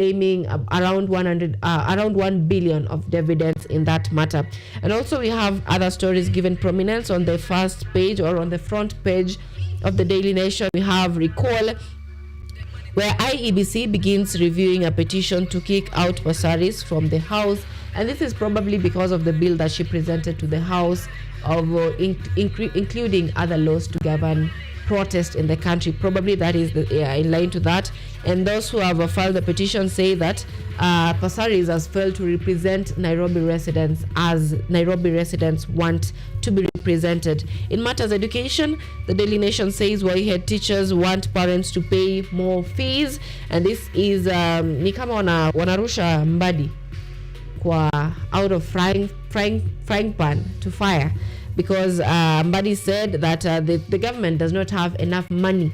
claiming around 1 billion of dividends in that matter. And also we have other stories given prominence on the first page or on the front page of the Daily Nation. We have recall where IEBC begins reviewing a petition to kick out bursaries from the House, and this is probably because of the bill that she presented to the House of including other laws to govern protest in the country. Probably that is in line to that. And those who have filed the petition say that bursaries has failed to represent Nairobi residents as Nairobi residents want to be represented. In matters education, the Daily Nation says why head teachers want parents to pay more fees, and this is ni kama wanarusha mbadi kwa out of frying pan to fire, because Mbadi said that the government does not have enough money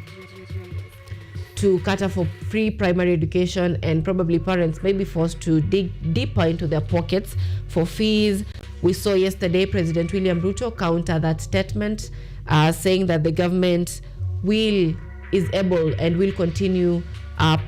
to cater for free primary education, and probably parents may be forced to dig deeper into their pockets for fees. We saw yesterday President William Ruto counter that statement, saying that the government is able and will continue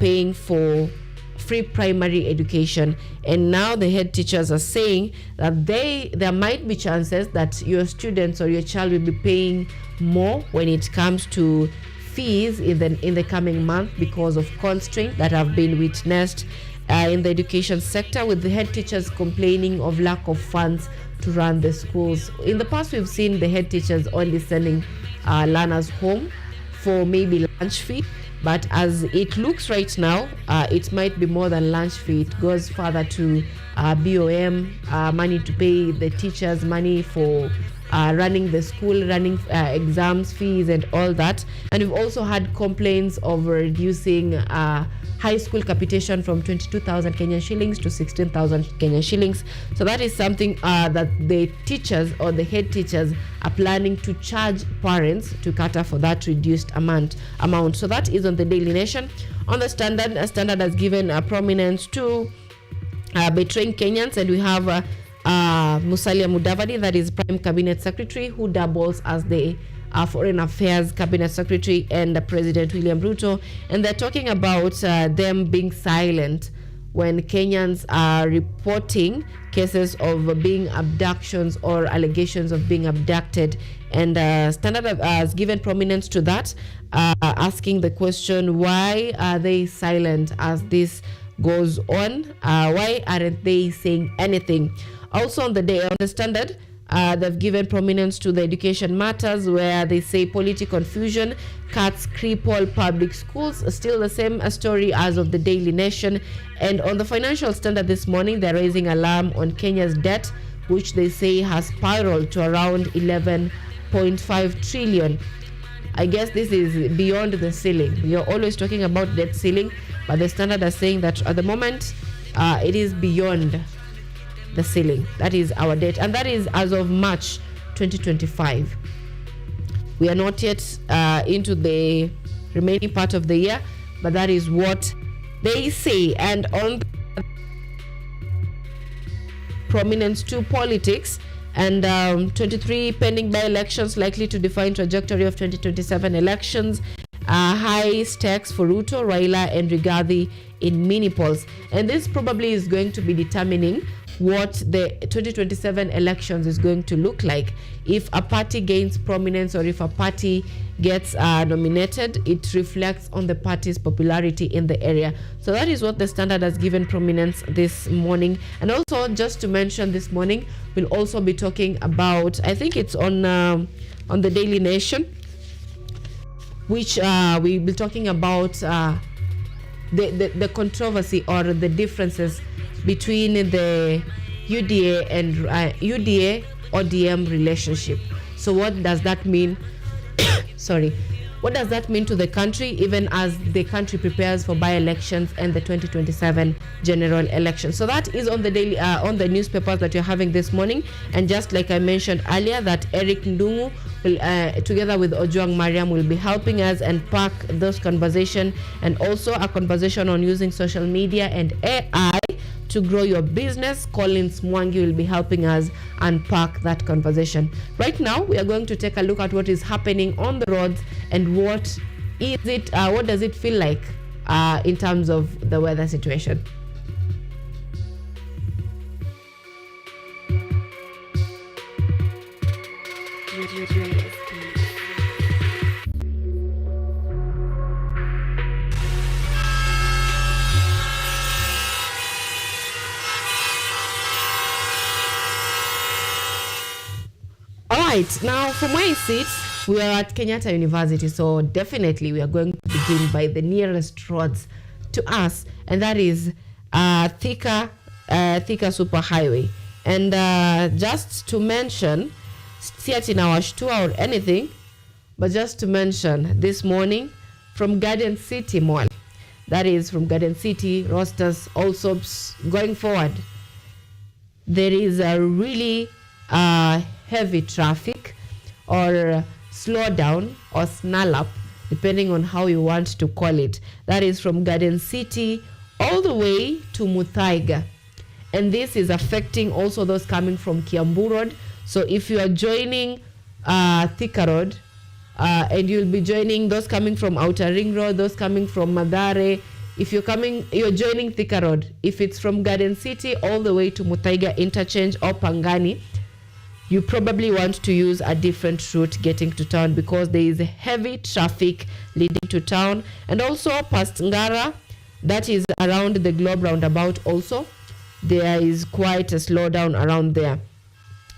paying for free primary education. And now the head teachers are saying that there might be chances that your students or your child will be paying more when it comes to fees in the coming month because of constraints that have been witnessed in the education sector, with the head teachers complaining of lack of funds to run the schools. In the past, we've seen the head teachers only sending learners home for maybe lunch fee, but as it looks right now, it might be more than lunch fee. It goes further to BOM, money to pay the teachers, money for running the school, running exams, fees and all that. And we've also had complaints of reducing high school capitation from 22,000 Kenyan shillings to 16,000 Kenyan shillings. So that is something that the teachers or the head teachers are planning to charge parents to cater for that reduced amount. So that is on the Daily Nation. On the Standard has given prominence to betraying Kenyans, and we have Musalia Mudavadi, that is Prime Cabinet Secretary, who doubles as the Foreign Affairs Cabinet Secretary, and President William Ruto, and they're talking about them being silent when Kenyans are reporting cases of being abductions or allegations of being abducted. And Standard has given prominence to that, asking the question, why are they silent as this goes on? Why aren't they saying anything? Also on the Standard, they've given prominence to the education matters, where they say policy confusion cuts cripple public schools. Still the same story as of the Daily Nation. And on the Financial Standard this morning, they're raising alarm on Kenya's debt, which they say has spiraled to around 11.5 trillion. I guess this is beyond the ceiling. We are always talking about debt ceiling, but the Standard are saying that at the moment it is beyond the ceiling. That is our debt, and that is as of March 2025. We are not yet into the remaining part of the year, but that is what they say. And on prominence to politics, and 23 pending by-elections likely to define trajectory of 2027 elections. High stakes for Ruto, Raila and Rigathi in mini polls, and this probably is going to be determining what the 2027 elections is going to look like. If a party gains prominence or if a party gets nominated, it reflects on the party's popularity in the area. So that is what the Standard has given prominence this morning. And also, just to mention, this morning we'll also be talking about, I think it's on the Daily Nation, which we'll be talking about the controversy or the differences between the UDA and UDA ODM relationship. So what does that mean? What does that mean to the country, even as the country prepares for by-elections and the 2027 general election? So that is on the daily, on the newspapers that you're having this morning. And just like I mentioned earlier, that Eric Ndungu will, together with Ojwang Mariam, will be helping us unpack those conversation, and also a conversation on using social media and AI to grow your business. Collins Mwangi will be helping us unpack that conversation. Right now, we are going to take a look at what is happening on the roads and what does it feel like in terms of the weather situation. All right, now from where I sit, we are at Kenyatta University, so definitely we are going to begin by the nearest roads to us, and that is Thika Superhighway. And just to mention, si ati nawashtua or anything, but just to mention, this morning from Garden City Mall, that is from Garden City, Rosters, also going forward, there is a really heavy traffic or slowdown or snarl up, depending on how you want to call it. That is from Garden City all the way to Muthaiga. And this is affecting also those coming from Kiambu Road. So if you are joining Thika Road, and you'll be joining those coming from Outer Ring Road, those coming from Madare, if you're joining Thika Road, if it's from Garden City all the way to Muthaiga Interchange or Pangani, you probably want to use a different route getting to town because there is heavy traffic leading to town. And also past Ngara, that is around the Globe roundabout also, there is quite a slowdown around there.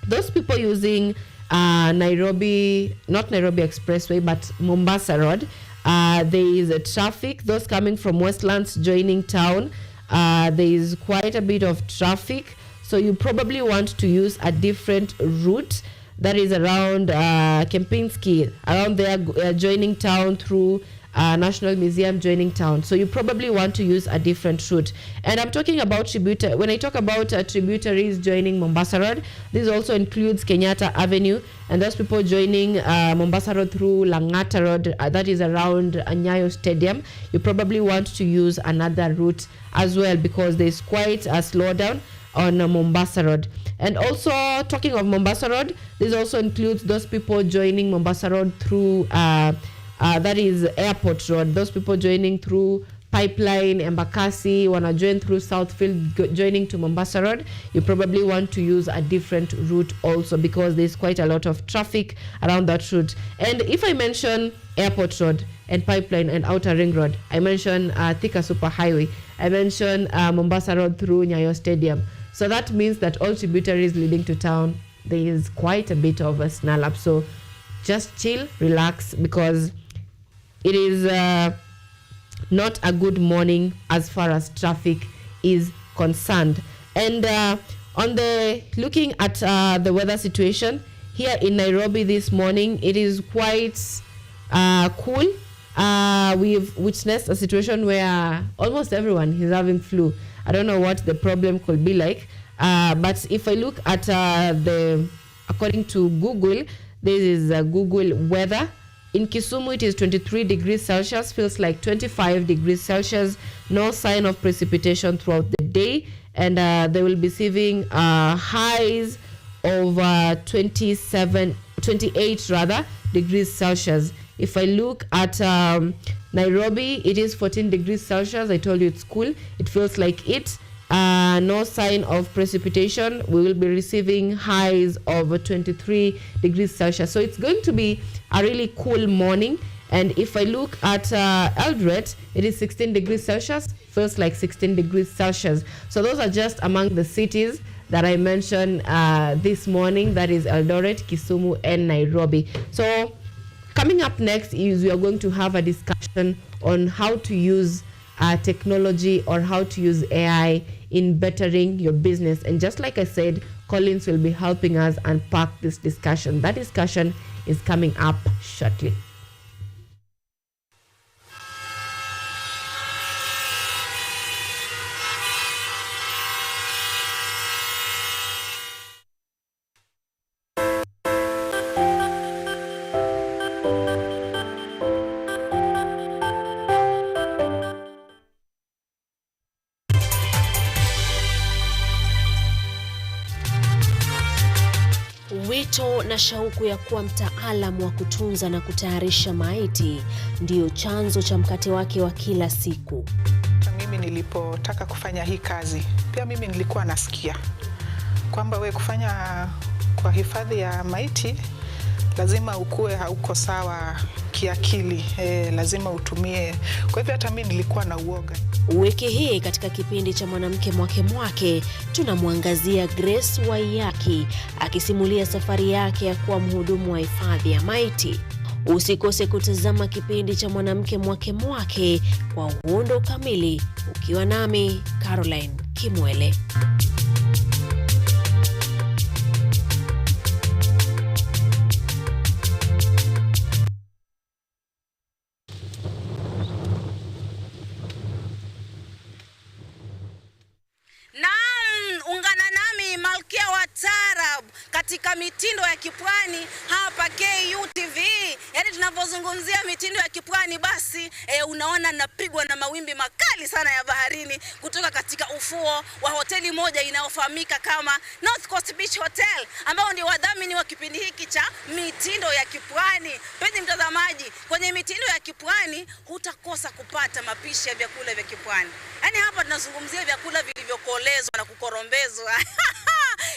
Those people using not Nairobi Expressway, but Mombasa Road, there is a traffic. Those coming from Westlands joining town, there is quite a bit of traffic. So you probably want to use a different route that is around Kempinski, around there, joining town through National Museum, joining town. So you probably want to use a different route. And I'm talking about when I talk about tributaries joining Mombasa Road, this also includes Kenyatta Avenue, and those people joining Mombasa Road through Langata Road, that is around Nyayo Stadium. You probably want to use another route as well because there's quite a slowdown on Mombasa Road. And also talking of Mombasa Road, this also includes those people joining Mombasa Road through that is Airport Road. Those people joining through Pipeline, Embakasi, wanna join through Southfield, joining to Mombasa Road, you probably want to use a different route also because there's quite a lot of traffic around that route. And if I mention Airport Road and Pipeline and Outer Ring Road, I mention Thika Superhighway, I mention Mombasa Road through Nyayo Stadium. So that means that all tributaries leading to town, there is quite a bit of a snarl up. So just chill, relax, because it is not a good morning as far as traffic is concerned. And on the looking at the weather situation here in Nairobi this morning, it is quite cool. We've witnessed a situation where almost everyone is having flu. I don't know what the problem could be like, but if I look at according to Google, this is Google weather. In Kisumu, it is 23 degrees Celsius, feels like 25 degrees Celsius, no sign of precipitation throughout the day, and they will be receiving highs of 28 degrees Celsius. If I look at Nairobi, it is 14 degrees Celsius. I told you it's cool. It feels like it. No sign of precipitation. We will be receiving highs of 23 degrees Celsius. So it's going to be a really cool morning. And if I look at Eldoret, it is 16 degrees Celsius. Feels like 16 degrees Celsius. So those are just among the cities that I mentioned this morning. That is Eldoret, Kisumu, and Nairobi. So coming up next is we are going to have a discussion on how to use technology or how to use AI in bettering your business. And just like I said, Collins will be helping us unpack this discussion. That discussion is coming up shortly. Wito na shauku ya kuwa mtaalamu wa kutunza na kutayarisha maiti ndiyo chanzo cha mkate wake wa kila siku. Mimi nilipotaka kufanya hii kazi, pia mimi nilikuwa nasikia kwamba we kufanya kwa hifadhi ya maiti lazima ukue hauko sawa kiakili, lazima utumie. Kwa hivyo hata mimi nilikuwa na uoga. Wiki hii katika kipindi cha Mwanamke Mwake Mwake tunamwangazia Grace Waiyaki akisimulia safari yake ya kuwa mhudumu wa hifadhi ya maiti. Usikose kutazama kipindi cha Mwanamke Mwake Mwake kwa uhondo kamili ukiwa nami Caroline Kimwele. Ungana nami Malkia wa Tarab katika mitindo ya kipwani hapa KUTV. Yaani tunapozungumzia mitindo ya kipwani basi unaona napigwa na mawimbi makali sana ya baharini kutoka katika ufuo wa hoteli moja inayofahamika kama North Coast Beach Hotel, ambao ndio wadhamini wa kipindi hiki cha mitindo ya kipwani. Penzi mtazamaji, kwenye mitindo ya kipwani hutakosa kupata mapishi ya vyakula vya kipwani. Yaani hapa tunazungumzia vyakula vilivyokolezwa na kukorombezwa.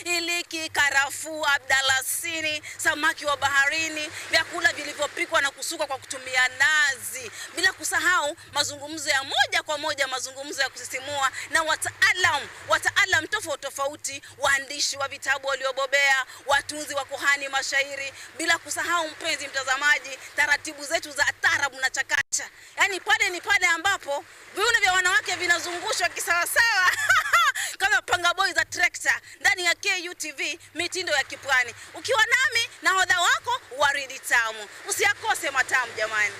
Iliki, karafuu, abdalasini, samaki wa baharini, vyakula vilivyopikwa na kusukwa kwa kutumia nazi. Bila kusahau mazungumzo ya moja kwa moja, mazungumzo ya kusisimua na wataalam tofauti, waandishi wa vitabu waliobobea, watunzi wa kuhani mashairi. Bila kusahau mpenzi mtazamaji, taratibu zetu za tarabu na chakacha. Yaani pale ni pale ambapo viuno vya wanawake vinazungushwa kisawasawa. Kama panga boy za trekta ndani ya KUTV mitindo ya kipwani. Ukiwa nami nahodha wako Waridi Tamu. Usiakose matamu jamani.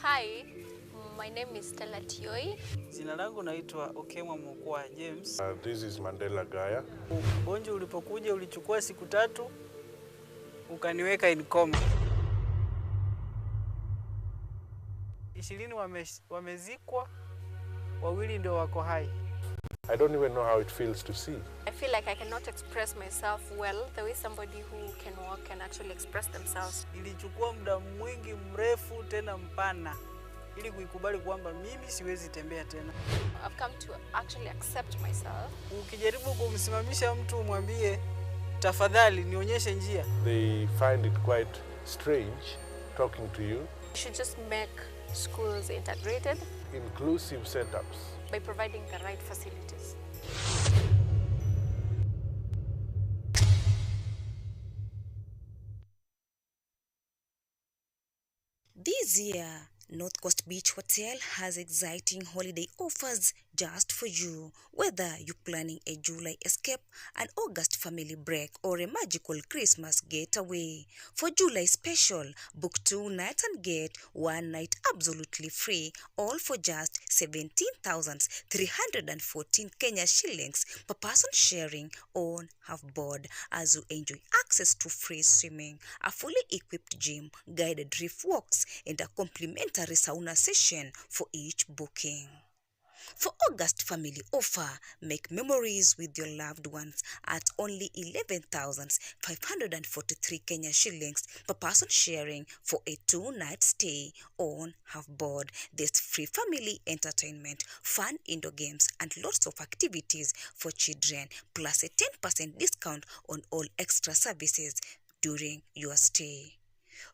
Hi, my name is Stella Tioi. Jina langu naitwa Okemwa Mokwa James. This is Mandela Gaya. Ugonjwa ulipokuja ulichukua siku 3 ukaniweka in coma. 20 wamezikwa, 2 ndio wako hai. I don't even know how it feels to see. I feel like I cannot express myself well the way somebody who can walk can actually express themselves. Ilichukua muda mwingi mrefu tena mpana ili kuikubali kwamba mimi siwezi tembea tena. I've come to actually accept myself. Ukijaribu kumsimamisha mtu umwambie tafadhali nionyeshe njia, They find it quite strange talking to you. We should just make schools integrated Inclusive setups. by providing the right facilities. This year, North Coast Beach Hotel has exciting holiday offers just for you. Whether you're planning a July escape, an August family break, or a magical Christmas getaway. For July special, book 2 nights and get 1 night absolutely free, all for just 17,314 Kenya shillings per person sharing on half board, as you enjoy access to free swimming, a fully equipped gym, guided reef walks, and a complimentary sauna session for each booking. For August family offer, make memories with your loved ones at only 11,543 Kenya shillings per person sharing for a 2-night stay on half board. There's free family entertainment, fun indoor games, and lots of activities for children, plus a 10% discount on all extra services during your stay.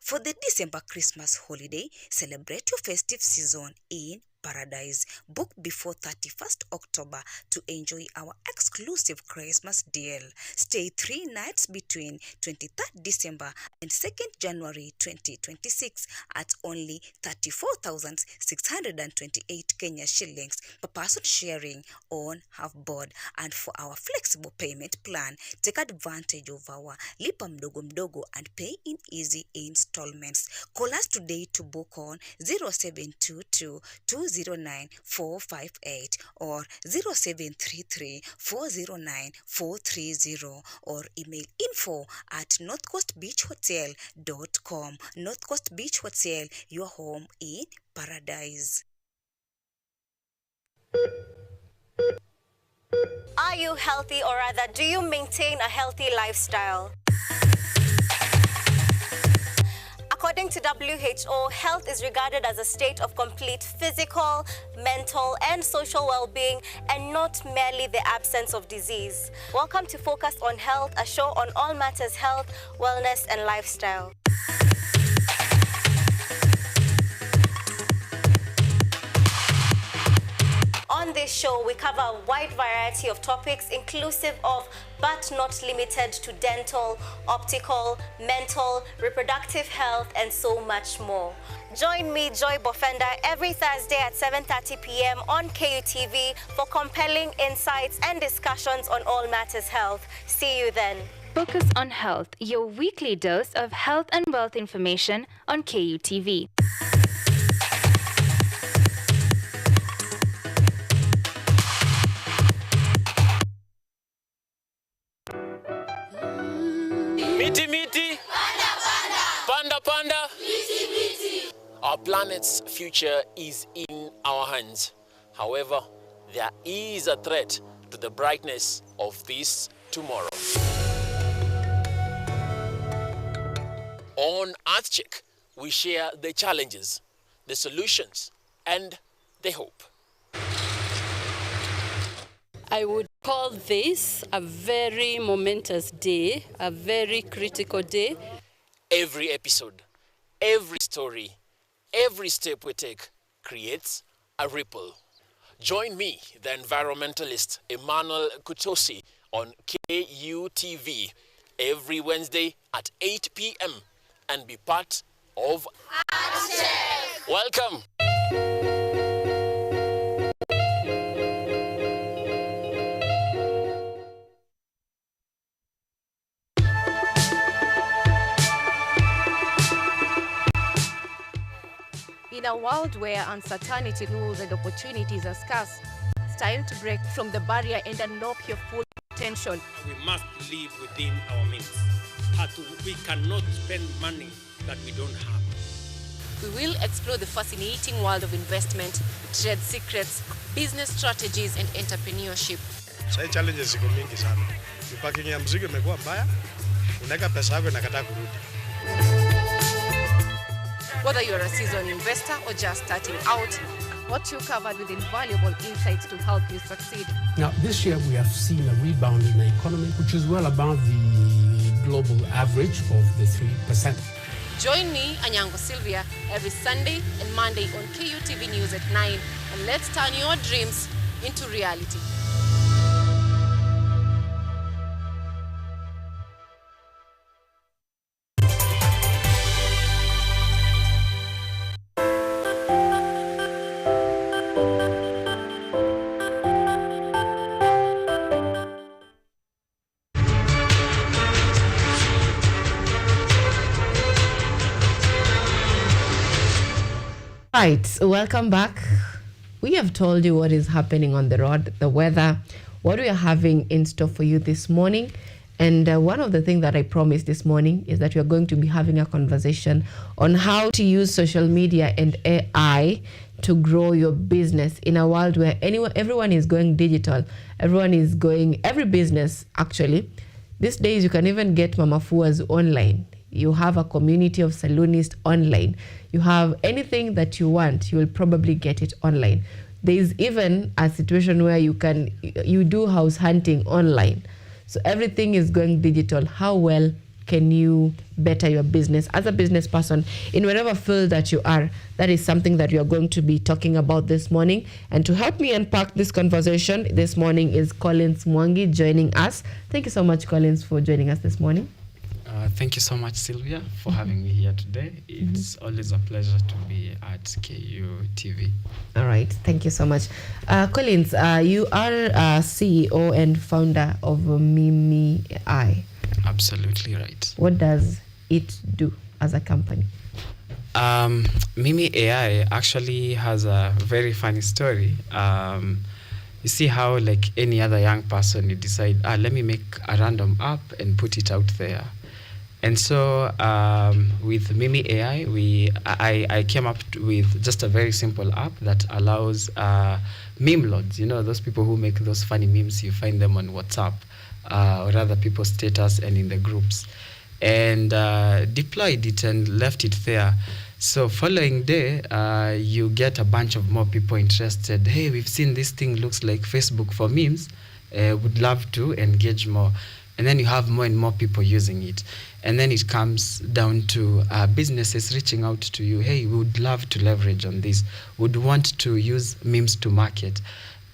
For the December Christmas holiday, celebrate your festive season in paradise. Book before 31st October to enjoy our exclusive Christmas deal. Stay 3 nights between 23rd December and 2nd January 2026 at only 34,628 Kenya shillings per person sharing on half board. And for our flexible payment plan, take advantage of our lipa mdogo mdogo and pay in easy installments. Call us today to book on 0722 409-458 or 0733-409-430 or email info@northcoastbeachhotel.com. North Coast Beach Hotel, your home in paradise. Are you healthy, or rather, do you maintain a healthy lifestyle? According to WHO, health is regarded as a state of complete physical, mental, and social well-being, and not merely the absence of disease. Welcome to Focus on Health, a show on all matters health, wellness, and lifestyle. On this show, we cover a wide variety of topics inclusive of, but not limited to, dental, optical, mental, reproductive health, and so much more. Join me, Joy Bofenda, every Thursday at 7:30 p.m. on KUTV for compelling insights and discussions on all matters health. See you then. Focus on Health, your weekly dose of health and wealth information on KUTV. Miti miti, panda panda. Our planet's future is in our hands. However, there is a threat to the brightness of this tomorrow. On EarthCheck, we share the challenges, the solutions, and the hope. I would call this a very momentous day, a very critical day. Every episode, every story, every step we take creates a ripple. Join me, the environmentalist Emmanuel Kutosi, on KUTV every Wednesday at 8 p.m. and be part of EarthCheck. Welcome. In a world where uncertainty rules and opportunities are scarce, it's time to break from the barrier and unlock your full potential. We must live within our means. We cannot spend money that we don't have. We will explore the fascinating world of investment, trade secrets, business strategies, and entrepreneurship. Sasa challenges ziko mingi sana. Parking ya mzigo imekuwa mbaya. Unaweka pesa yako inakataa kurudi. Whether you're a seasoned investor or just starting out, what you covered with invaluable insights to help you succeed. Now, this year we have seen a rebound in the economy, which is well above the global average of the 3%. Join me, ANYANGO SYLVIA, every Sunday and Monday on KUTV News at 9, and let's turn your dreams into reality. Right, welcome back. We have told you what is happening on the road, the weather, what we are having in store for you this morning. And one of the things that I promised this morning is that we are going to be having a conversation on how to use social media and AI to grow your business in a world where everyone is going digital. Every business actually. These days you can even get Mama Fua's online. You have a community of saloonists online. You have anything that you want, you will probably get it online. There is even a situation where you do house hunting online. So everything is going digital. How well can you better your business as a business person in whatever field that you are? That is something that we are going to be talking about this morning. And to help me unpack this conversation this morning is Collins Mwangi joining us. Thank you so much, Collins, for joining us this morning. Thank you so much, Sylvia, for having me here today. It's always a pleasure to be at KUTV. All right. Thank you so much. Collins, you are CEO and founder of Mimi AI. Absolutely right. What does it do as a company? Mimi AI actually has a very funny story. You see how, like any other young person, you decide, let me make a random app and put it out there. And so with Mimi AI, I came up with just a very simple app that allows meme lords, those people who make those funny memes. You find them on WhatsApp or other people's status and in the groups. And deployed it and left it there. So following day, you get a bunch of more people interested. Hey, we've seen this thing looks like Facebook for memes. Would love to engage more. And then you have more and more people using it. And then it comes down to businesses reaching out to you. Hey, we would love to leverage on this. Would want to use memes to market.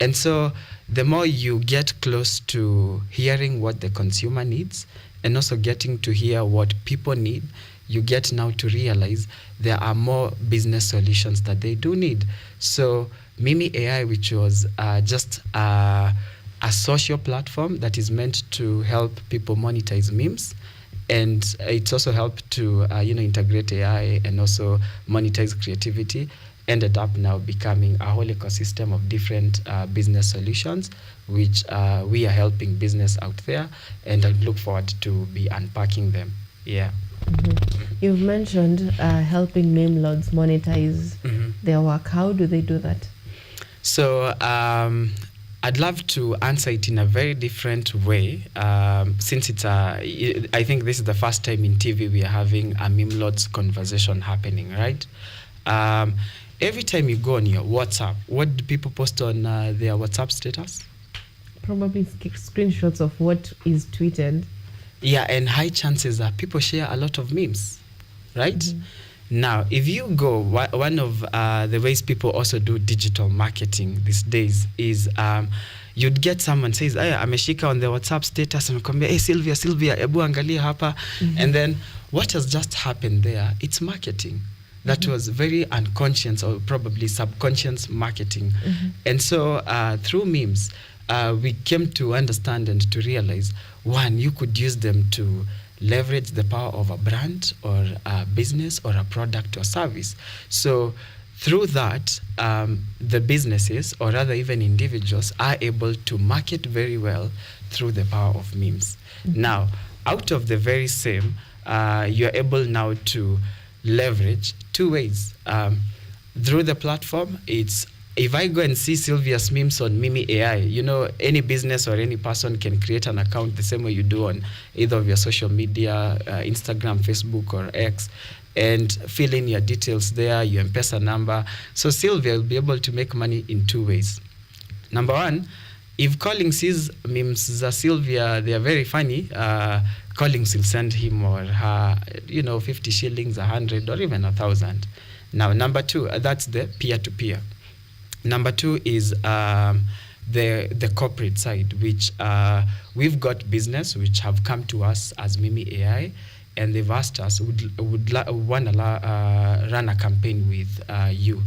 And so the more you get close to hearing what the consumer needs and also getting to hear what people need, you get now to realize there are more business solutions that they do need. So Mimi AI, which was just a social platform that is meant to help people monetize memes, and it's also helped to integrate AI and also monetize creativity, ended up now becoming a whole ecosystem of different business solutions, which we are helping business out there, and I look forward to be unpacking them. Yeah. You've mentioned helping meme lords monetize their work. How do they do that? So I'd love to answer it in a very different way, since I think this is the first time in TV we are having a meme lords conversation happening, right? Every time you go on your WhatsApp, what do people post on their WhatsApp status? Probably screenshots of what is tweeted. Yeah, and high chances are people share a lot of memes, right? Now, if you go, one of the ways people also do digital marketing these days is you'd get someone says, ameshika on the WhatsApp status and come, hey, Sylvia, ebu angalia hapa. And then what has just happened there? It's marketing. That was very unconscious or probably subconscious marketing. And so through memes, we came to understand and to realize, one, you could use them to leverage the power of a brand or a business or a product or service. So through that, the businesses or rather even individuals are able to market very well through the power of memes. Now, out of the very same, you're able now to leverage two ways. Through the platform, if I go and see Sylvia's memes on Mimi AI, any business or any person can create an account the same way you do on either of your social media, Instagram, Facebook, or X, and fill in your details there, your M-Pesa number. So Sylvia will be able to make money in two ways. Number one, if Collins sees memes za Sylvia, they are very funny, Collins will send him or her, 50 shillings, 100, or even 1,000. Now, number two, that's the peer-to-peer. Number two is the corporate side, which we've got business which have come to us as Mimi AI, and they've asked us would want to run a campaign with you.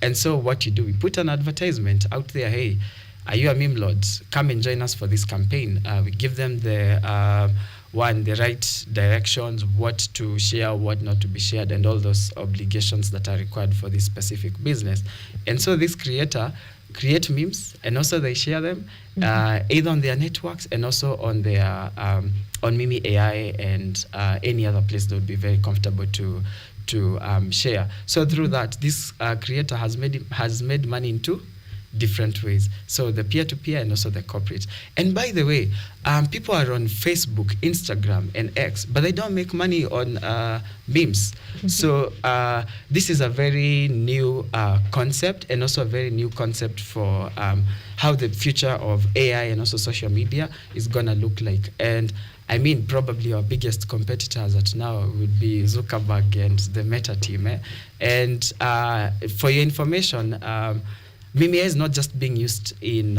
And so what you do, we put an advertisement out there. Hey, are you a meme lord? Come and join us for this campaign. We give them the right directions, what to share, what not to be shared, and all those obligations that are required for this specific business. And so this creator create memes, and also they share them either on their networks and also on their on Mimi AI and any other place that would be very comfortable to share. So through that, this creator has made money in two different ways. So the peer-to-peer and also the corporate. And by the way, people are on Facebook, Instagram, and X, but they don't make money on memes. So this is a very new concept, and also a very new concept for how the future of AI and also social media is going to look like. And I mean, probably our biggest competitors at now would be Zuckerberg and the Meta team. And for your information, Mimi is not just being used in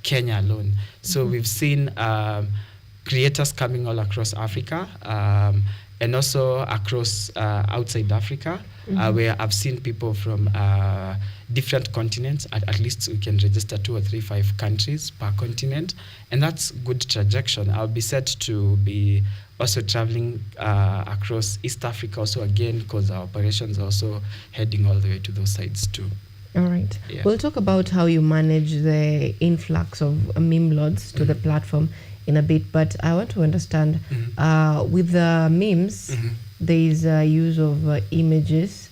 Kenya alone. So we've seen creators coming all across Africa and also across outside Africa. where I've seen people from different continents. At least we can register 2 or 3, 5 countries per continent, and that's good trajectory. I'll be set to be also traveling across East Africa also again, because our operations are also heading all the way to those sides too. All right. Yeah. We'll talk about how you manage the influx of meme loads to the platform in a bit, but I want to understand with the memes, there is a use of images.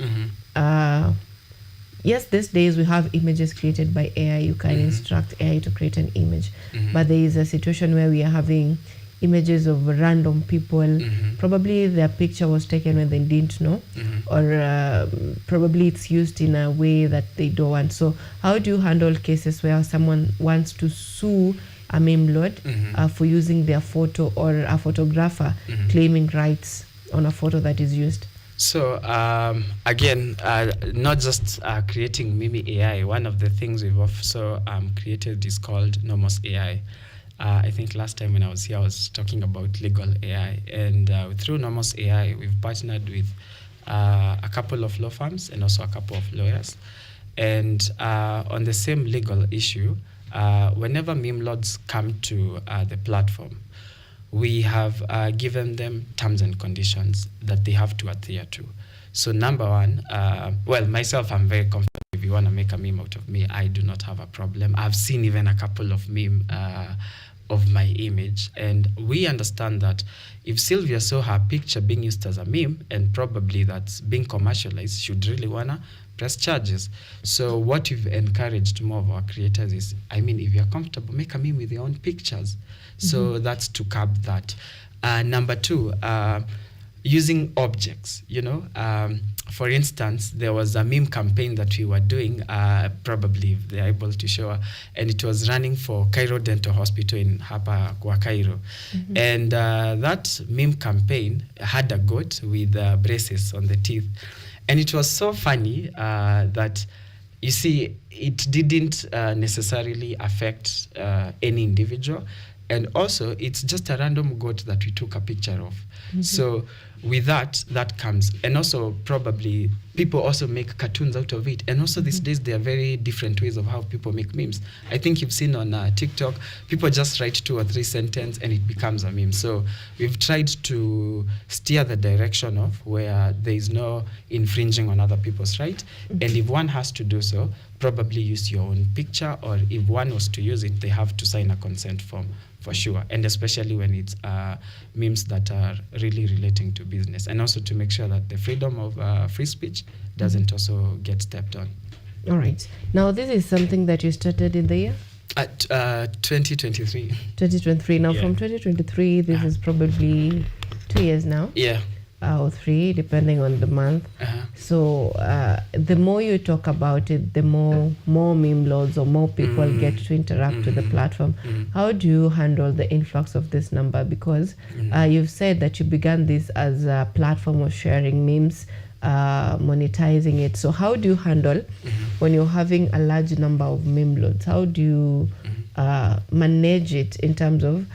Yes, these days we have images created by AI. You can instruct AI to create an image, but there is a situation where we are having images of random people. Probably their picture was taken when they didn't know, or probably it's used in a way that they don't want. So how do you handle cases where someone wants to sue a meme load for using their photo, or a photographer claiming rights on a photo that is used? So again, not just creating meme AI. One of the things we've also created is called Nomos AI. I think last time when I was here, I was talking about legal AI, and through Nomos AI, we've partnered with a couple of law firms and also a couple of lawyers. And on the same legal issue, whenever meme loads come to the platform, we have given them terms and conditions that they have to adhere to. So number one, well, myself, I'm very comfortable. If you want to make a meme out of me, I do not have a problem. I've seen even a couple of meme of my image, and we understand that if Sylvia saw her picture being used as a meme, and probably that's being commercialized, she'd really wanna press charges. So what we've encouraged more of our creators is, I mean, if you're comfortable, make a meme with your own pictures. So that's to curb that. Number two, using objects, you know. For instance, there was a meme campaign that we were doing, probably if they're able to show, and it was running for Cairo Dental Hospital in Hapa kwa Cairo. And that meme campaign had a goat with braces on the teeth. And it was so funny that, you see, it didn't necessarily affect any individual. And also, it's just a random goat that we took a picture of. So with that comes, and also probably people also make cartoons out of it. And also these days, there are very different ways of how people make memes. I think you've seen on TikTok, people just write 2 or 3 sentences and it becomes a meme. So we've tried to steer the direction of where there is no infringing on other people's rights. And if one has to do so, probably use your own picture, or if one was to use it, they have to sign a consent form for sure, and especially when it's memes that are really relating to business, and also to make sure that the freedom of free speech doesn't also get stepped on. All right. Now, this is something that you started in the year? 2023. 2023. Now, from 2023, this is probably 2 years now. Yeah. Or 3, depending on the month. So the more you talk about it, the more meme loads or more people get to interact with the platform. How do you handle the influx of this number? Because you've said that you began this as a platform of sharing memes, monetizing it. So how do you handle when you're having a large number of meme loads? How do you manage it in terms of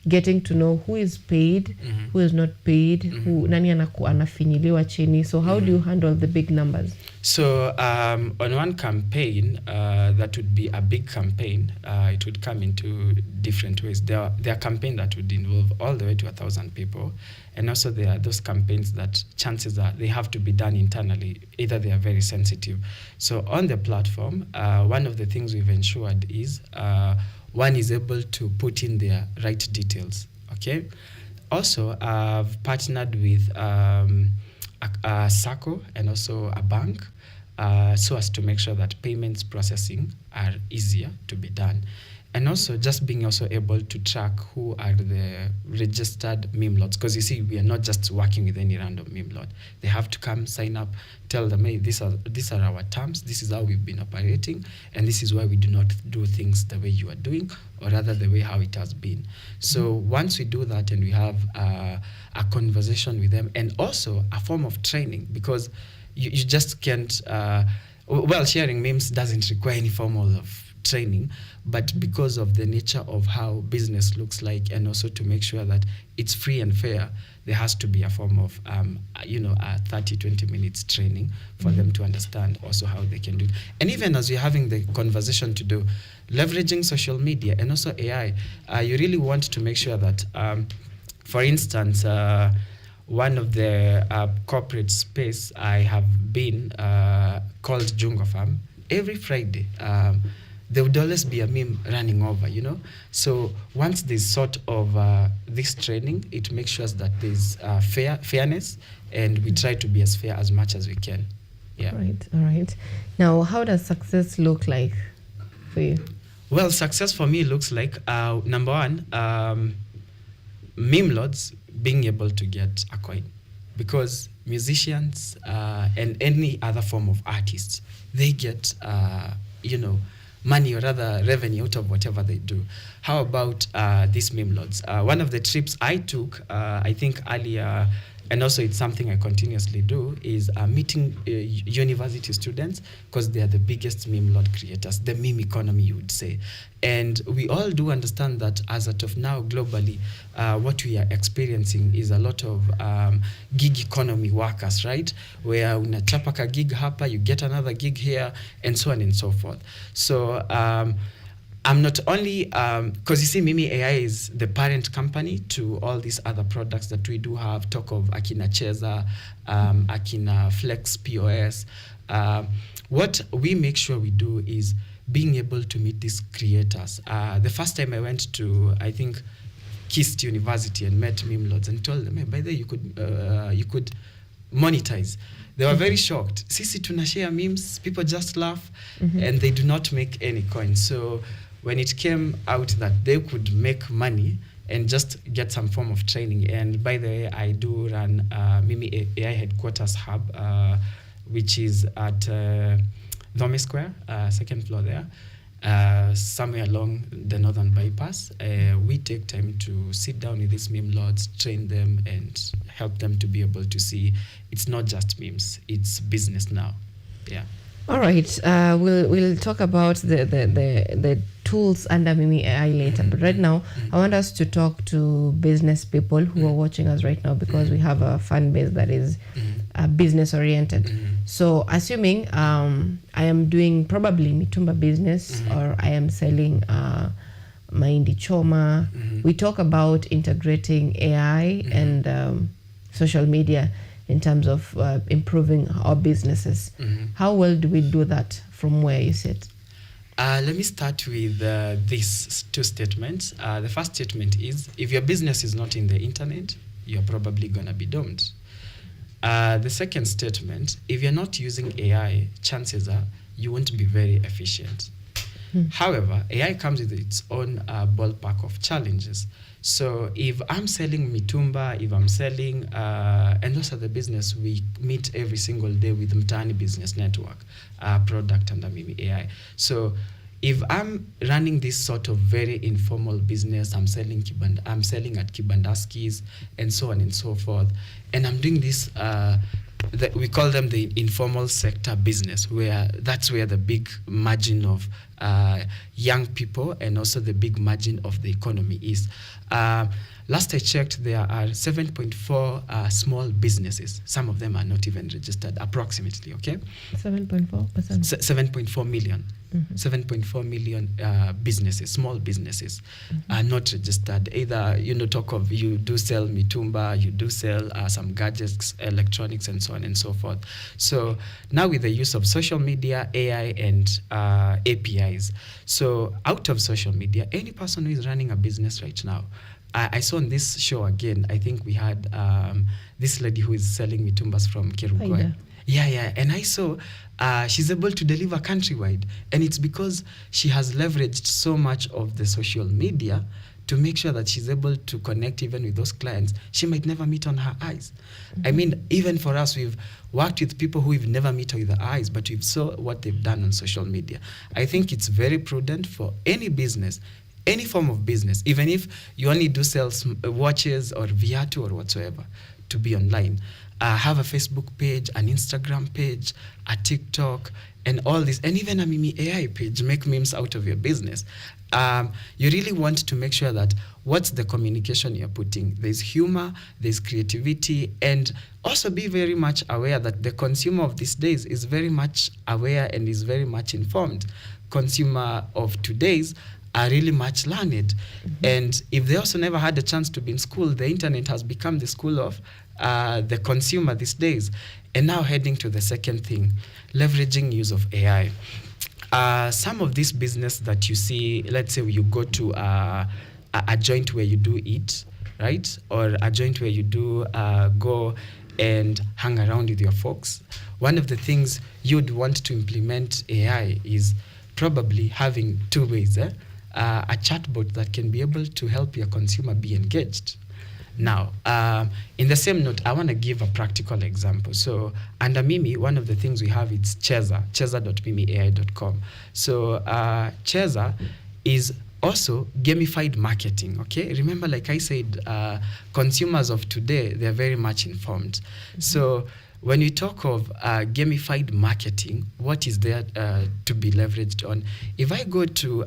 getting to know who is paid, who is not paid, who nani anafinyiliwa chini? So how do you handle the big numbers? So on one campaign, that would be a big campaign, it would come into different ways. There are campaigns that would involve all the way to 1,000 people. And also there are those campaigns that chances are they have to be done internally. Either they are very sensitive. So on the platform, one of the things we've ensured is one is able to put in their right details, okay? Also, I've partnered with a SACCO and also a bank so as to make sure that payments processing are easier to be done. And also just being also able to track who are the registered meme loads. Because you see, we are not just working with any random meme load. They have to come, sign up, tell them, hey, these are our terms, this is how we've been operating, and this is why we do not do things the way you are doing, or rather the way how it has been. So once we do that and we have a conversation with them, and also a form of training, because you just can't, sharing memes doesn't require any form of training, but because of the nature of how business looks like, and also to make sure that it's free and fair, there has to be a form of, a 30-20 minutes training for them to understand also how they can do it. And even as we're having the conversation to do, leveraging social media and also AI, you really want to make sure that, for instance, one of the corporate space I have been called Jungo Farm, every Friday, there would always be a meme running over, So once there's sort of this training, it makes sure that there's fairness, and we try to be as fair as much as we can. Yeah. All right. Now, how does success look like for you? Well, success for me looks like, number one, meme lords being able to get a coin, because musicians and any other form of artists, they get, money, or rather revenue out of whatever they do. How about these meme lords? One of the trips I took, I think earlier, and also it's something I continuously do, is meeting university students, because they are the biggest meme lord creators, the meme economy, you would say. And we all do understand that as of now, globally, what we are experiencing is a lot of gig economy workers, right? Where unachapa ka gig hapa, you get another gig here, and so on and so forth. So I'm not only, because you see, Mimi AI is the parent company to all these other products that we do have. Talk of Akina Cheza, Akina Flex POS. What we make sure we do is being able to meet these creators. The first time I went to, I think, Kist University and met meme lords and told them, hey, by the way, you could monetize. They were very shocked. Sisi tuna share memes, people just laugh, and they do not make any coins. So when it came out that they could make money and just get some form of training, and by the way, I do run Mimi AI Headquarters Hub, which is at Dome Square, second floor there, somewhere along the Northern Bypass. We take time to sit down with these meme lords, train them, and help them to be able to see it's not just memes, it's business now. Yeah. All right, we'll talk about the tools under Mimi AI later, but right now I want us to talk to business people who are watching us right now, because we have a fan base that is business oriented. So assuming I am doing probably mitumba business, or I am selling mahindi choma, we talk about integrating AI and social media in terms of improving our businesses. How well do we do that from where you sit? Let me start with these two statements. The first statement is, if your business is not in the internet, you're probably going to be doomed. The second statement, if you're not using AI, chances are you won't be very efficient. However, AI comes with its own ballpark of challenges. So if I'm selling mitumba, if I'm selling, and also the business, we meet every single day with Mtaani Business Network, product under Mimi AI. So if I'm running this sort of very informal business, I'm selling at Kibandaskis and so on and so forth, and I'm doing this, we call them the informal sector business, where that's where the big margin of young people and also the big margin of the economy is. Last I checked, there are 7.4 small businesses. Some of them are not even registered, approximately, okay? 7.4%? 7.4 million. 7.4 million businesses, small businesses, are not registered. Either, talk of you do sell mitumba, you do sell some gadgets, electronics, and so on and so forth. So now with the use of social media, AI, and APIs, so out of social media, any person who is running a business right now, I saw on this show again, I think we had this lady who is selling mitumbas from Kirugoi. Yeah. And I saw she's able to deliver countrywide. And it's because she has leveraged so much of the social media to make sure that she's able to connect even with those clients she might never meet on her eyes. I mean, even for us, we've worked with people who we've never met with our eyes, but we've saw what they've done on social media. I think it's very prudent for any business, any form of business, even if you only do sell watches or viatu or whatsoever, to be online. have a Facebook page, an Instagram page, a TikTok, and all this, and even a Mimi AI page. Make memes out of your business. You really want to make sure that what's the communication you're putting. There's humor, there's creativity, and also be very much aware that the consumer of these days is very much aware and is very much informed. Consumer of today's are really much learned. And if they also never had a chance to be in school, the internet has become the school of the consumer these days. And now heading to the second thing, leveraging use of AI. Some of this business that you see, let's say you go to a joint where you do eat, right? Or a joint where you do go and hang around with your folks. One of the things you'd want to implement AI is probably having two ways. A chatbot that can be able to help your consumer be engaged. Now, in the same note, I want to give a practical example. So under Mimi, one of the things we have is cheza.mimiai.com. So Cheza is also gamified marketing, okay? Remember, like I said, consumers of today, they're very much informed. So when you talk of gamified marketing, what is there to be leveraged on? If I go to,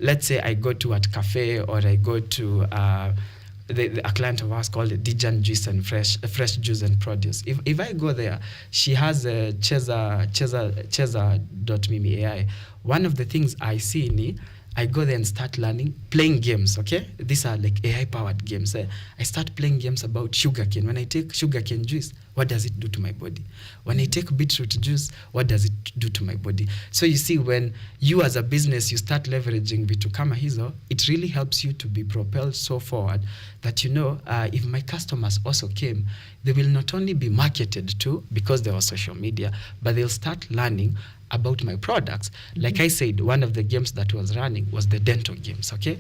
let's say I go to a cafe, or I go to a client of ours called Dijan Juice and Fresh Juice and Produce. If I go there, she has a cheza.mimiai. One of the things I see in I go there and start learning, playing games, okay? These are like AI-powered games. I start playing games about sugarcane. When I take sugarcane juice, what does it do to my body? When I take beetroot juice, what does it do to my body? So you see, when you as a business, you start leveraging vitu kama hizo, it really helps you to be propelled so forward that, you know, if my customers also came, they will not only be marketed to because there was social media, but they'll start learning about my products. Like I said, one of the games that was running was the dental games, okay?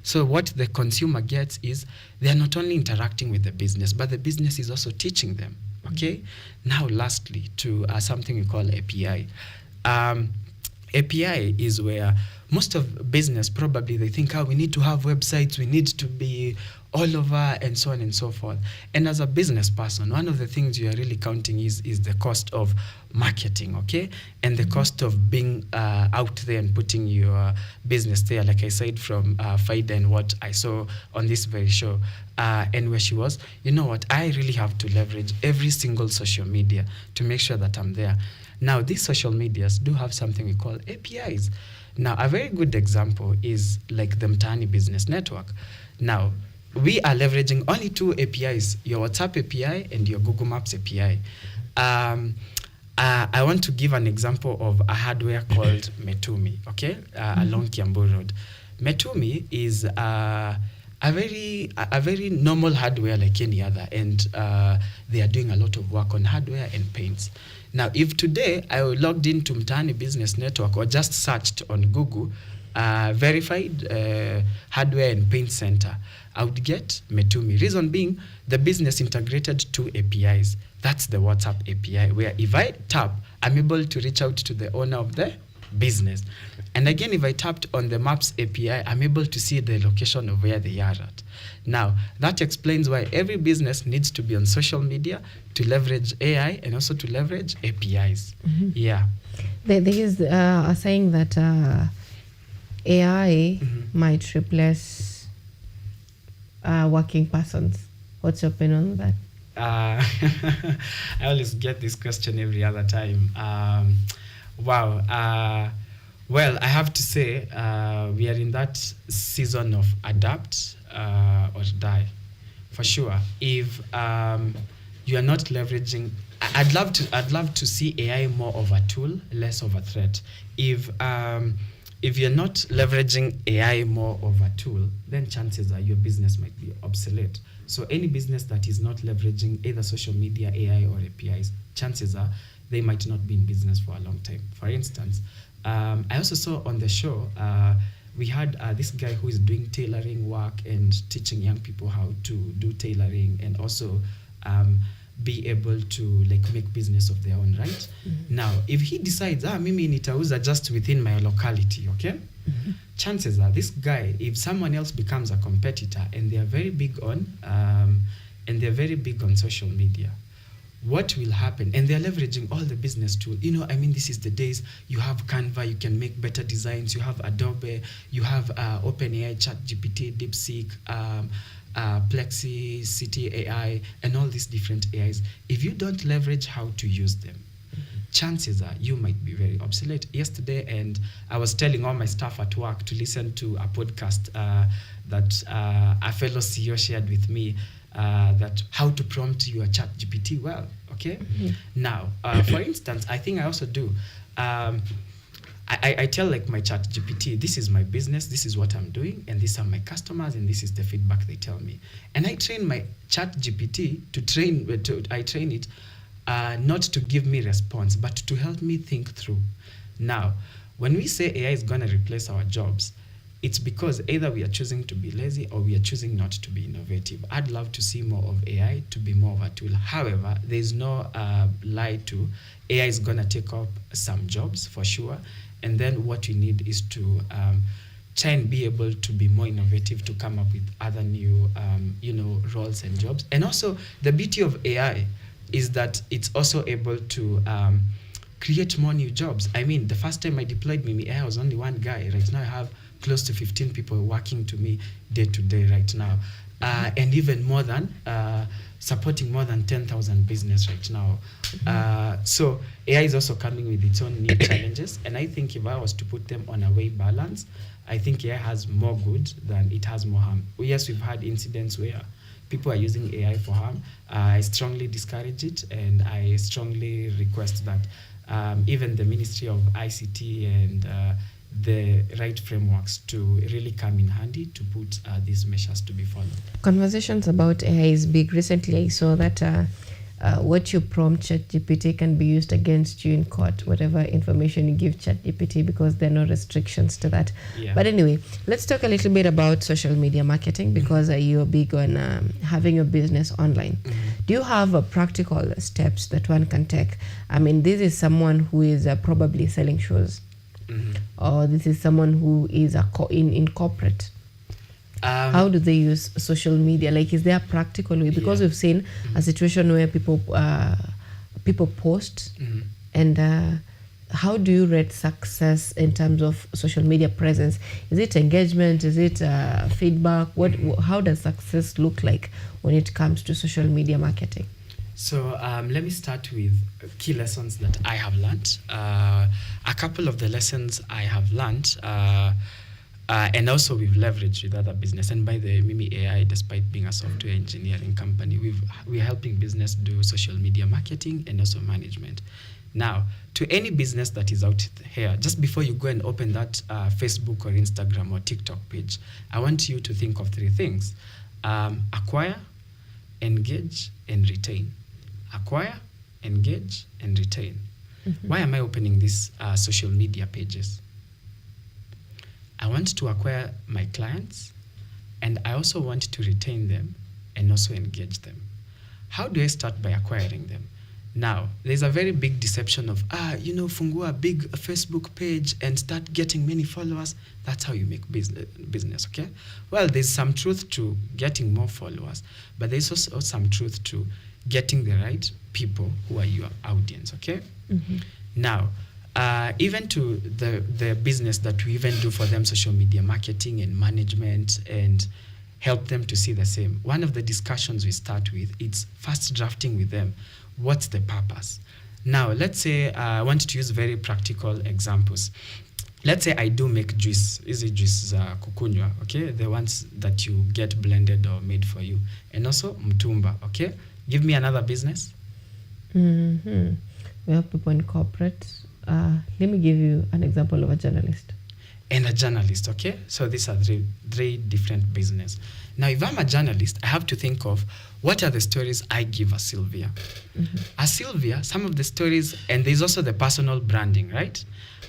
So what the consumer gets is they are not only interacting with the business, but the business is also teaching them, okay? Now, lastly, to something we call API. API is where most of business probably they think, we need to have websites, we need to be all over, and so on and so forth. And as a business person, one of the things you are really counting is the cost of marketing, okay? And the cost of being out there and putting your business there, like I said, from Faida and what I saw on this very show, and where she was, you know what, I really have to leverage every single social media to make sure that I'm there. Now, these social medias do have something we call APIs. Now, a very good example is like the Mtaani Business Network. Now, we are leveraging only two APIs, your WhatsApp API and your Google Maps API. I want to give an example of a hardware called Metumi, okay, along Kiambu Road. Metumi is a very normal hardware like any other, and they are doing a lot of work on hardware and paints. Now, if today I logged into Mtaani Business Network or just searched on Google, verified hardware and paint center, I would get Metumi. Reason being, the business integrated two APIs. That's the WhatsApp API, where if I tap, I'm able to reach out to the owner of the business. And again, if I tapped on the Maps API, I'm able to see the location of where they are at. Now, that explains why every business needs to be on social media to leverage AI and also to leverage APIs. Yeah. There is a saying that AI might replace working persons. What's your opinion on that? I always get this question every other time. Well, I have to say we are in that season of adapt or die, for sure. If you are not leveraging, I'd love to see AI more of a tool, less of a threat. If you're not leveraging AI more of a tool, then chances are your business might be obsolete. So any business that is not leveraging either social media, AI, or APIs, chances are they might not be in business for a long time. For instance, I also saw on the show, we had this guy who is doing tailoring work and teaching young people how to do tailoring and also be able to like make business of their own, right? Now, if he decides, mimi nitauza just within my locality, okay? Chances are this guy, if someone else becomes a competitor and they are very big on social media, what will happen? And they're leveraging all the business tools. You know, I mean, this is the days you have Canva, you can make better designs, you have Adobe, you have OpenAI, ChatGPT, DeepSeek, Plexi, City AI, and all these different AIs. If you don't leverage how to use them, chances are you might be very obsolete. Yesterday, and I was telling all my staff at work to listen to a podcast that a fellow CEO shared with me, that how to prompt your chat GPT well, okay? Now, for instance, I think I also do. I tell like my chat GPT, this is my business, this is what I'm doing, and these are my customers, and this is the feedback they tell me. And I train my chat GPT I train it not to give me response, but to help me think through. Now, when we say AI is going to replace our jobs, it's because either we are choosing to be lazy or we are choosing not to be innovative. I'd love to see more of AI to be more of a tool. However, there's no lie to AI is going to take up some jobs for sure. And then what we need is to try and be able to be more innovative, to come up with other new, roles and jobs. And also the beauty of AI is that it's also able to create more new jobs. I mean, the first time I deployed Mimi AI, I was only one guy. Right now I have close to 15 people working to me day to day right now. And even more than, supporting more than 10,000 business right now. So AI is also coming with its own new challenges. And I think if I was to put them on a way balance, I think AI has more good than it has more harm. Yes, we've had incidents where people are using AI for harm. I strongly discourage it, and I strongly request that even the Ministry of ICT and the right frameworks to really come in handy to put these measures to be followed. Conversations about AI is big. Recently, I saw that what you prompt ChatGPT can be used against you in court, whatever information you give ChatGPT, because there are no restrictions to that. Yeah. But anyway, let's talk a little bit about social media marketing, because you're big on having your business online. Do you have practical steps that one can take? I mean, this is someone who is probably selling shoes. Or this is someone who is in corporate. How do they use social media? Like, is there a practical way? Because we've seen a situation where people post, and how do you rate success in terms of social media presence? Is it engagement? Is it feedback? How does success look like when it comes to social media marketing? So let me start with key lessons that I have learned. A couple of the lessons I have learned, and also we've leveraged with other business. And by the way, Mimi AI, despite being a software engineering company, we're helping business do social media marketing and also management. Now, to any business that is out here, just before you go and open that Facebook or Instagram or TikTok page, I want you to think of three things: acquire, engage, and retain. Acquire, engage, and retain. Why am I opening these social media pages? I want to acquire my clients, and I also want to retain them and also engage them. How do I start by acquiring them? Now, there's a very big deception of, fungua a big Facebook page and start getting many followers. That's how you make business, okay? Well, there's some truth to getting more followers, but there's also some truth to getting the right people who are your audience, okay? Now, even to the business that we even do for them, social media marketing and management, and help them to see the same. One of the discussions we start with, it's first drafting with them. What's the purpose? Now, let's say I want to use very practical examples. Let's say I do make juice. Easy juice kukunywa, okay? The ones that you get blended or made for you. And also mtumba, okay? Give me another business. We have people in corporate. Let me give you an example of a journalist. And a journalist, okay? So these are three different business. Now, if I'm a journalist, I have to think of what are the stories I give as Sylvia. As Sylvia, some of the stories, and there's also the personal branding, right?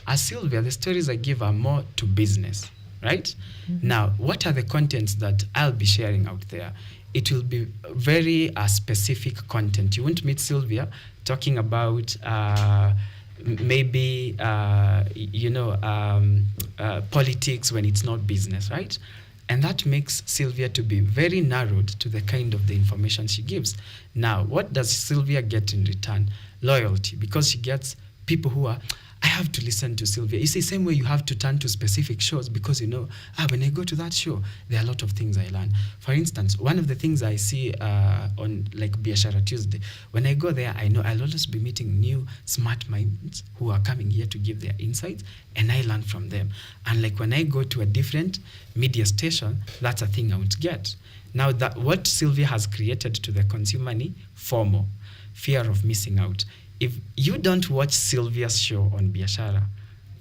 As Sylvia, the stories I give are more to business, right? Now, what are the contents that I'll be sharing out there? It will be very specific content. You won't meet Sylvia talking about politics when it's not business, right? And that makes Sylvia to be very narrowed to the kind of the information she gives. Now, what does Sylvia get in return? Loyalty, because she gets people who are, I have to listen to Sylvia. You see, same way you have to turn to specific shows because when I go to that show, there are a lot of things I learn. For instance, one of the things I see on like Biashara Tuesday, when I go there, I know I'll always be meeting new smart minds who are coming here to give their insights, and I learn from them. And like when I go to a different media station, that's a thing I would get. Now, that what Sylvia has created to the consumer ni FOMO, fear of missing out. If you don't watch Sylvia's show on Biashara,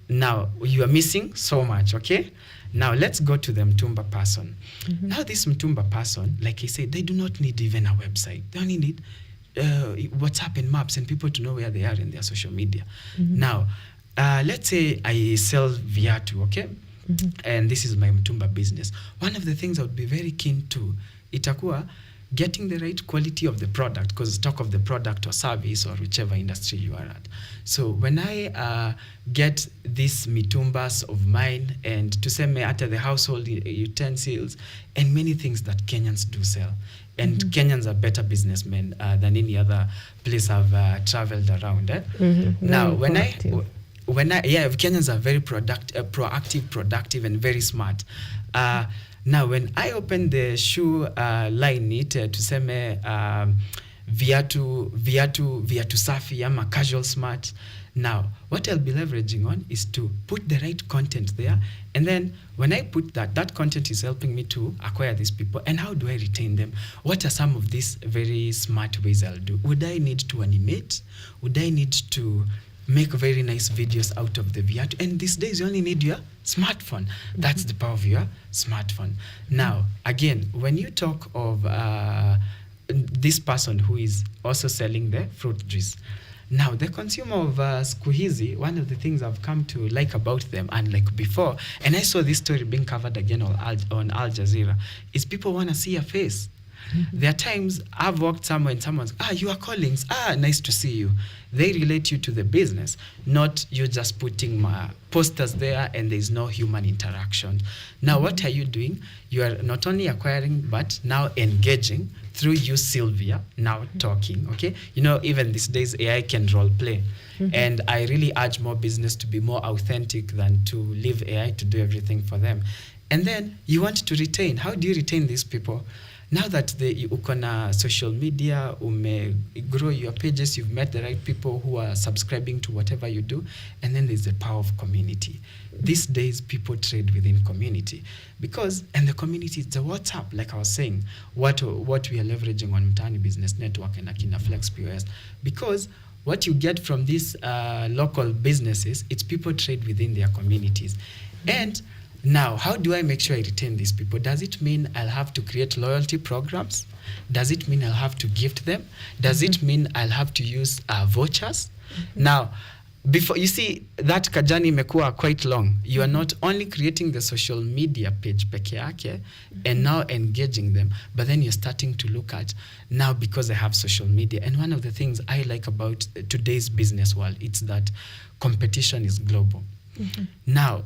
now you are missing so much, okay? Now let's go to the Mtumba person. Now this Mtumba person, like I said, they do not need even a website. They only need WhatsApp and maps and people to know where they are in their social media. Now, let's say I sell viatu, okay? And this is my Mtumba business. One of the things I would be very keen to, itakuwa getting the right quality of the product, because talk of the product or service or whichever industry you are at. So when I get these mitumbas of mine and to say me at the household utensils and many things that Kenyans do sell, and Kenyans are better businessmen than any other place I've traveled around. Now, when Kenyans are very proactive, productive, and very smart. Now, when I open the shoe line to say me viatu safi ama casual smart, now what I'll be leveraging on is to put the right content there, and then when I put that content is helping me to acquire these people. And how do I retain them? What are some of these very smart ways I'll do? Would I need to animate? Would I need to make very nice videos out of the viatu? And these days you only need your smartphone. That's the power of your smartphone. Now, again, when you talk of this person who is also selling the fruit juice, now the consumer of Skuhizi, one of the things I've come to like about them, and like before, and I saw this story being covered again on Al Jazeera, is people want to see your face. There are times I've walked somewhere and someone's, you are Collins, nice to see you. They relate you to the business, not you just putting my posters there and there's no human interaction. Now, what are you doing? You are not only acquiring, but now engaging through you, Sylvia, now talking, okay? Even these days, AI can role play. And I really urge more business to be more authentic than to leave AI to do everything for them. And then you want to retain. How do you retain these people? Now that uko na social media, grow your pages, you've met the right people who are subscribing to whatever you do, and then there's the power of community. These days, people trade within community and the community, it's a WhatsApp, like I was saying, what we are leveraging on Mtaani Business Network and Akina Flex POS, because what you get from these local businesses, it's people trade within their communities. And now, how do I make sure I retain these people? Does it mean I'll have to create loyalty programs? Does it mean I'll have to gift them? Does it mean I'll have to use vouchers? Now, before you see that kajani imekuwa quite long, you are not only creating the social media page peke yake and now engaging them, but then you're starting to look at now, because I have social media. And one of the things I like about today's business world, it's that competition is global. Now,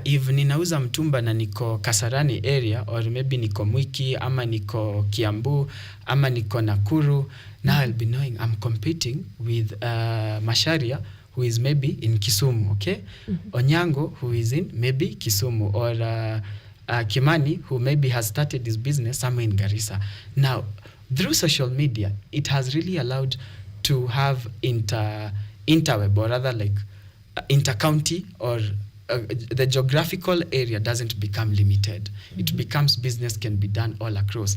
if ninauza mtumba na niko Kasarani area, or maybe niko Mwiki, ama niko Kiambu, ama niko Nakuru, now I'll be knowing I'm competing with Masharia, who is maybe in Kisumu, okay? Onyango, who is in maybe Kisumu, or Kimani, who maybe has started his business somewhere in Garissa. Now, through social media, it has really allowed to have interweb, or rather like inter-county, or the geographical area doesn't become limited. It becomes business can be done all across.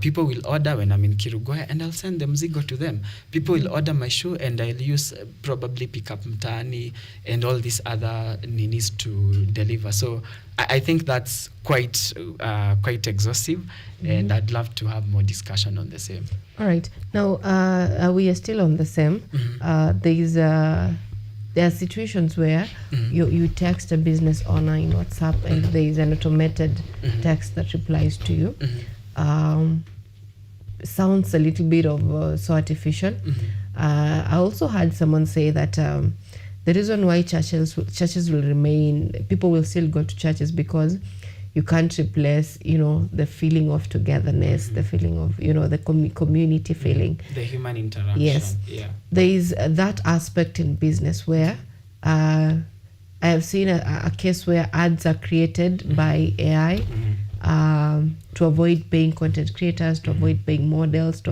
People will order when I'm in Kirugoya and I'll send them Zigo to them. People will order my shoe and I'll use probably pick up Mtaani and all these other ninis to deliver. So I think that's quite exhaustive, and I'd love to have more discussion on the same. All right. Now, we are still on the same. There are situations where you text a business owner in WhatsApp and there is an automated text that replies to you. Sounds a little bit of so artificial. I also had someone say that the reason why churches will remain, people will still go to churches because you can't replace, the feeling of togetherness, the feeling of, the community feeling. The human interaction. Yes. Yeah. There is that aspect in business where I have seen a case where ads are created by AI to avoid paying content creators, to avoid paying models, to,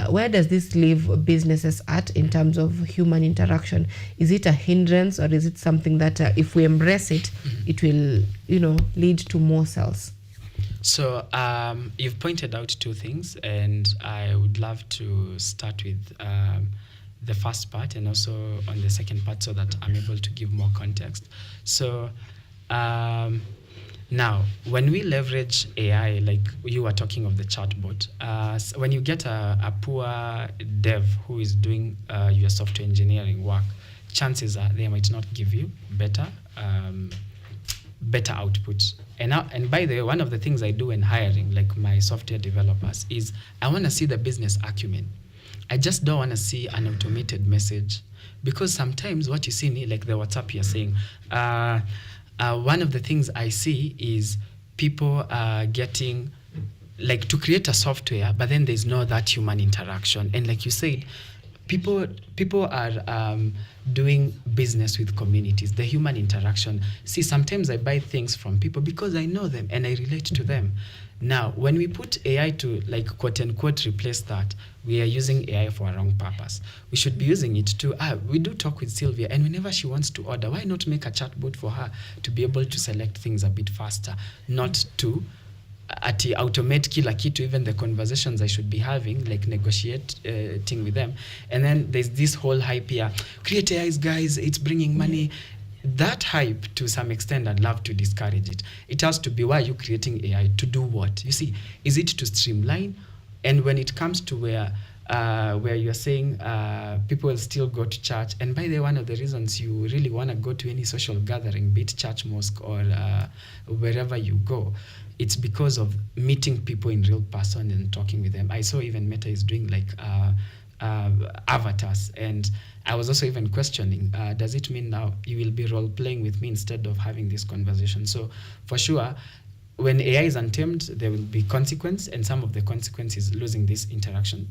where does this leave businesses at in terms of human interaction? Is it a hindrance, or is it something that if we embrace it, it will, lead to more sales? So you've pointed out two things, and I would love to start with the first part and also on the second part so that I'm able to give more context. So now, when we leverage AI, like you were talking of the chatbot, when you get a poor dev who is doing your software engineering work, chances are they might not give you better output. And by the way, one of the things I do when hiring, like my software developers, is I want to see the business acumen. I just don't want to see an automated message, because sometimes what you see, like the WhatsApp you're saying, one of the things I see is people getting, like, to create a software, but then there's no that human interaction. And like you said, people are doing business with communities, the human interaction. See, sometimes I buy things from people because I know them and I relate to them. Now, when we put AI to, like, quote unquote replace that, we are using AI for a wrong purpose. We should be using it to, we do talk with Sylvia, and whenever she wants to order, why not make a chatbot for her to be able to select things a bit faster, not to automate kila kitu, even the conversations I should be having, like negotiating with them. And then there's this whole hype here, create AIs, guys, it's bringing money. That hype, to some extent, I'd love to discourage it. It has to be, why are you creating AI? To do what? You see, is it to streamline? And when it comes to where you're saying people will still go to church, and by the way, one of the reasons you really want to go to any social gathering, be it church, mosque, or wherever you go, it's because of meeting people in real person and talking with them. I saw even Meta is doing like avatars, and I was also even questioning, does it mean now you will be role playing with me instead of having this conversation? So for sure, when AI is untamed, there will be consequence, and some of the consequences losing this interaction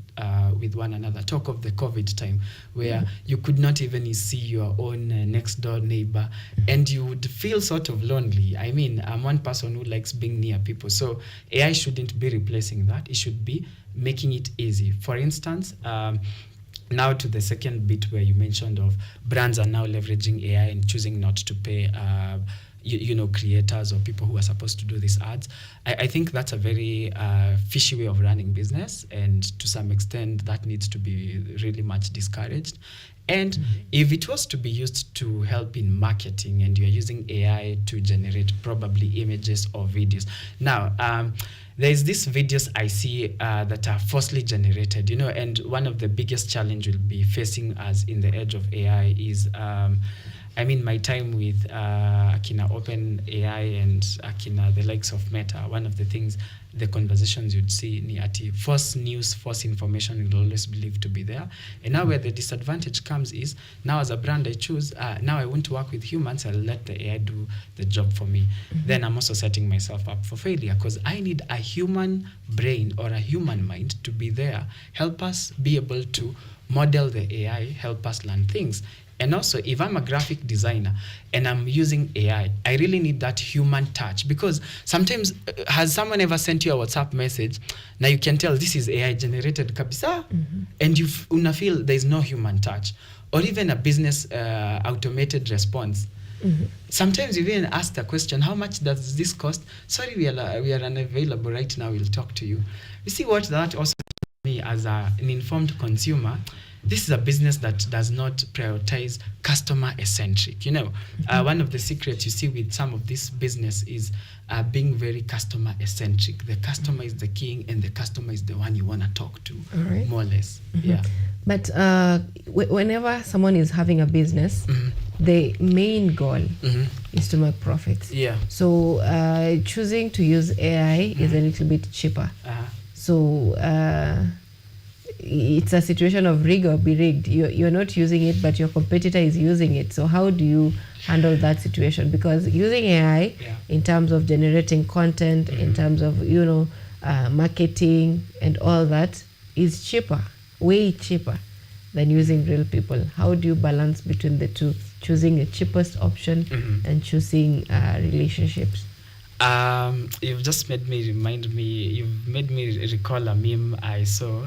with one another. Talk of the COVID time, where you could not even see your own next door neighbor, and you would feel sort of lonely. I mean, I'm one person who likes being near people, so AI shouldn't be replacing that. It should be making it easy. For instance, now to the second bit where you mentioned of brands are now leveraging AI and choosing not to pay creators or people who are supposed to do these ads. I think that's a very fishy way of running business, and to some extent that needs to be really much discouraged. And if it was to be used to help in marketing, and you're using AI to generate probably images or videos. Now, there's these videos I see that are falsely generated, and one of the biggest challenge we'll be facing us in the age of AI is, my time with Akina Open AI and Akina, the likes of Meta, one of the things, the conversations you'd see ni ati false news, false information will always believed to be there. And now where the disadvantage comes is, now as a brand I choose, now I want to work with humans, I'll let the AI do the job for me. Then I'm also setting myself up for failure, because I need a human brain or a human mind to be there, help us be able to model the AI, help us learn things. And also, if I'm a graphic designer and I'm using AI, I really need that human touch, because sometimes, has someone ever sent you a WhatsApp message? Now you can tell this is AI generated kabisa, and you feel there's no human touch. Or even a business automated response. Sometimes you even ask the question, how much does this cost? Sorry, we are unavailable right now, we'll talk to you. You see what that also tells me as an informed consumer? This is a business that does not prioritize customer eccentric. One of the secrets you see with some of this business is being very customer eccentric. The customer is the king, and the customer is the one you want to talk to, more or less. Yeah. But whenever someone is having a business, the main goal is to make profits. Yeah. So choosing to use AI is a little bit cheaper. So it's a situation of rig or be rigged. You're not using it, but your competitor is using it. So how do you handle that situation? Because using AI in terms of generating content, in terms of marketing and all that is cheaper, way cheaper than using real people. How do you balance between the two, choosing the cheapest option and choosing relationships? You've just made me recall a meme I saw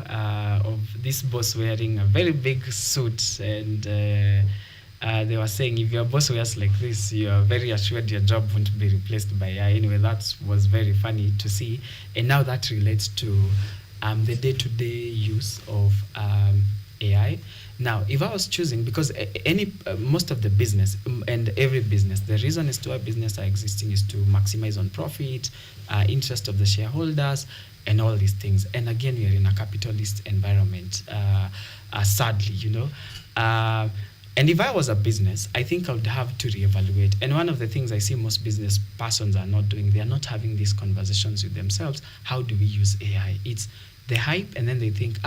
of this boss wearing a very big suit, and they were saying, if your boss wears like this, you are very assured your job won't be replaced by AI. Anyway, that was very funny to see. And now that relates to the day-to-day use of AI. Now, if I was choosing, because most of the business and every business, the reason as to why business are existing is to maximize on profit, interest of the shareholders, and all these things. And again, we are in a capitalist environment, sadly, and if I was a business, I think I would have to reevaluate. And one of the things I see most business persons are not doing, they are not having these conversations with themselves. How do we use AI? It's the hype, and then they think,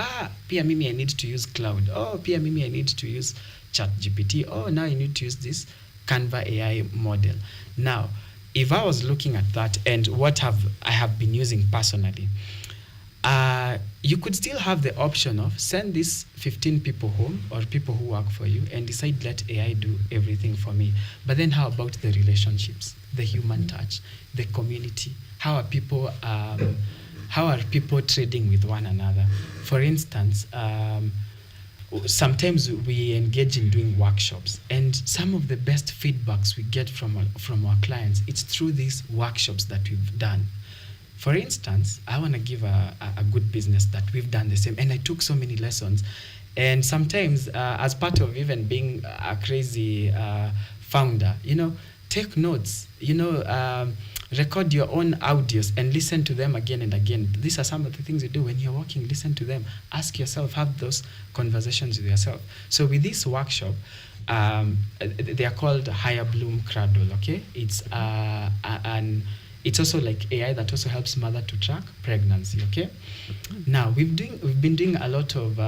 Pia Mimi, I need to use cloud. Oh, Pia Mimi, I need to use ChatGPT. Oh, now I need to use this Canva AI model. Now, if I was looking at that and what I have been using personally, you could still have the option of send these 15 people home or people who work for you and decide let AI do everything for me. But then how about the relationships, the human touch, the community? How are people trading with one another? For instance, sometimes we engage in doing workshops, and some of the best feedbacks we get from our clients, it's through these workshops that we've done. For instance, I want to give a good business that we've done the same, and I took so many lessons. And sometimes, as part of even being a crazy founder, take notes, record your own audios and listen to them again and again. These are some of the things you do when you're working. Listen to them. Ask yourself, have those conversations with yourself. So with this workshop, they are called Higher Bloom Cradle, okay? It's also like AI that also helps mother to track pregnancy, okay? Now, we've been doing a lot of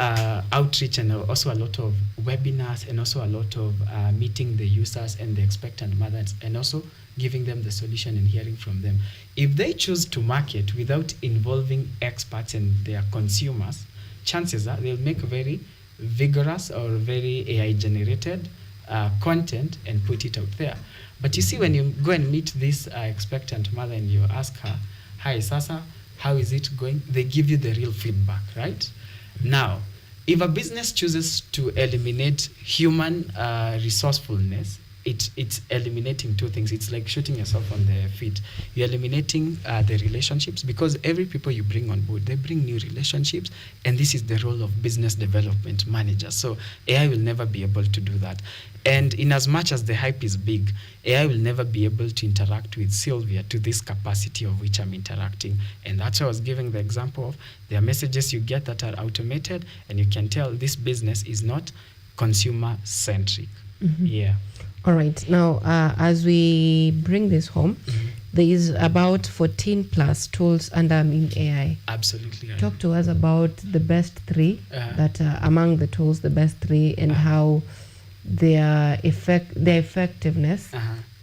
outreach and also a lot of webinars and also a lot of meeting the users and the expectant mothers and also giving them the solution and hearing from them. If they choose to market without involving experts and their consumers, chances are they'll make a very vigorous or very AI-generated content and put it out there. But you see, when you go and meet this expectant mother and you ask her, hi, Sasa, how is it going? They give you the real feedback, right? Now, if a business chooses to eliminate human resourcefulness, it's eliminating two things. It's like shooting yourself on the feet. You're eliminating the relationships, because every people you bring on board, they bring new relationships, and this is the role of business development managers. So AI will never be able to do that. And in as much as the hype is big, AI will never be able to interact with Sylvia to this capacity of which I'm interacting. And that's why I was giving the example of there are messages you get that are automated, and you can tell this business is not consumer-centric. Yeah. All right. Now, as we bring this home, there is about 14 plus tools under AI. Absolutely. Right. Talk to us about the best three that are among the tools, the best three, and how their effectiveness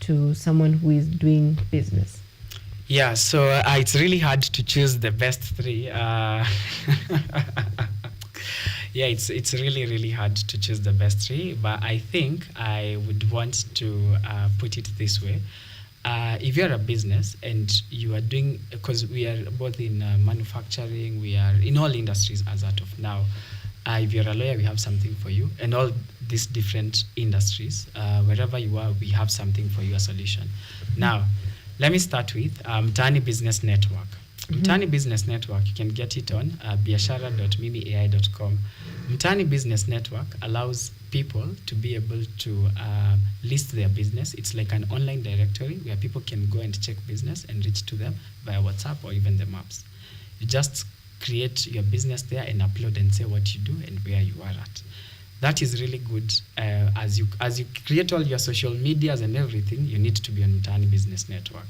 to someone who is doing business. Yeah, so it's really hard to choose the best three. Yeah, it's really, really hard to choose the best three, but I think I would want to put it this way. If you're a business and you are doing, because we are both in manufacturing, we are in all industries as out of now. If you're a lawyer, we have something for you. And all these different industries, wherever you are, we have something for you, a solution. Now, let me start with Mtaani Business Network. Mtaani Business Network, you can get it on biashara.mimiai.com. Mtaani Business Network allows people to be able to list their business. It's like an online directory where people can go and check business and reach to them via WhatsApp or even the maps. You just create your business there and upload and say what you do and where you are at. That is really good. As you create all your social medias and everything, you need to be on Mtaani Business Network.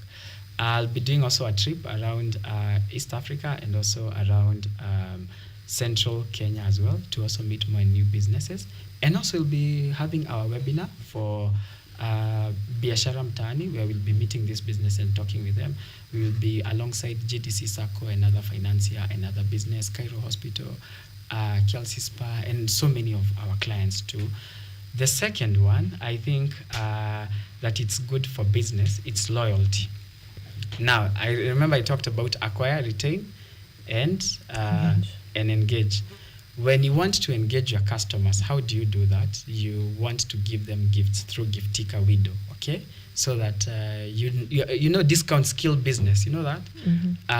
I'll be doing also a trip around East Africa and also around Central Kenya as well to also meet more new businesses. And also we'll be having our webinar for Biashara Mtaani, where we'll be meeting this business and talking with them. We will be alongside GDC Sacco, another financier, another business, Cairo Hospital, Kelsey Spa, and so many of our clients too. The second one, I think that it's good for business, it's loyalty. Now, I remember I talked about acquire, retain, and engage. When you want to engage your customers, how do you do that? You want to give them gifts through Giftika Widow, okay? So that you know discounts kill business, you know that?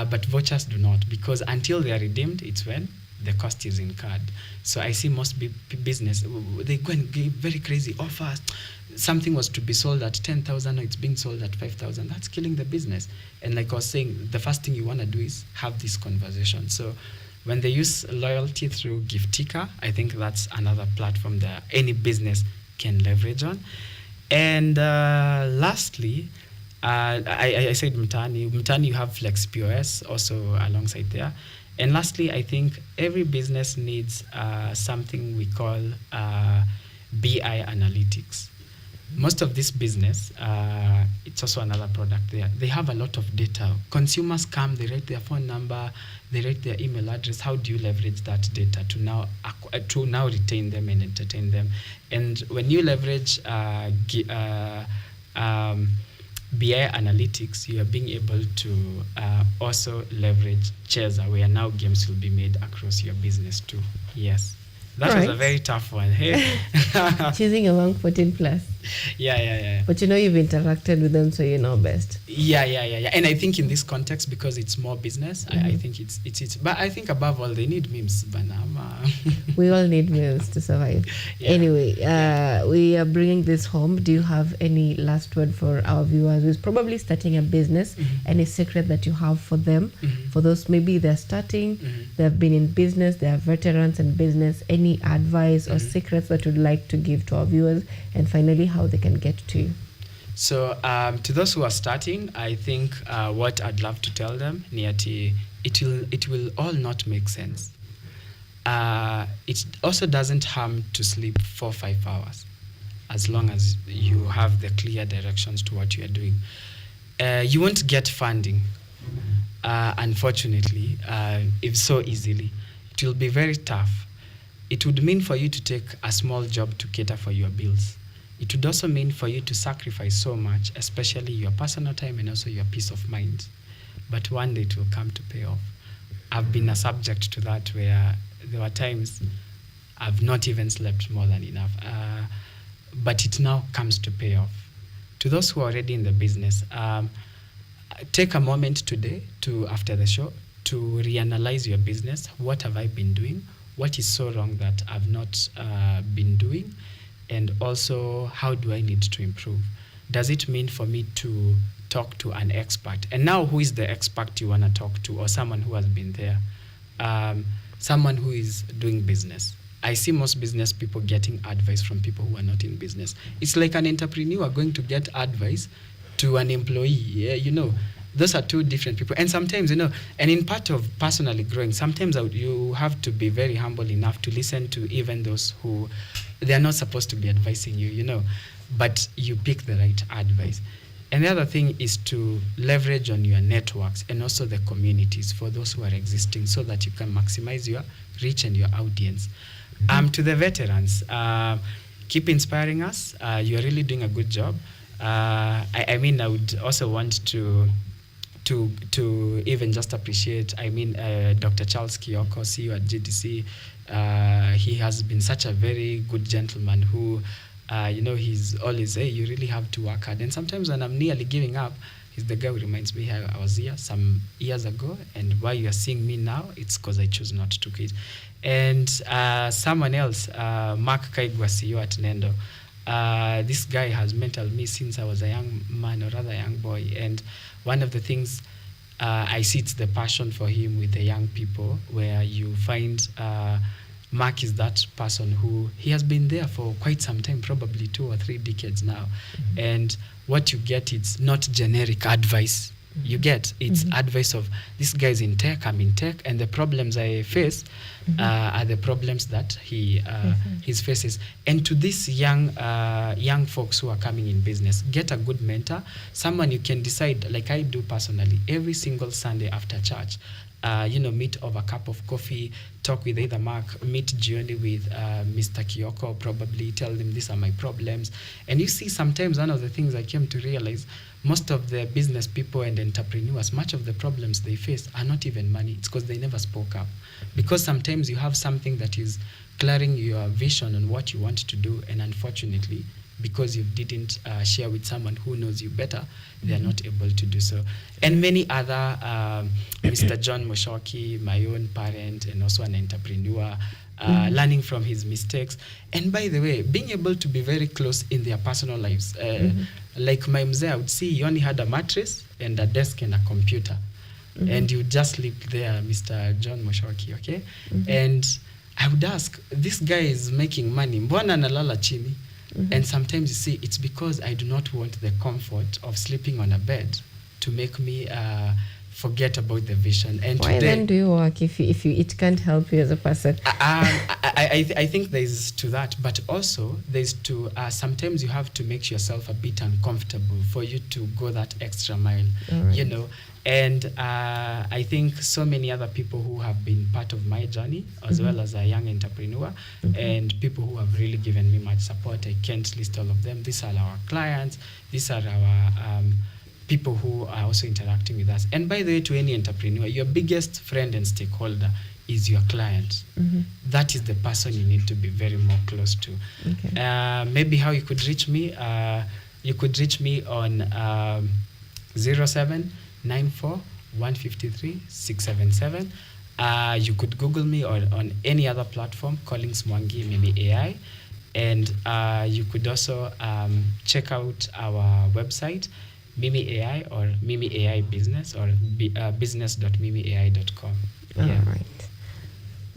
But vouchers do not, because until they are redeemed, it's when the cost is incurred. So I see most business, they go and give very crazy offers. Something was to be sold at 10,000, it's being sold at 5,000. That's killing the business. And like I was saying, the first thing you want to do is have this conversation. So when they use loyalty through Giftika, I think that's another platform that any business can leverage on. And lastly, I said Mtaani. Mtaani, you have Flex POS also alongside there. And lastly, I think every business needs something we call BI analytics. Most of this business, it's also another product there. They have a lot of data. Consumers come, they write their phone number, they write their email address. How do you leverage that data to now retain them and entertain them? And when you leverage BI analytics, you are being able to also leverage Cheza, where now games will be made across your business too. Yes. That was a very tough one. Hey. Choosing among 14 plus. Yeah. But you know you've interacted with them, so you know best. Yeah. And I think in this context, because it's more business, I think it's. But I think above all, they need memes. Banama. We all need memes to survive. Yeah. Anyway, we are bringing this home. Do you have any last word for our viewers who's probably starting a business? Any secret that you have for them? For those maybe they're starting, they've been in business, they are veterans in business. Any advice or secrets that you'd like to give to our viewers, and finally how they can get to you? So to those who are starting, I think what I'd love to tell them, it will all not make sense. It also doesn't harm to sleep 4 or 5 hours, as long as you have the clear directions to what you are doing. You won't get funding, unfortunately, if so easily. It will be very tough. It would mean for you to take a small job to cater for your bills. It would also mean for you to sacrifice so much, especially your personal time and also your peace of mind. But one day it will come to pay off. I've been a subject to that, where there were times I've not even slept more than enough. But it now comes to pay off. To those who are already in the business, take a moment today after the show to reanalyze your business. What have I been doing? What is so wrong that I've not been doing? And also, how do I need to improve? Does it mean for me to talk to an expert? And now, who is the expert you want to talk to, or someone who has been there? Someone who is doing business. I see most business people getting advice from people who are not in business. It's like an entrepreneur going to get advice to an employee. Yeah, you know, those are two different people. And sometimes, you know, and in part of personally growing, sometimes you have to be very humble enough to listen to even those who, they are not supposed to be advising you, you know, but you pick the right advice. And the other thing is to leverage on your networks and also the communities for those who are existing, so that you can maximize your reach and your audience. To the veterans, keep inspiring us. You're really doing a good job. I mean, I would also want to even just appreciate, Dr. Charles Kioko, CEO at GDC. He has been such a very good gentleman who, he's always, hey, you really have to work hard. And sometimes when I'm nearly giving up, he's the guy who reminds me how I was here some years ago, and why you are seeing me now, it's because I choose not to quit. And someone else, Mark Kaigwa, CEO at Nendo. This guy has mentored me since I was a young man, or rather a young boy. And one of the things I see, it's the passion for him with the young people, where you find Mark is that person who, he has been there for quite some time, probably 2 or 3 decades now. And what you get, it's not generic advice. You get it's advice of this guy's in tech, I'm in tech, and the problems I face are the problems that his faces. And to these young folks who are coming in business, get a good mentor, someone you can decide, like I do personally, every single Sunday after church. Meet over a cup of coffee, talk with either Mark, meet Gioni with Mr. Kioko, probably tell them these are my problems. And you see, sometimes one of the things I came to realize, most of the business people and entrepreneurs, much of the problems they face are not even money. It's because they never spoke up. Because sometimes you have something that is clearing your vision on what you want to do, and unfortunately, because you didn't share with someone who knows you better, they are not able to do so. And many other, Mr. John Moshoki, my own parent, and also an entrepreneur, learning from his mistakes. And by the way, being able to be very close in their personal lives. Like my mzee, I would see he only had a mattress and a desk and a computer. And you just sleep there, Mr. John Moshoki, okay? And I would ask, this guy is making money, mbona analala chini? And sometimes you see, it's because I do not want the comfort of sleeping on a bed to make me forget about the vision. And why today, then do you work if it can't help you as a person? I think there's to that, but also there's to sometimes you have to make yourself a bit uncomfortable for you to go that extra mile, And I think so many other people who have been part of my journey, as well as a young entrepreneur, and people who have really given me much support. I can't list all of them. These are our clients. These are our people who are also interacting with us. And by the way, to any entrepreneur, your biggest friend and stakeholder is your client. That is the person you need to be very more close to. Maybe how you could reach me, you could reach me on 0794 153 677. You could Google me or on any other platform, Collins Mwangi, Mimi AI. And you could also check out our website, Mimi AI or Mimi AI Business, or business.mimiai.com.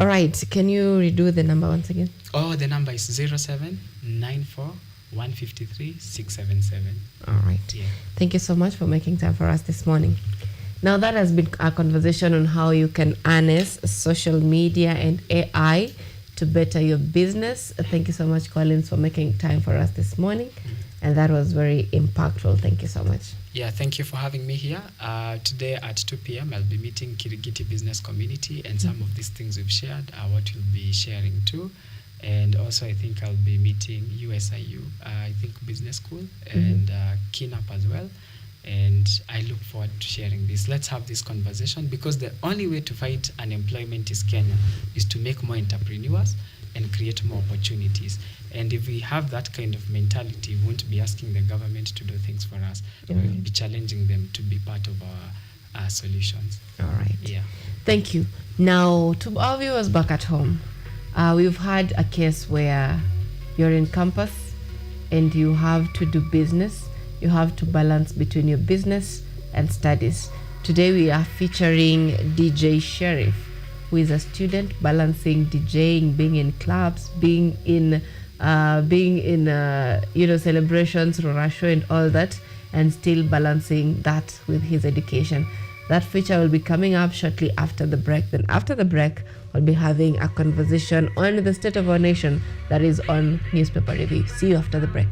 All right. Can you redo the number once again? Oh, the number is 0794 153 677. All right. Yeah. Thank you so much for making time for us this morning. Now, that has been a conversation on how you can harness social media and AI to better your business. Thank you so much, Collins, for making time for us this morning. And that was very impactful. Thank you so much. Yeah, thank you for having me here. Today at 2 p.m. I'll be meeting Kirigiti Business Community, and some of these things we've shared are what we'll be sharing too. And also I think I'll be meeting USIU, I think Business School, and KINAP as well. And I look forward to sharing this. Let's have this conversation, because the only way to fight unemployment is Kenya is to make more entrepreneurs and create more opportunities. And if we have that kind of mentality, we won't be asking the government to do things for us. We'll be challenging them to be part of our solutions. All right. Yeah. Thank you. Now, to our viewers back at home, we've had a case where you're in campus and you have to do business. You have to balance between your business and studies. Today we are featuring DJ Sheriff, who is a student balancing DJing, being in clubs, being in celebrations, Rorasho and all that, and still balancing that with his education. That feature will be coming up shortly after the break. Then after the break, we'll be having a conversation on the state of our nation that is on Newspaper Review. See you after the break.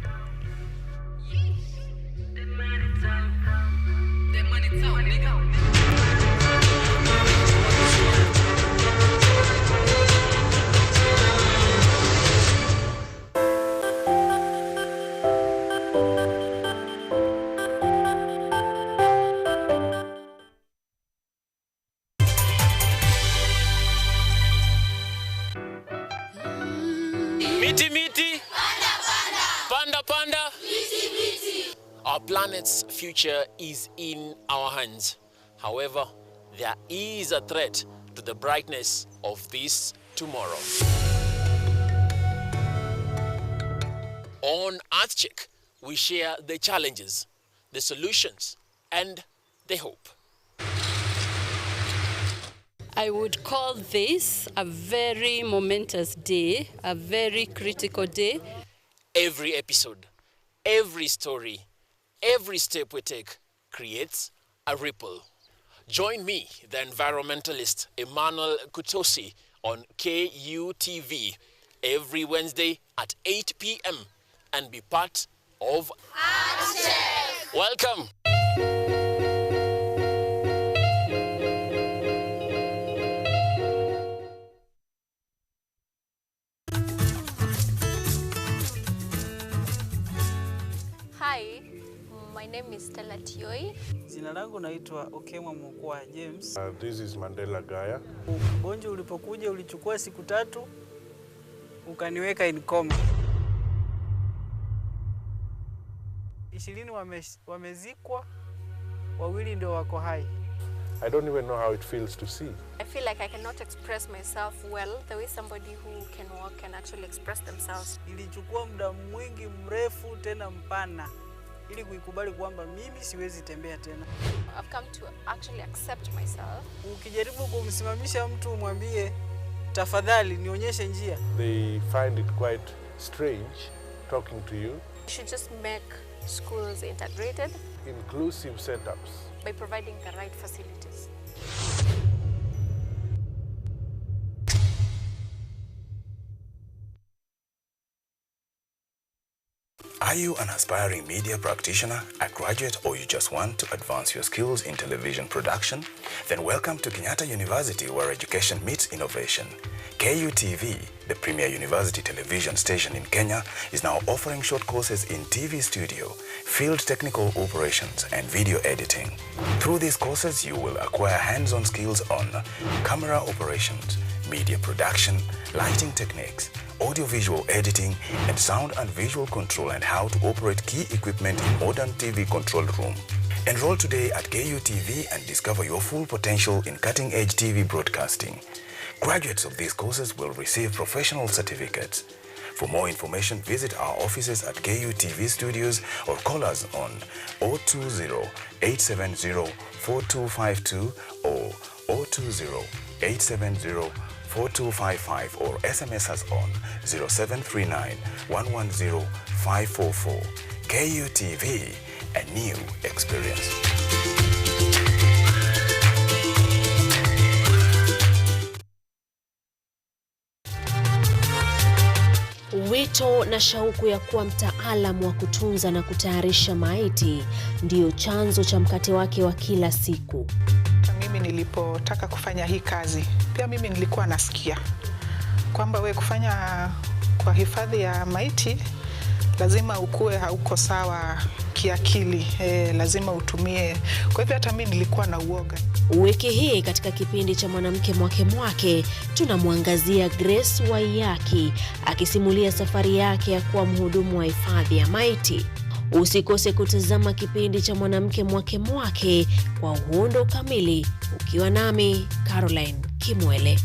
Our planet's future is in our hands. However, there is a threat to the brightness of this tomorrow. On EarthCheck, we share the challenges, the solutions, and the hope. I would call this a very momentous day, a very critical day. Every episode, every story, every step we take creates a ripple. Join me, the environmentalist Emmanuel Kutosi, on KUTV every Wednesday at 8 p.m. and be part of Handshake. Welcome. Hi, my name is Stella Tioi. Jina langu naitwa Okemwa Mukwa James. This is Mandela Gaya. Ugonjwa ulipokuja ulichukua siku 3 ukaniweka in coma. 20 wamezikwa, 2 ndio wako hai. I don't even know how it feels to see. I feel like I cannot express myself well the way somebody who can walk can actually express themselves. Ilichukua muda mwingi mrefu tena mpana ili kuikubali kwamba mimi siwezi tembea tena. I've come to actually accept myself. Ukijaribu kumsimamisha mtu umwambie tafadhali nionyeshe njia, They find it quite strange talking to you. We should just make schools integrated, Inclusive setups. by providing the right facilities. Are you an aspiring media practitioner, a graduate, or you just want to advance your skills in television production? Then welcome to Kenyatta University, where education meets innovation. KUTV, the premier university television station in Kenya, is now offering short courses in TV studio, field technical operations, and video editing. Through these courses, you will acquire hands-on skills on camera operations, media production, lighting techniques, audiovisual editing, and sound and visual control, and how to operate key equipment in modern TV control room. Enroll today at KUTV and discover your full potential in cutting-edge TV broadcasting. Graduates of these courses will receive professional certificates. For more information, visit our offices at KUTV Studios or call us on 020-870-4252 or 020-870-4255 or SMS us on 0739-110-544. KUTV, a new experience. Wito na shauku ya kuwa mtaalamu wa kutunza na kutayarisha maiti ndiyo chanzo cha mkate wake wa kila siku. Mimi nilipotaka kufanya hii kazi, pia mimi nilikuwa nasikia kwamba we kufanya kwa hifadhi ya maiti lazima ukue hauko sawa kiakili, lazima utumie. Kwa hivyo hata mimi nilikuwa na uoga. Wiki hii katika kipindi cha mwanamke mwake tunamwangazia Grace Waiyaki akisimulia safari yake ya kuwa mhudumu wa hifadhi ya maiti. Usikose kutazama kipindi cha mwanamke mwake kwa uhondo kamili ukiwa nami Caroline Kimwele.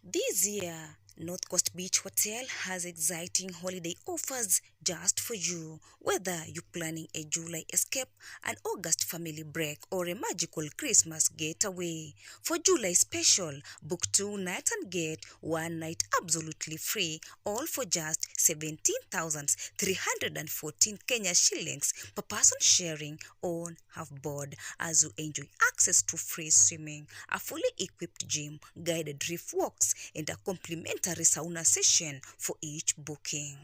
This year, North Coast Beach Hotel has exciting holiday offers just for you. Whether you're planning a July escape, an August family break, or a magical Christmas getaway. For July special, book 2 nights and get 1 night absolutely free, all for just 17,314 Kenya shillings per person sharing on half board, as you enjoy access to free swimming, a fully equipped gym, guided reef walks, and a complimentary sauna session for each booking.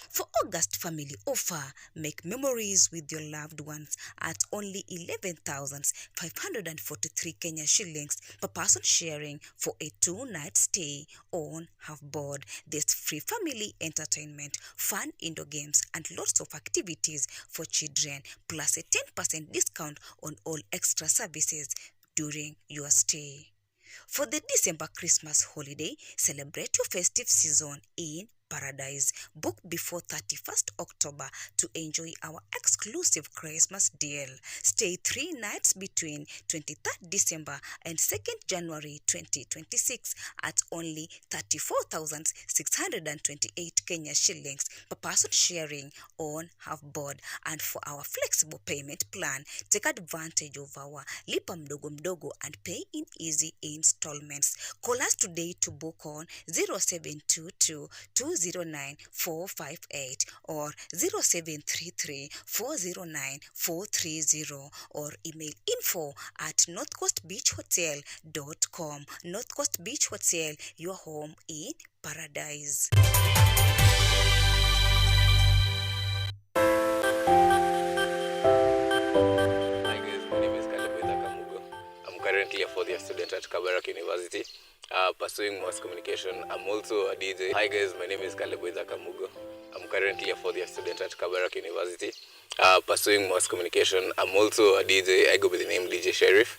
For August family offer, make memories with your loved ones at only 11,543 Kenya shillings per person sharing for a 2-night stay on half board. There's free family entertainment, fun indoor games, and lots of activities for children, plus a 10% discount on all extra services during your stay. For the December Christmas holiday, celebrate your festive season in Paradise. Book before 31st October to enjoy our exclusive Christmas deal. Stay 3 nights between 23rd December and 2nd January 2026 at only 34,628 Kenya shillings per person sharing on half board. And for our flexible payment plan, take advantage of our Lipa Mdogo Mdogo and pay in easy installments. Call us today to book on 0722 209 458 or 0733 409 430 or email info@northcoastbeachhotel.com. North Coast Beach Hotel, your home in paradise. Currently a fourth-year student at Kabarak University, pursuing mass communication. I'm also a DJ. Hi guys, my name is Kaleboida Kamugo. I'm currently a fourth-year student at Kabarak University, pursuing mass communication. I'm also a DJ. I go by the name DJ Sheriff,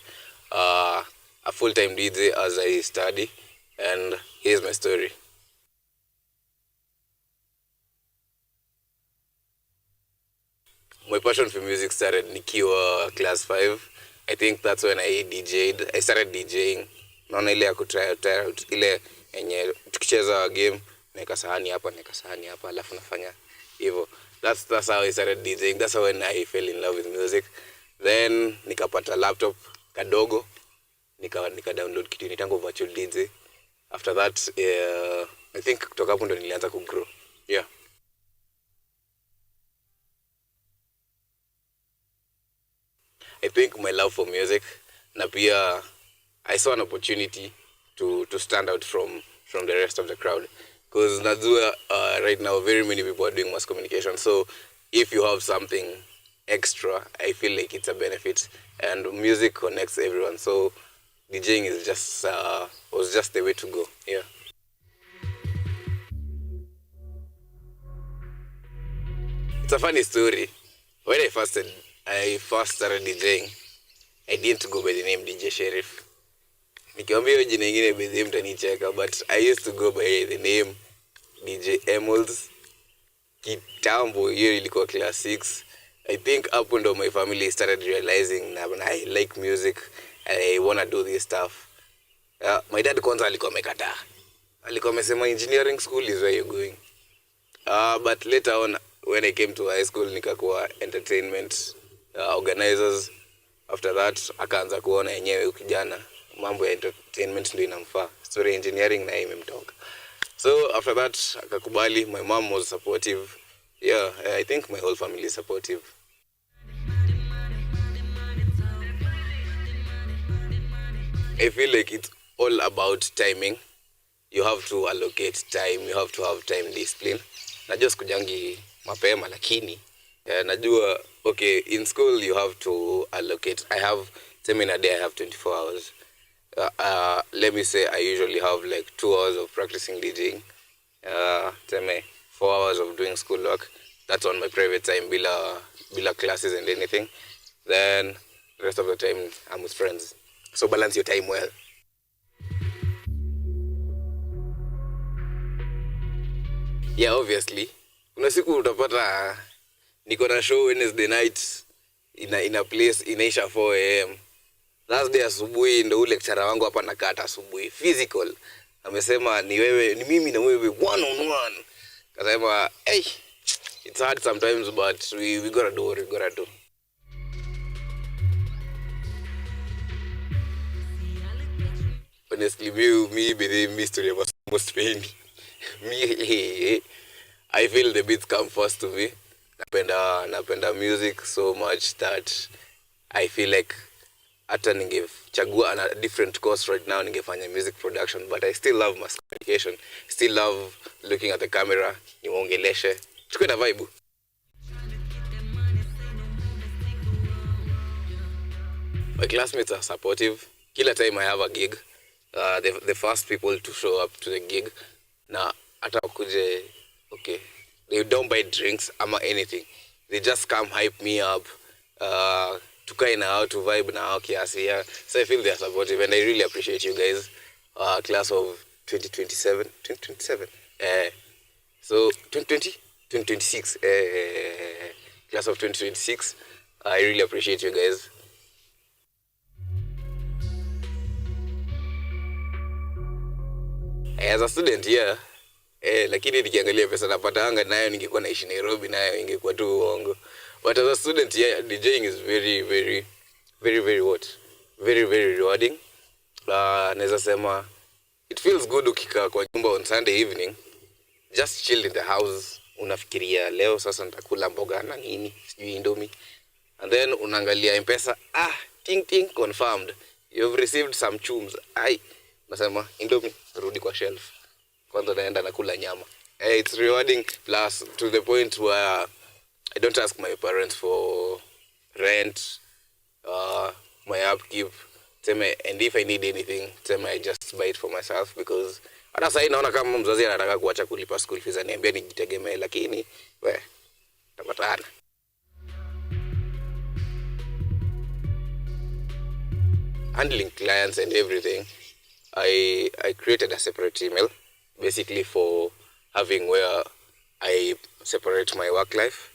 a full-time DJ as I study, and here's my story. My passion for music started nikiwa class 5. I think that's when I DJ'd. I started DJing. Naona ile ya kutry out ile yenye tukicheza game naweka sahani hapa alafu nafanya hivyo. That's how I started DJing. That's when I fell in love with music. Then nikapata laptop kadogo, nika download kitu inaitwa virtual DJ. After that I think kutoka hapo ndo nilianza kugrow. Yeah. I think my love for music, na pia I saw an opportunity to stand out from the rest of the crowd. Because najua right now very many people are doing mass communication. So if you have something extra, I feel like it's a benefit. And music connects everyone. So DJing is just was just the way to go. Yeah. It's a funny story. When I first started DJing, I didn't go by the name DJ Sheriff. Nikiambia jina ingine by the name mtanicheka, but I used to go by the name DJ Emils. Kitambo, hiyo ilikuwa class 6. I think hapo ndo my family started realizing that I like music, I want to do this stuff. My dad kwanza alikuwa amekataa. Alikuwa amesema engineering school is where you're going. But later on, when I came to high school, nikakuwa entertainment organizers. After that, akaanza kuona yenyewe ukijana mambo ya entertainment ndio inamfaa. Story engineering na imemtoka. So after that, akakubali. My mom was supportive. Yeah, I think my whole family is supportive. I feel like it's all about timing. You have to allocate time. You have to have time discipline. Najua sikujangi mapema lakini najua okay, in school you have to allocate. I have time in a day, I have 24 hours. Let me say I usually have like 2 hours of practicing DJing. 4 hours of doing schoolwork. That's on my private time, bila classes and anything. Then the rest of the time I'm with friends. So balance your time well. Yeah, obviously. Kuna siku utapata niko na show Wednesday night in a place inaisha 4 AM. Last day asubuhi ndo lecturer wangu hapa nakata asubuhi physical. Amesema ni mimi na wewe one on one. Kasema, hey, it's hard sometimes but we gotta do what we gotta do. Honestly, me be the mystery of most pain. I feel the beats come first to me. Napenda music so much that I feel like hata ningechagua a different course right now ningefanya music production, but I still love mass communication. Still love looking at the camera, niwaongeleshe. Tukue na vibe. My classmates are supportive. Kila time I have a gig, the first people to show up to the gig, na hata kuje, okay, they don't buy drinks ama anything. They just come hype me up, tukae na how to vibe na how kiasi. Yeah. So I feel they are supportive and I really appreciate you guys. Class of 2027. So 2026, class of 2026, I really appreciate you guys. As a student here, lakini nikiangalia pesa napatanga nayo ningekuwa naishi Nairobi nayo ingekuwa tu uongo. But as a student here, DJing is very what? Very rewarding. Naweza sema it feels good ukikaa kwa nyumba on Sunday evening, just chill in the house, unafikiria leo sasa nitakula mboga na nini, sijui indomie. And then unaangalia M-Pesa, ting confirmed. You've received some chums. Nasema indomie rudi kwa shelf. Kwanza naenda nakula nyama. It's rewarding, plus to the point where I don't ask my parents for rent, my upkeep, and if I need anything, I just buy it for myself, because hata sasa naona kama mzazi anataka kuacha kulipa school fees, aniambia nijitegemee, lakini tapatana. Handling clients and everything, I created a separate email basically for having where I separate my work life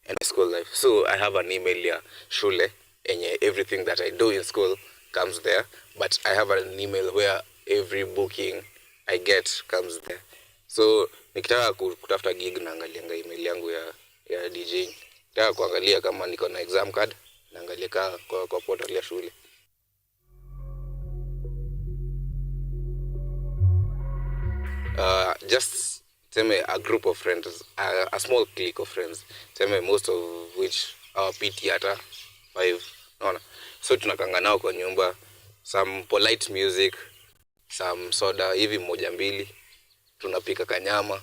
and my school life. So I have an email here, shule, and everything that I do in school comes there. But I have an email where every booking I get comes there. So nikitaka kutafuta gig naangalianga email yangu ya DJ. Nikitaka kuangalia kama niko na exam card naangalia kwa portal ya shule. Just a group of friends, a small clique of friends, most of which are PT hata 5. Naona. So tunakanga nao kwa nyumba, some polite music, some soda, hivi moja mbili, tunapika kanyama,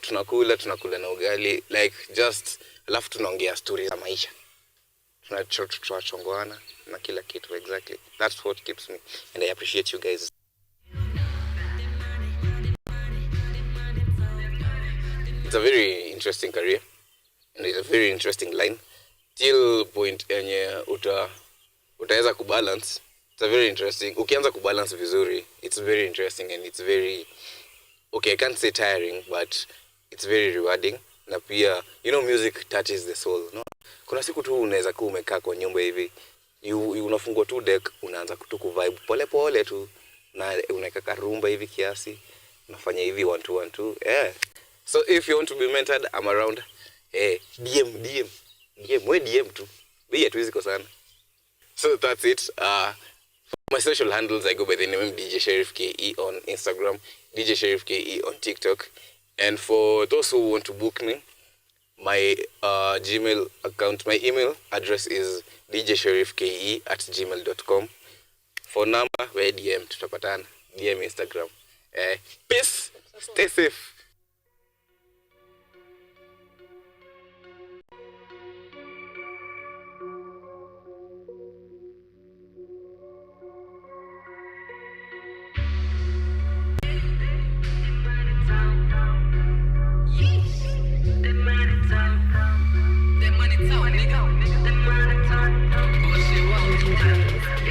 tunakula na ugali, like just, alafu tunaongea stories za maisha. Tunachongoana na kila kitu, exactly. That's what keeps me, and I appreciate you guys. It's a very interesting career, and it's a very interesting line. Till point enye utaweza kubalance. It's a very interesting. Ukianza kubalance vizuri, it's very interesting, and it's very, okay, I can't say tiring, but it's very rewarding. Na pia, music touches the soul, no? Kuna siku tu unaweza kuwa umekaa kwa nyumba hivi, unafungua tu deck, unaanza tu kuvibe pole tu, na unaweka karumba hivi kiasi, unafanya hivi 1 2 1 2. Yeah. So if you want to be mentored, I'm around. DM. We DM too. Be at Wiziko sana. So that's it. My social handles, I go by the name DJ Sheriff KE on Instagram, DJ Sheriff KE on TikTok. And for those who want to book me, my Gmail account, my email address is djsheriffke@gmail.com. For number, we DM tutapatana. DM Instagram. Peace. Stay safe.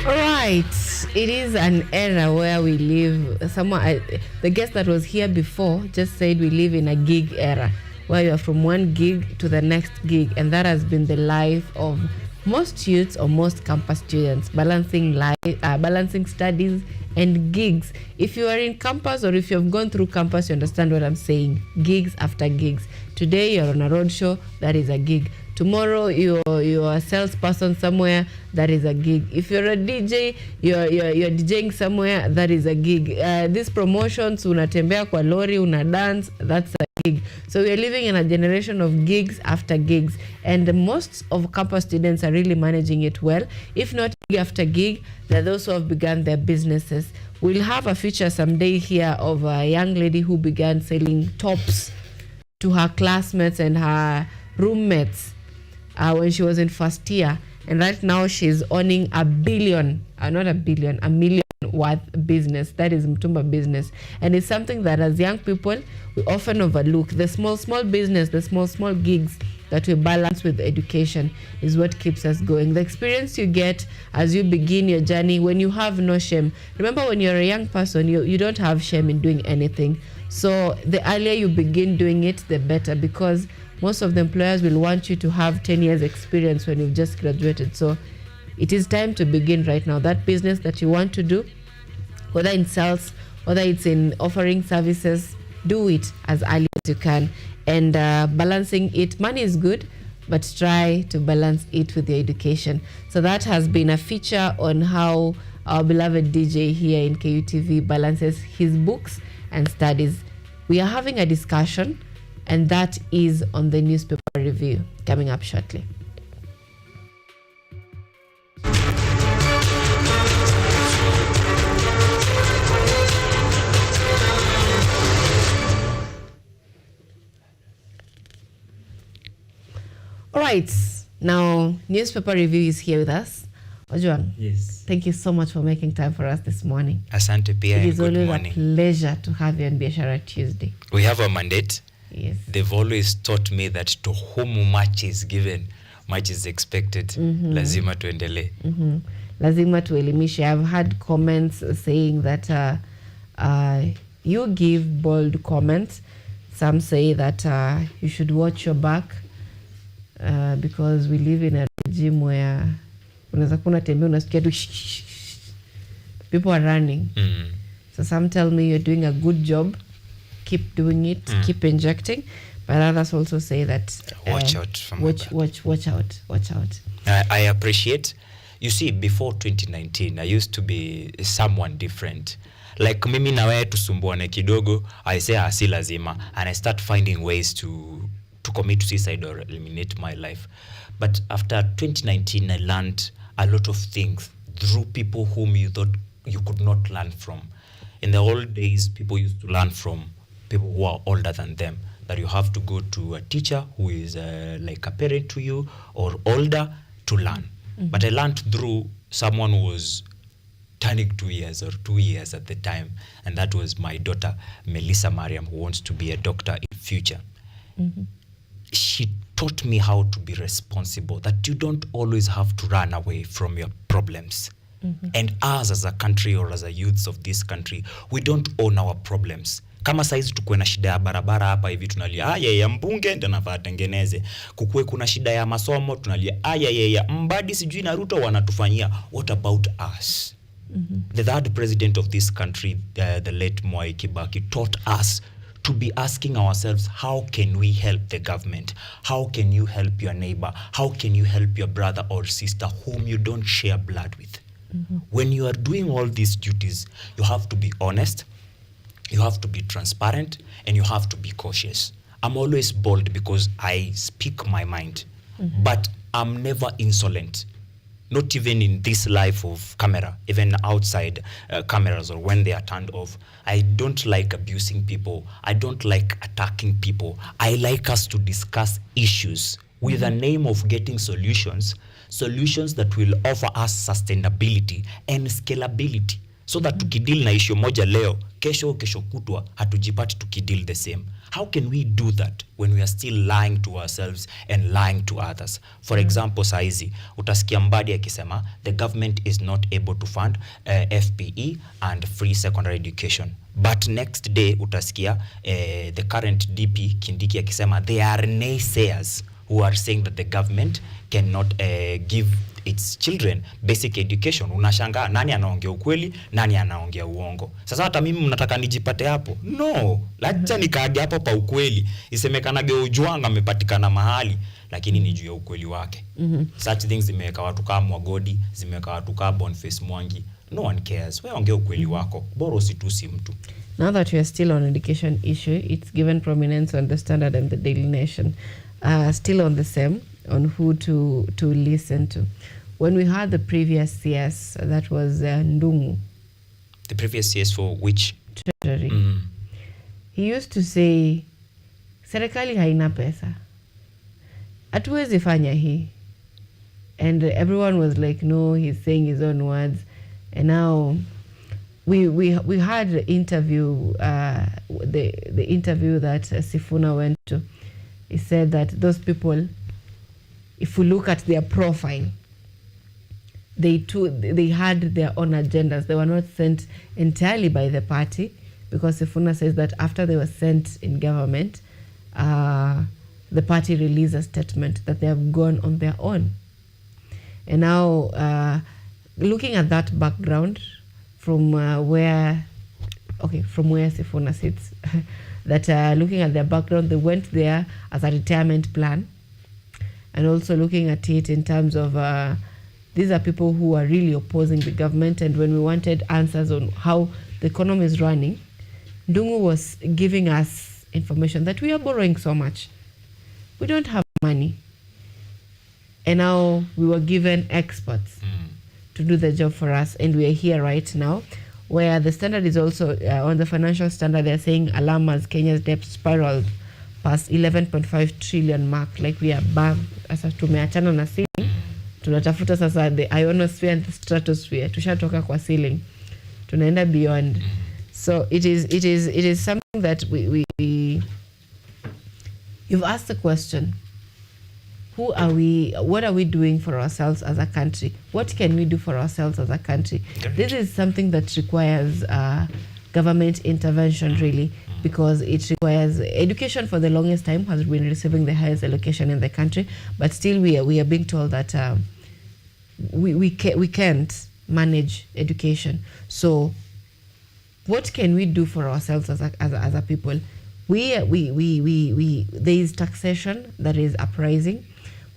Alright, it is an era where we live. The guest that was here before just said we live in a gig era, where you are from one gig to the next gig, and that has been the life of most youths or most campus students, balancing studies and gigs. If you are in campus or if you have gone through campus, you understand what I'm saying. Gigs after gigs. Today you're on a road show, that is a gig. Tomorrow you're a salesperson somewhere, that is a gig. If you're a DJ, you're DJing somewhere, that is a gig. These promotions, unatembea kwa lori, una dance, that's a gig. So we are living in a generation of gigs after gigs, and most of campus students are really managing it well. If not gig after gig, there are those who have begun their businesses. We'll have a feature someday here of a young lady who began selling tops to her classmates and her roommates when she was in first year, and right now she's owning a million worth business. That is Mtumba business. And it's something that as young people, we often overlook. The small business, the small gigs that we balance with education is what keeps us going. The experience you get as you begin your journey, when you have no shame. Remember, when you're a young person, you don't have shame in doing anything. So the earlier you begin doing it, the better, because most of the employers will want you to have 10 years experience when you've just graduated. So it is time to begin right now. That business that you want to do, whether in sales, whether it's in offering services, do it as early as you can. And balancing it, money is good, but try to balance it with your education. So that has been a feature on how our beloved DJ here in KUTV balances his books and studies. We are having a discussion, and that is on the newspaper review coming up shortly. All right, now newspaper review is here with us. Ojuang, yes, thank you so much for making time for us this morning. Asante pia. It is Good always morning. a pleasure to have you on Biashara Tuesday. We have a mandate. Yes. They've always taught me that to whom much is given, much is expected. Lazima tuendelee. Lazima tuelimishe. I've had comments saying that you give bold comments. Some say that you should watch your back because we live in a regime where unaweza kuna tembea unasikia tu people are running. So some tell me you're doing a good job, keep doing it, keep injecting, but others also say that Watch out from watch out. I appreciate. You see, before 2019, I used to be someone different. Like mimi na wewe tusumbuane kidogo, I say si lazima, and I start finding ways to commit suicide or eliminate my life. But after 2019, I learned a lot of things through people whom you thought you could not learn from. In the old days, people used to learn from people who are older than them, that you have to go to a teacher who is like a parent to you or older to learn. But I learned through someone who was turning 2 years or 2 years at the time, and that was my daughter, Melissa Mariam, who wants to be a doctor in future. She taught me how to be responsible, that you don't always have to run away from your problems. And us as a country or as a youths of this country, we don't own our problems. Kama saizi tukuwe na shida ya barabara hapa hivi tunalia ya mbunge ndio nafaa tengeneze. Kukuwe kuna shida ya masomo tunalia ya mbadi sijui na Ruto wanatufanyia. What about us? The third president of this country, the late Mwai Kibaki, taught us to be asking ourselves, how can we help the government? How can you help your neighbor? How can you help your brother or sister whom you don't share blood with? When you are doing all these duties, you have to be honest, you have to be transparent, and you have to be cautious. I'm always bold because I speak my mind, but I'm never insolent. Not even in this life of camera, even outside cameras or when they are turned off. I don't like abusing people. I don't like attacking people. I like us to discuss issues with the name of getting solutions that will offer us sustainability and scalability, so that tukidil na issue moja leo, kesho kutwa hatujipati tukidil the same. How can we do that when we are still lying to ourselves and lying to others? For example, saizi utasikia Mbadi akisema the government is not able to fund FPE and free secondary education. But next day utasikia the current DP Kindiki akisema there are naysayers who are saying that the government cannot give its children basic education. Unashangaa nani anaongea ukweli, nani anaongea uongo. Sasa hata mimi mnataka nijipate hapo? No, acha nikaage hapo pa ukweli. Isemekanage Ojwang amepatikana mahali lakini ni juu ya ukweli wake. Such things zimeweka watu kama Mwagodi, zimeweka watu kama Boniface Mwangi. No one cares. Wewe ongea ukweli wako. Bora usitusi mtu. Now that we are still on education issue, it's given prominence on the Standard and the Daily Nation. Still on the same, on who to listen to. When we had the previous CS, that was Ndungu. The previous CS for which? Treasury. He used to say, serikali haina pesa. Hatuwezi fanya hii. And everyone was like, no, he's saying his own words. And now we had the interview, the interview that Sifuna went to. He said that those people, if we look at their profile, they had their own agendas. They were not sent entirely by the party, because Sifuna says that after they were sent in government, the party released a statement that they have gone on their own. And now, looking at that background, from where Sifuna sits, that looking at their background, they went there as a retirement plan, and also looking at it in terms of these are people who are really opposing the government. And when we wanted answers on how the economy is running, Ndungu was giving us information that we are borrowing so much, we don't have money. And now we were given experts to do the job for us, and we are here right now, where the standard is also on the financial standard. They're saying alarm as Kenya's debt spiraled past 11.5 trillion mark, like we are above. Asa tumeachana na ceiling, tunatafuta sasa the ionosphere and the stratosphere. Tushatoka kwa ceiling, tunaenda beyond. So it is something that we you've asked the question, who are we? What are we doing for ourselves as a country? What can we do for ourselves as a country? This is something that requires government intervention, really, because it requires education. For the longest time has been receiving the highest allocation in the country, but still we are being told that we can't manage education. So what can we do for ourselves as a people? There is taxation that is uprising.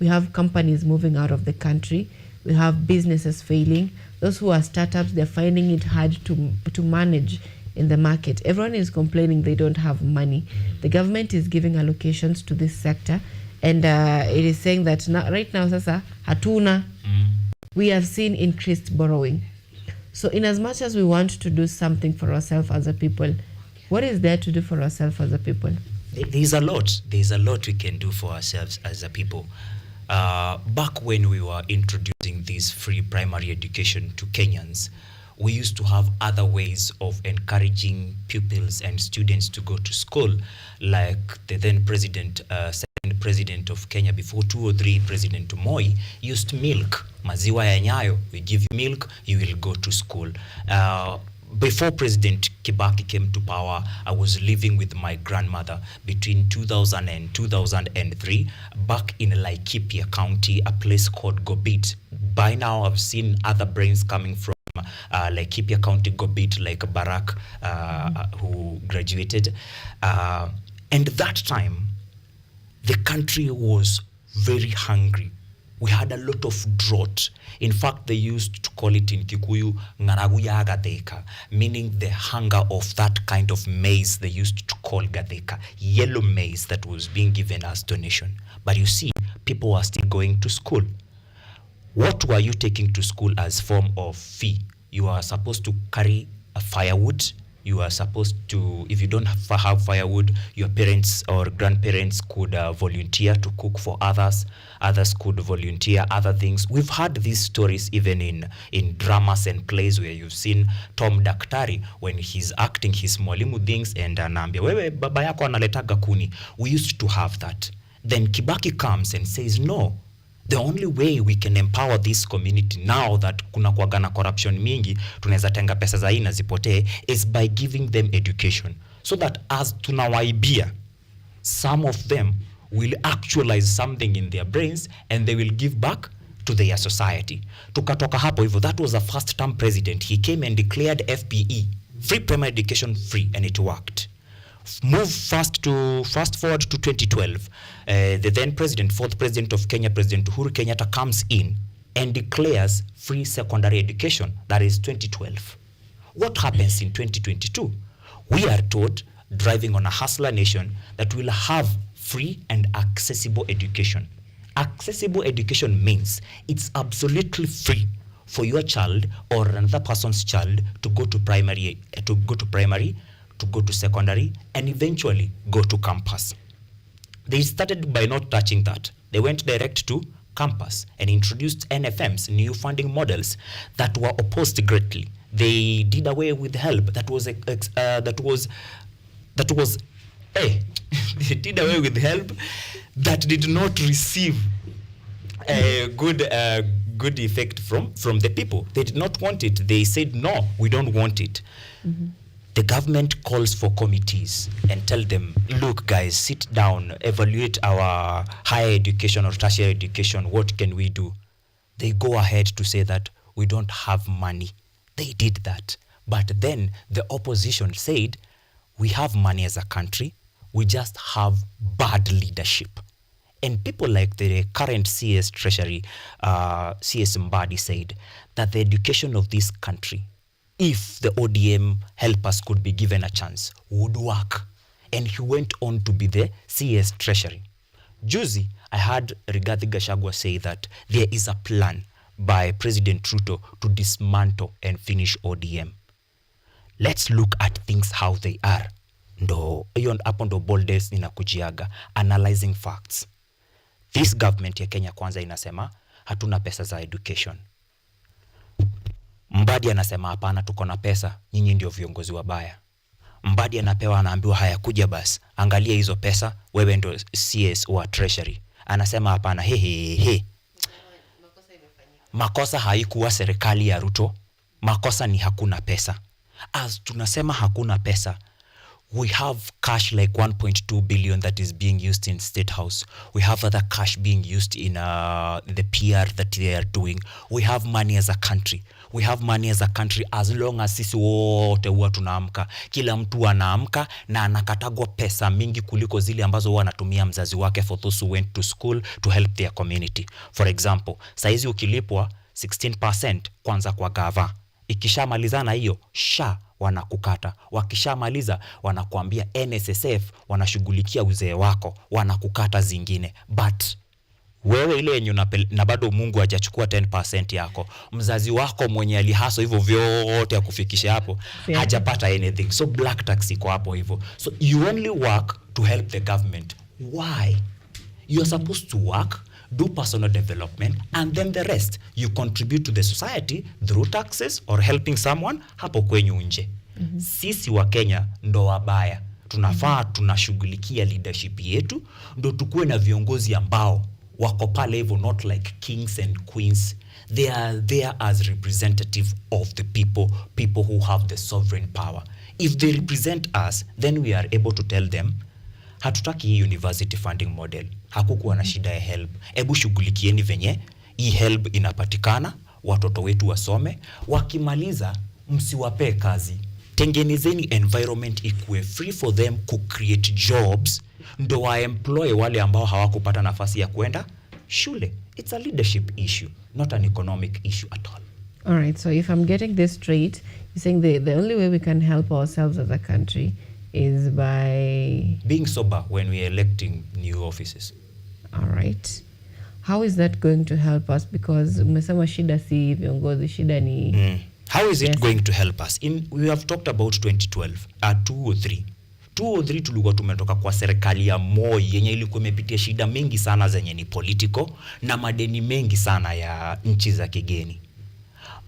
We have companies moving out of the country. We have businesses failing. Those who are startups, they're finding it hard to manage in the market. Everyone is complaining they don't have money. The government is giving allocations to this sector, and it is saying that right now, sasa hatuna. We have seen increased borrowing. So in as much as we want to do something for ourselves as a people, what is there to do for ourselves as a people? There's a lot. There's a lot we can do for ourselves as a people. Back when we were introducing this free primary education to Kenyans, we used to have other ways of encouraging pupils and students to go to school, like the then president, second president of Kenya before 203, President Moi, used milk. Maziwa ya Nyayo, we give you milk, you will go to school. Before President Kibaki came to power, I was living with my grandmother between 2000 and 2003 back in Laikipia County, a place called Gobit. By now, I've seen other brains coming from Laikipia County, Gobit, like Barak, who graduated. And that time, the country was very hungry. We had a lot of drought. In fact, they used to call it in Kikuyu, ngaraguya gadeka, meaning the hunger of that kind of maize they used to call gadeka, yellow maize that was being given as donation. But you see, people were still going to school. What were you taking to school as form of fee? You are supposed to carry a firewood. You are supposed to, if you don't have firewood, your parents or grandparents could volunteer to cook for others. Others could volunteer other things. We've had these stories even in dramas and plays where you've seen Tom Daktari when he's acting his mwalimu things and anaambia, wewe baba yako analetaga kuni. We used to have that. Then Kibaki comes and says, no, the only way we can empower this community now that kuna kuwaga na corruption mingi, tunaweza tenga pesa za hii na zipotee, is by giving them education. So that as tunawaibia, some of them will actualize something in their brains and they will give back to their society. Tukatoka hapo hivyo, that was a first term president. He came and declared FPE, free primary education free, and it worked. Fast forward to 2012, the then president, fourth president of Kenya, President Uhuru Kenyatta, comes in and declares free secondary education. That is 2012. What happens in 2022? We are told, driving on a hustler nation, that we'll have free and accessible education. Accessible education means it's absolutely free for your child or another person's child to go to primary, to go to secondary, and eventually go to campus. They started by not touching that. They went direct to campus and introduced NFMs, new funding models, that were opposed greatly. They did away with help. They did away with help that did not receive a good effect from the people. They did not want it. They said, no, we don't want it. The government calls for committees and tell them, look guys, sit down, evaluate our higher education or tertiary education. What can we do? They go ahead to say that we don't have money. They did that. But then the opposition said, we have money as a country, we just have bad leadership. And people like the current CS Treasury, CS Mbadi, said that the education of this country, if the ODM helpers could be given a chance, would work. And he went on to be the CS Treasury. Juzi, I heard Rigathi Gachagua say that there is a plan by President Ruto to dismantle and finish ODM. Let's look at things how they are. Ndo hapo ndo boldest inakujiaga, analyzing facts. This government ya Kenya Kwanza inasema hatuna pesa za education. Mbadi anasema hapana, tuko na pesa, nyinyi ndio viongozi wabaya. Mbadi anaambiwa haya, kuja basi, angalia hizo pesa, wewe ndio CS wa Treasury. Anasema hapana, he. Makosa haikuwa serikali ya Ruto, makosa ni hakuna pesa. As tunasema hakuna pesa, we have cash like 1.2 billion that is being used in State House. We have other cash being used in the PR that they are doing. We have money as a country. We have money as a country as long as sisi wote huwa tunaamka. Kila mtu anaamka na anakatagwa pesa mingi kuliko zile ambazo huwa anatumia mzazi wake for those who went to school to help their community. For example, saizi ukilipwa 16% kwanza kwa gava. Ikishamalizana hiyo, SHA wanakukata. Wakishamaliza wanakuambia NSSF wanashughulikia uzee wako, wanakukata zingine. But wewe ile yenye na bado Mungu hajachukua 10% yako, mzazi wako mwenye alihaso hivyo vyote ya kufikisha hapo, hajapata anything. So black tax iko hapo hivyo. So you only work to help the government. Why? You're supposed to work, do personal development, and then the rest you contribute to the society through taxes or helping someone hapo kwenye nje. Sisi wa Kenya ndo wabaya. Tunafaa tunashughulikia leadership yetu, ndo tukue na viongozi ambao wako pale hivyo, not like kings and queens. They are there as representative of the people who have the sovereign power. If they represent us, then we are able to tell them, hatutaki hii university funding model, hakukuwa na shida ya help, ebu shughulikieni venye hii help inapatikana, watoto wetu wasome, wakimaliza msiwape kazi, tengenezeni environment ikuwe free for them to create jobs, ndo wa employ wale ambao hawakupata nafasi ya kwenda shule. It's a leadership issue, not an economic issue at all. All right, so if I'm getting this straight, you're saying the only way we can help ourselves as a country is by being sober when we are electing new offices. All right. How is that going to help us? Because umesema shida si viongozi, shida ni How is it going to help us? We have talked about 2012, 203 tulikuwa tumetoka kwa serikali ya Moi yenye ilikuwa imepitia shida mengi sana zenye ni political na madeni mengi sana ya nchi za kigeni.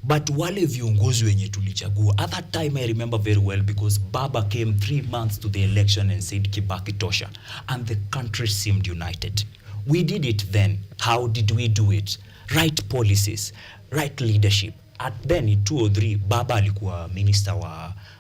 But wale viongozi wenye tulichagua, at that time I remember very well because Baba came 3 months to the election and said Kibaki tosha, and the country seemed united. We did it then. How did we do it? Right policies, right leadership. At then in 2003, Baba alikuwa minister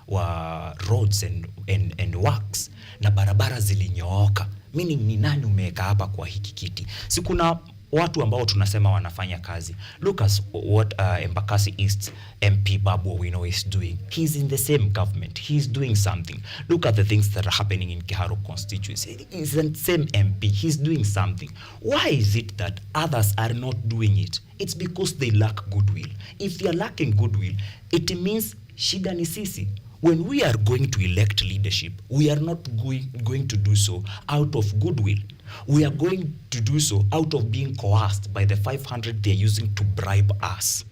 wa roads and works, na barabara zilinyooka. Meaning ni nani umeweka hapa kwa hiki kiti? Si kuna watu ambao tunasema wanafanya kazi. Look at what Embakasi East MP Babu Owino is doing. He's in the same government. He's doing something. Look at the things that are happening in Kiharu constituency. He's the same MP. He's doing something. Why is it that others are not doing it? It's because they lack goodwill. If they are lacking goodwill, it means shida ni sisi. When we are going to elect leadership, we are not going to do so out of goodwill. We are going to do so out of being coerced by the 500 they're using to bribe us.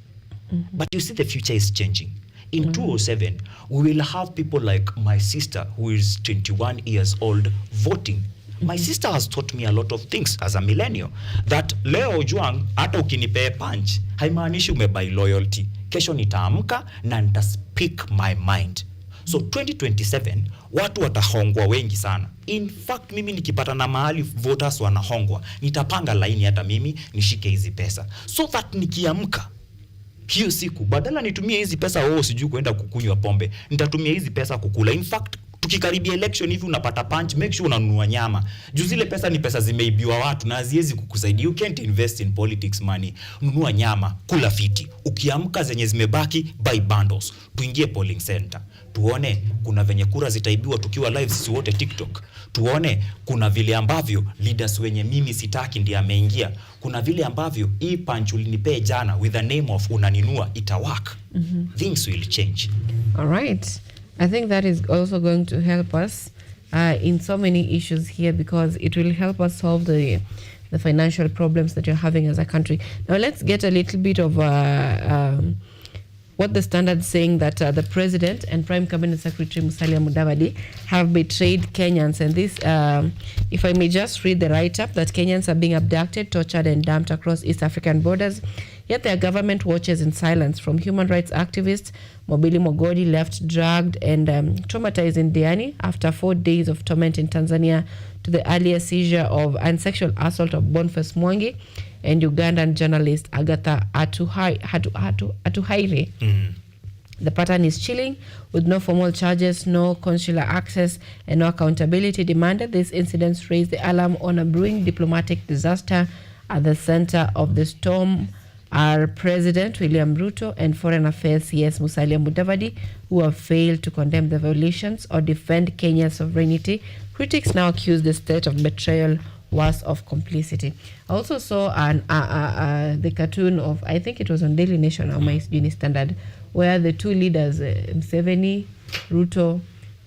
But you see, the future is changing. In 2007, we will have people like my sister, who is 21 years old, voting. My sister has taught me a lot of things as a millennial, that leo Juang, hata ukinipea punch, haimaanishi umebuy loyalty. Kesho nitaamka na nita speak my mind. So 2027 watu watahongwa wengi sana. In fact mimi nikipata na mahali voters wanahongwa, nitapanga laini hata mimi nishike hizi pesa, so that nikiamka hiyo siku badala nitumie hizi pesa sijui kwenda kukunywa pombe, nitatumia hizi pesa kukula. In fact tukikaribia election hivi unapata punch, make sure unanunua nyama. Juu zile pesa ni pesa zimeibiwa watu na haziwezi kukusaidia. You can't invest in politics money. Nunua nyama, kula fiti. Ukiamka zenye zimebaki, buy bundles. Tuingie polling center. Tuone kuna venye kura zitaibiwa tukiwa live sisi wote TikTok. Tuone kuna vile ambavyo leaders wenye mimi sitaki ndiye ameingia. Kuna vile ambavyo hii punch ulinipea jana with the name of unaninua itawak. Things will change. All right. I think that is also going to help us in so many issues here, because it will help us solve the financial problems that you're having as a country. Now let's get a little bit of what the Standard is saying, that the President and Prime Cabinet Secretary Musalia Mudavadi have betrayed Kenyans. And this, if I may just read the write-up, that Kenyans are being abducted, tortured and dumped across East African borders. Yet their government watches in silence. From human rights activists, Mobili Mogodi left drugged and traumatized in Diani after 4 days of torment in Tanzania, to the earlier seizure of and sexual assault of Boniface Mwangi and Ugandan journalist Agatha Atuhaire. The pattern is chilling, with no formal charges, no consular access, and no accountability demanded. These incidents raise the alarm on a brewing diplomatic disaster. At the center of the storm are President William Ruto and Foreign Affairs CS Musalia Mudavadi, who have failed to condemn the violations or defend Kenya's sovereignty. Critics now accuse the state of betrayal, worse of complicity. I also saw the cartoon of, I think it was on Daily Nation or my Uni Standard, where the two leaders, Museveni, Ruto,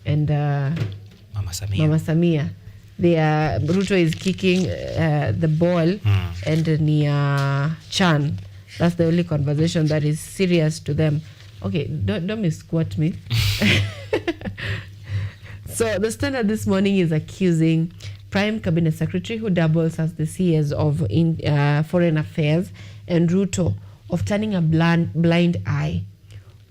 and Mama Samia. Ruto is kicking the ball, and Nia Chan. That's the only conversation that is serious to them. Okay, don't misquote me. So the Standard this morning is accusing Prime Cabinet Secretary, who doubles as the CS of Foreign Affairs, and Ruto of turning a blind eye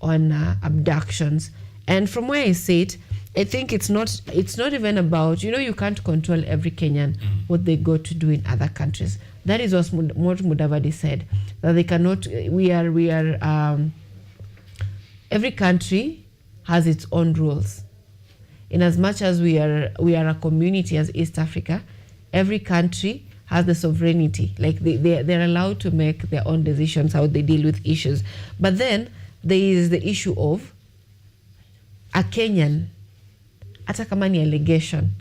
on abductions. And from where I sit, I think it's not even about, you can't control every Kenyan what they go to do in other countries. That is what Mudavadi said, that they cannot, every country has its own rules. In as much as we are a community as East Africa, every country has the sovereignty. Like they're allowed to make their own decisions how they deal with issues. But then there is the issue of a Kenyan, hata kama ni allegation.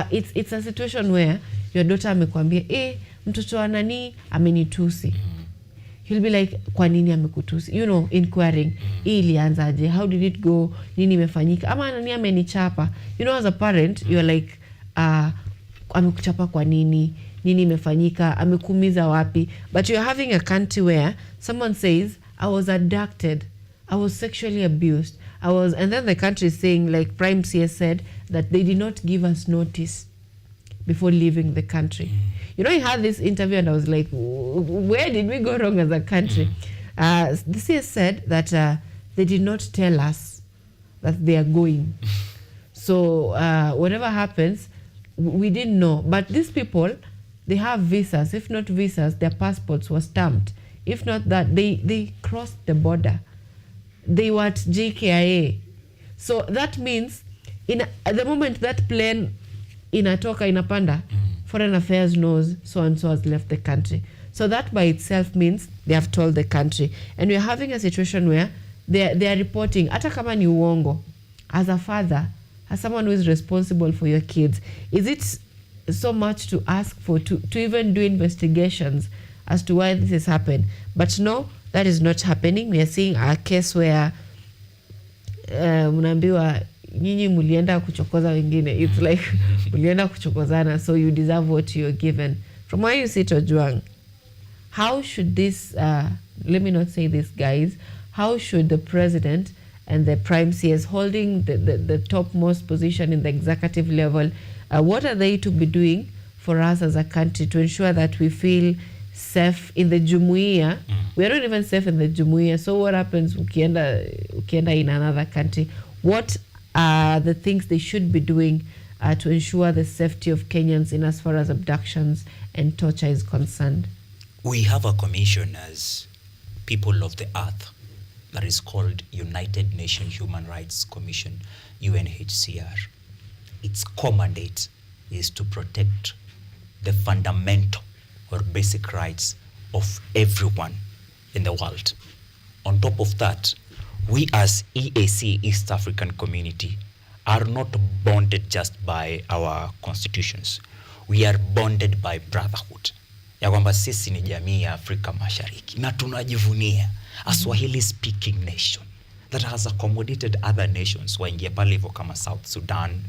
It's a situation where your daughter amekwambia, mtoto wa nani amenitusi. He'll be like, kwa nini amekutusi? Inquiring. Ilianzaje? How did it go? Nini imefanyika? Ama nani amenichapa? As a parent, you're like, amekuchapa kwa nini? Nini imefanyika? Amekuumiza wapi? But you're having a country where someone says, I was abducted. I was sexually abused. And then the country is saying, like Prime CS said, that they did not give us notice before leaving the country. I had this interview and I was like, where did we go wrong as a country? The CS said that they did not tell us that they are going. So whatever happens, we didn't know. But these people, they have visas. If not visas, their passports were stamped. If not that, they crossed the border. They were at JKIA. So that means at the moment that plane inapanda, Foreign Affairs knows so-and-so has left the country. So that by itself means they have told the country. And we're having a situation where they are reporting, hata kama ni uongo, as a father, as someone who is responsible for your kids, is it so much to ask for to even do investigations as to why this has happened? But no, that is not happening. We are seeing a case where mnaambiwa nyinyi mulienda kuchokoza wengine. It's like mulienda kuchokozana, so you deserve what you're given. From where you sit, Ojuang, how should this, let me not say this, guys, how should the president and the Prime CS holding the topmost position in the executive level. What are they to be doing for us as a country to ensure that we feel safe in the jumuiya? We are not even safe in the jumuiya. So what happens ukienda in another country? What are the things they should be doing to ensure the safety of Kenyans in as far as abductions and torture is concerned? We have a commission as people of the earth that is called United Nations Human Rights Commission, UNHCR. Its core mandate is to protect the fundamental or basic rights of everyone in the world. On top of that, we as EAC, East African Community, are not bonded just by our constitutions. We are bonded by brotherhood. Ya kwamba sisi ni jamii ya Afrika Mashariki na tunajivunia a Swahili speaking nation that has accommodated other nations. Waingia pale hivyo kama South Sudan,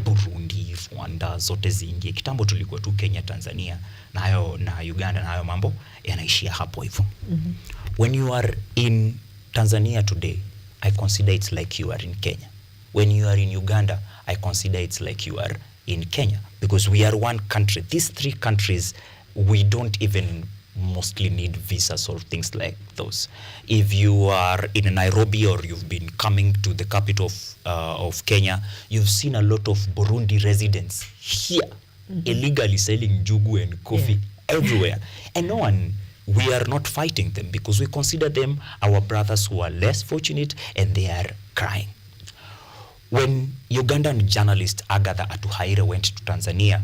Burundi, Rwanda, zote ziingie. Kitambo tulikuwa tu Kenya, Tanzania na Uganda, na hayo mambo yanaishia hapo hivyo. When you are in Tanzania today, I consider it's like you are in Kenya. When you are in Uganda, I consider it's like you are in Kenya, because we are one country. These three countries, we don't even mostly need visas or things like those. If you are in Nairobi or you've been coming to the capital of Kenya, you've seen a lot of Burundi residents here illegally selling njugu and coffee everywhere. And no one, we are not fighting them because we consider them our brothers who are less fortunate and they are crying. When Ugandan journalist Agatha Atuhaire went to Tanzania,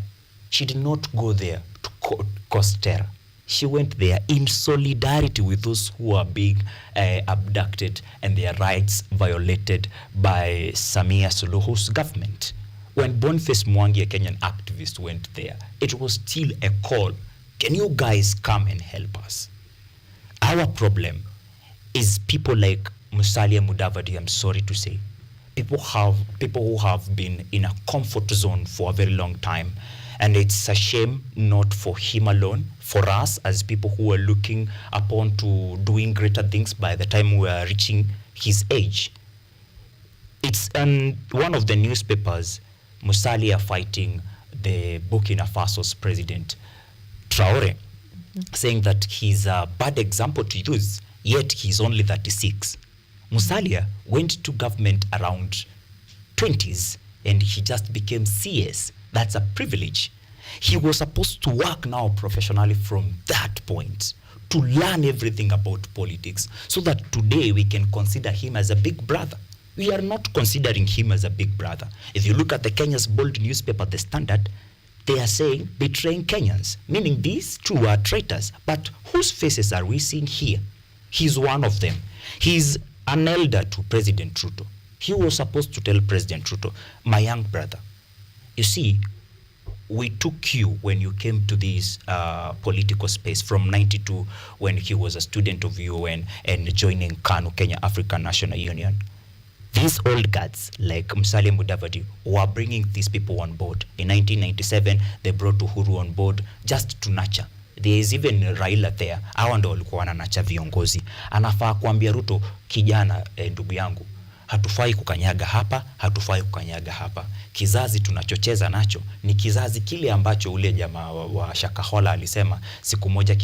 she did not go there to cause terror. She went there in solidarity with those who are being abducted and their rights violated by Samia Suluhu's government. When Boniface Mwangi, a Kenyan activist, went there, it was still a call. Can you guys come and help us? Our problem is people like Musalia Mudavadi, I'm sorry to say. People who have been in a comfort zone for a very long time. And it's a shame, not for him alone, for us as people who are looking upon to doing greater things by the time we are reaching his age. It's one of the newspapers, Musalia fighting the Burkina Faso's president, Traore, saying that he's a bad example to use, yet he's only 36. Musalia went to government around 20s and he just became CS. That's a privilege. He was supposed to work now professionally from that point to learn everything about politics so that today we can consider him as a big brother. We are not considering him as a big brother. If you look at the Kenya's bold newspaper, The Standard, they are saying betraying Kenyans, meaning these two are traitors. But whose faces are we seeing here? He's one of them. He's an elder to President Ruto. He was supposed to tell President Ruto, my young brother, you see, we took you when you came to this political space from 92 when he was a student of UN and joining KANU, Kenya African National Union. These old guards like Musalia Mudavadi were bringing these people on board. In 1997, they brought Uhuru on board just to nurture. There is even Raila there. Hawa ndo walikuwa wananacha viongozi. Anafaa kuambia Ruto, kijana ndugu yangu, hatufai kukanyaga hapa, hatufai kukanyaga hapa. Kizazi tunachocheza nacho ni kizazi kile ambacho ule jamaa wa Shakahola alisema siku moja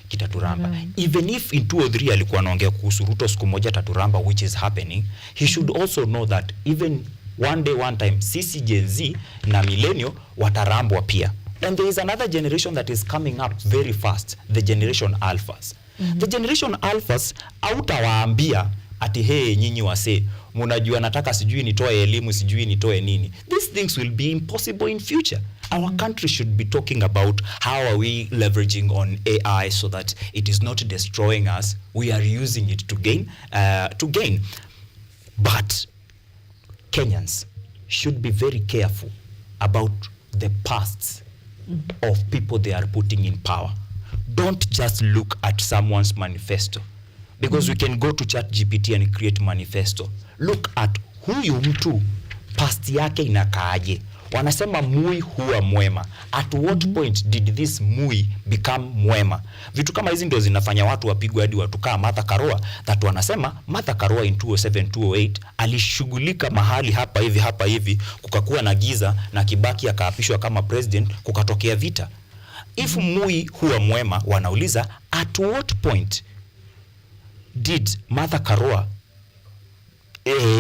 kitaturamba. Even if in 2 or 3 alikuwa anaongea kuhusu Ruto siku moja taturamba, which is happening, he should also know that even one day, one time, sisi Gen Z na millennial watarambwa pia. And there is another generation that is coming up very fast, the generation alphas. The generation alphas hautawaambia ati hey nyinyi wase munajua nataka sijui nitoe elimu sijui nitoe nini. These things will be impossible in future. Our country should be talking about how are we leveraging on AI so that it is not destroying us. We are using it to gain. But Kenyans should be very careful about the pasts of people they are putting in power. Don't just look at someone's manifesto. Because we can go to ChatGPT and create manifesto. Look at huyu mtu past yake inakaaje. Wanasema mui huwa mwema. At what point did this mui become mwema? Vitu kama hizi ndio zinafanya watu wapigwe hadi watu kama Martha Karua, that wanasema Martha Karua in 2007 2008 alishughulika mahali hapa hivi kukakuwa na giza na Kibaki akaapishwa kama president, kukatokea vita. If mui huwa mwema, wanauliza at what point did Martha Karua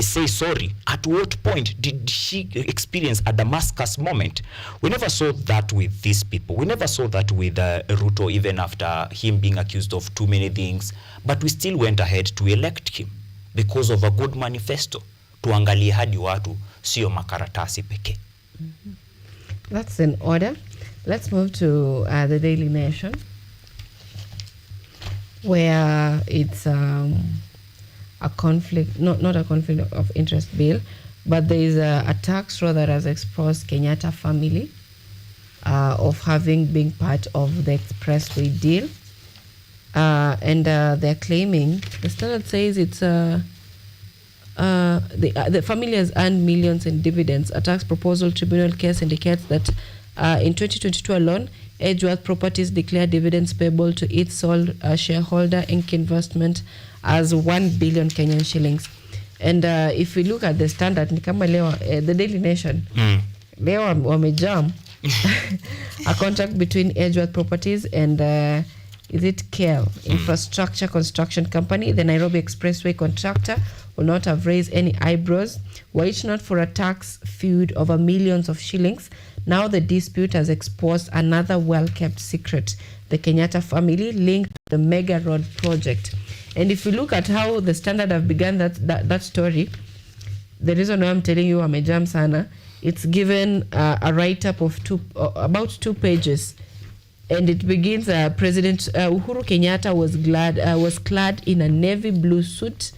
say sorry? At what point did she experience a Damascus moment? We never saw that with these people. We never saw that with Ruto, even after him being accused of too many things. But we still went ahead to elect him because of a good manifesto. Tuangalie hadi watu, sio makaratasi pekee. That's in order. Let's move to the Daily Nation, where it's a conflict, not a conflict of interest bill, but there is a tax law that has exposed Kenyatta family of having been part of the expressway deal. And they're claiming, the Standard says it's the family has earned millions in dividends. A tax proposal tribunal case indicates that in 2022 alone, Edgeworth Properties declared dividends payable to its sole shareholder, Inc. Investment, as 1 billion Kenyan shillings. And if we look at the Standard, ni kama leo, the Daily Nation, leo wamejam a contract between Edgeworth Properties and is it KEL Infrastructure Construction Company, the Nairobi Expressway contractor, will not have raised any eyebrows were it not for a tax feud over millions of shillings. Now the dispute has exposed another well-kept secret, the Kenyatta family linked to the mega road project. And if you look at how the Standard have begun that story, the reason why I'm telling you amejam sana, it's given a write-up of about 2 pages. And it begins, President Uhuru Kenyatta was clad in a navy blue suit,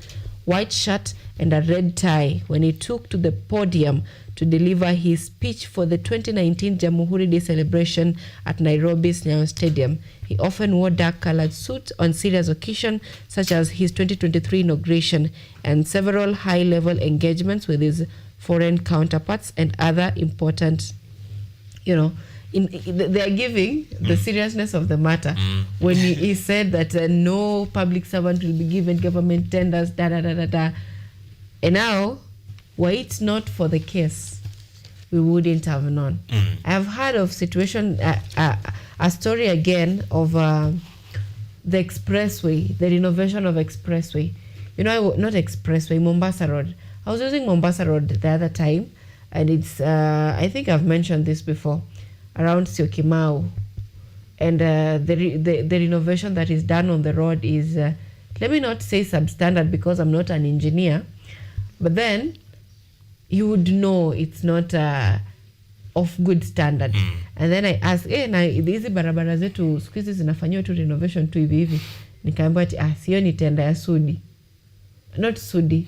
white shirt, and a red tie when he took to the podium to deliver his speech for the 2019 Jamhuri Day celebration at Nairobi's Nyayo Stadium. He often wore dark-colored suits on serious occasions, such as his 2023 inauguration and several high-level engagements with his foreign counterparts and other important, they are giving the seriousness of the matter when he said that no public servant will be given government tenders, And now, were it not for the case, we wouldn't have known. I've heard of situation, a story again of the expressway, the renovation of expressway. Not expressway, Mombasa Road. I was using Mombasa Road the other time, and it's, I think I've mentioned this before, around Syokimau. And the renovation that is done on the road is, let me not say substandard because I'm not an engineer, but then you would know it's not of good standard. And then I asked, na hizi barabara zetu siku hizi zinafanywa tu renovation tu hivi. Nikaambiwa ati sio ni tenda ya Sudi. Not Sudi.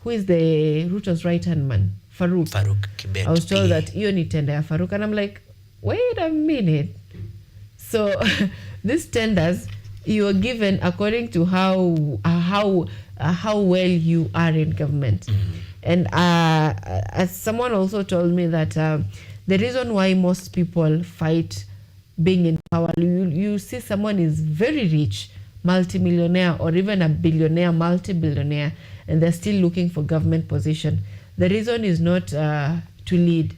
Who is the Ruto's right-hand man? Farouk Kibet. I was told that hiyo ni tenda ya Farouk, and I'm like, wait a minute. So these tenders you are given according to how well you are in government. And as someone also told me that the reason why most people fight being in power, you see someone is very rich, multi-millionaire, or even a billionaire, multi-billionaire, and they're still looking for government position. The reason is not to lead.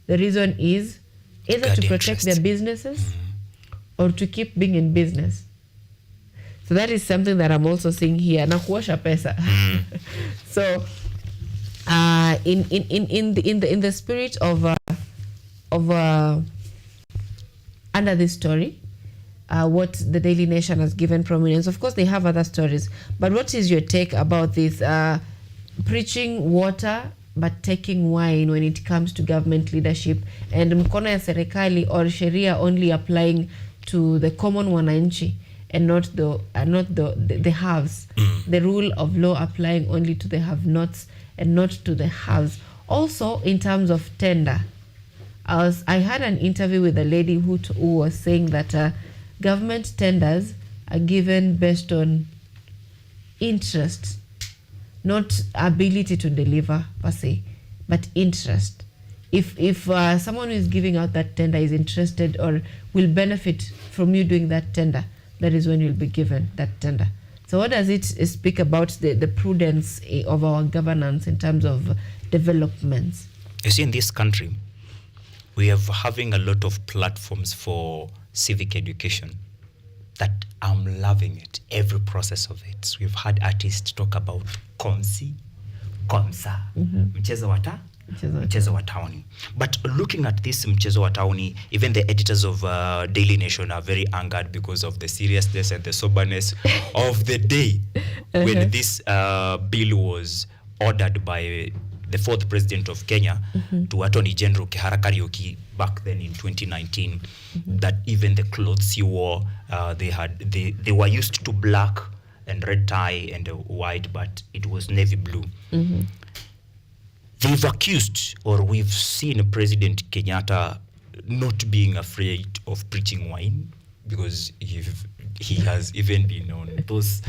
The reason is either to protect their businesses or to keep being in business. So that is something that I'm also seeing here. Na kuosha pesa. So in the spirit of under this story, what the Daily Nation has given prominence. Of course, they have other stories, but what is your take about this preaching water but taking wine when it comes to government leadership, and mkono ya serikali or sheria only applying to the common wananchi and not the haves, the rule of law applying only to the have-nots and not to the haves. Also, in terms of tender, I had an interview with a lady who was saying that government tenders are given based on interest, not ability to deliver per se, but interest. if someone who is giving out that tender is interested or will benefit from you doing that tender, that is when you'll be given that tender. So what does it speak about the prudence of our governance in terms of developments? You see, in this country, we are having a lot of platforms for civic education that I'm loving it, every process of it. We've had artists talk about konsi, konsa, mchezo wa tauni. But looking at this mchezo wa tauni, even the editors of Daily Nation are very angered because of the seriousness and the soberness of the day when this bill was ordered by the fourth president of Kenya to Attorney General Kihara Kariuki back then in 2019, that even the clothes he wore, they were used to black and red tie and white, but it was navy blue. They've accused, or we've seen President Kenyatta not being afraid of preaching wine, because he has even been on those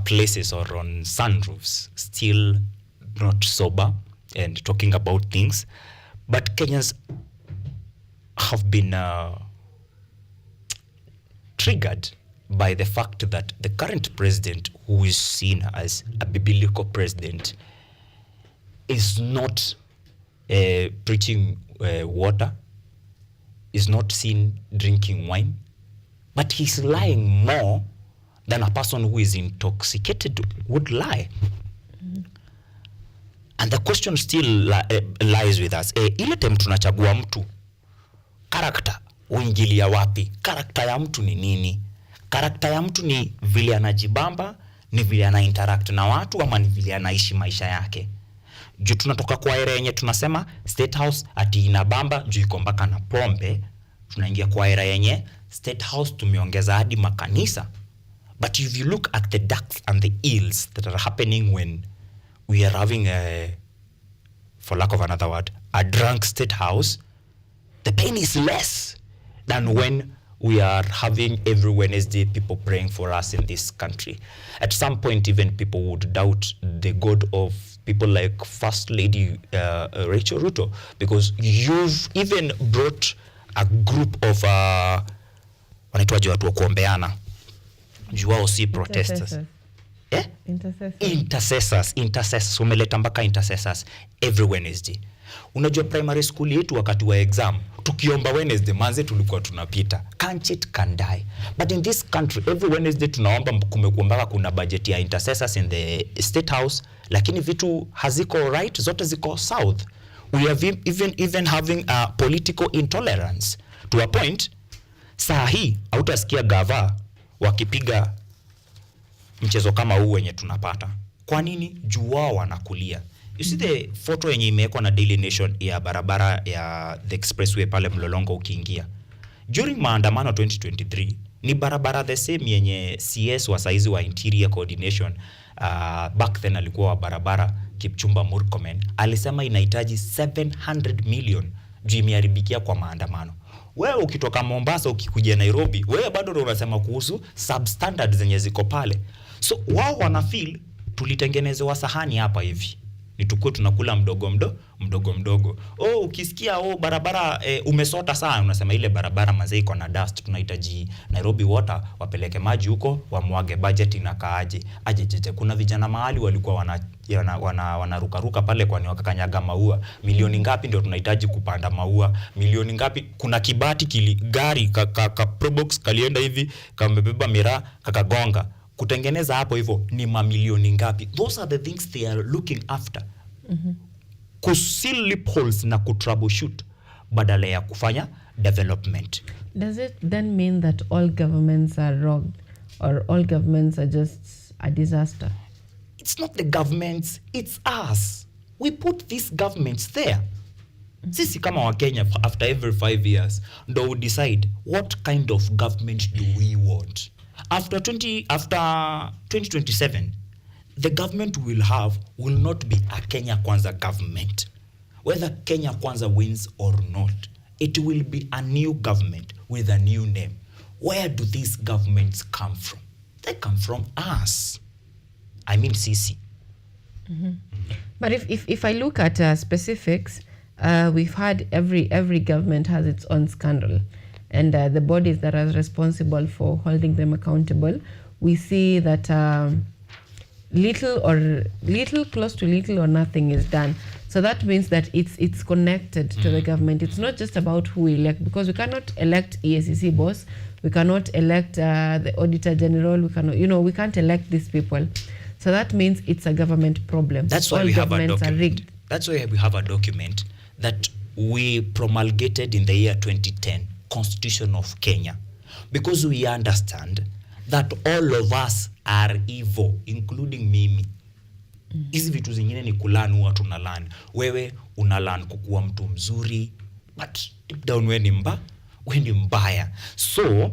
places or on sunroofs, still not sober and talking about things. But Kenyans have been triggered by the fact that the current president, who is seen as a biblical president, is not preaching water, is not seen drinking wine, but he's lying more than a person who is intoxicated would lie. And the question still lies with us. Ile time tunachagua mtu, character uingilia wapi? Character ya mtu ni nini? Character ya mtu ni vile anajibamba, ni vile ana interact na watu, ama ni vile anaishi maisha yake. Juu tunatoka kwa era yenye tunasema State House ati inabamba juu iko mpaka na pombe, tunaingia kwa era yenye State House tumeongeza hadi makanisa. But if you look at the darks and the ills that are happening when we are having for lack of another word, a drunk State House, the pain is less than when we are having every Wednesday people praying for us in this country. At some point, even people would doubt the God of people like First Lady Rachel Ruto, because you've even brought a group of wanaitwaje watu wa kuombeana, juao si protesters. Intercessors. Umeleta mpaka intercessors every Wednesday. Unajua primary school yetu wakati wa exam, tukiomba Wednesday manze tulikuwa tunapita. Can't cheat, can die. But in this country, every Wednesday tunaomba, kumekuwa kuna budget ya intercessors in the State House, lakini vitu haziko right, zote ziko south. We have even having a political intolerance to a point. Saa hii hautasikia gava wakipiga mchezo kama huu wenye tunapata. Kwa nini? Juu wao wanakulia. You see the photo yenye imewekwa na Daily Nation ya barabara ya the expressway pale Mlolongo ukiingia. During maandamano 2023, ni barabara the same yenye CS wa saizi wa Interior Coordination back then alikuwa wa barabara Kipchumba Murkomen alisema inahitaji 700 million juu imeharibikia kwa maandamano. Wewe ukitoka Mombasa ukikuja Nairobi, wewe bado unasema kuhusu substandard zenye ziko pale. So wao wana feel tulitengenezewa sahani hapa hivi, nitukue tunakula mdogo mdogo. Ukisikia barabara umesota sana, unasema ile barabara mazee iko na dust, tunahitaji Nairobi Water wapeleke maji huko wamwage, budget inakaaje? Ajejeje, kuna vijana mahali walikuwa wanaruka pale kwani wakakanyaga maua. Milioni ngapi ndio tunahitaji kupanda maua? Milioni ngapi? Kuna kibati gari ka Probox kalienda hivi kamebeba miraa kakagonga. Kutengeneza hapo hivyo ni mamilioni ngapi? Those are the things they are looking after. Kusil loopholes na kutroubleshoot badala ya kufanya development. Does it then mean that all governments are wrong, or all governments are just a disaster? It's not the governments, it's us. We put these governments there. Sisi kama wa Kenya, after every 5 years, ndo we decide what kind of government do we want. After 2027, the government will not be a Kenya Kwanza government. Whether Kenya Kwanza wins or not, it will be a new government with a new name. Where do these governments come from? They come from us. I mean, Sisi. But if I look at specifics, we've had every government has its own scandal, and the bodies that are responsible for holding them accountable, we see that close to little or nothing is done. So that means that it's connected to the government. It's not just about who we elect, because we cannot elect EACC boss, we cannot elect the Auditor General, we can't elect these people. So that means it's a government problem. That's why all we have a governments are document. rigged. That's why we have a document that we promulgated in the year 2010, Constitution of Kenya, because we understand that all of us are evil, including mimi. Hizi vitu zingine ni kulan, huwa tunalan. Wewe unalan kukuwa mtu mzuri, but deep down we ni mbaya. So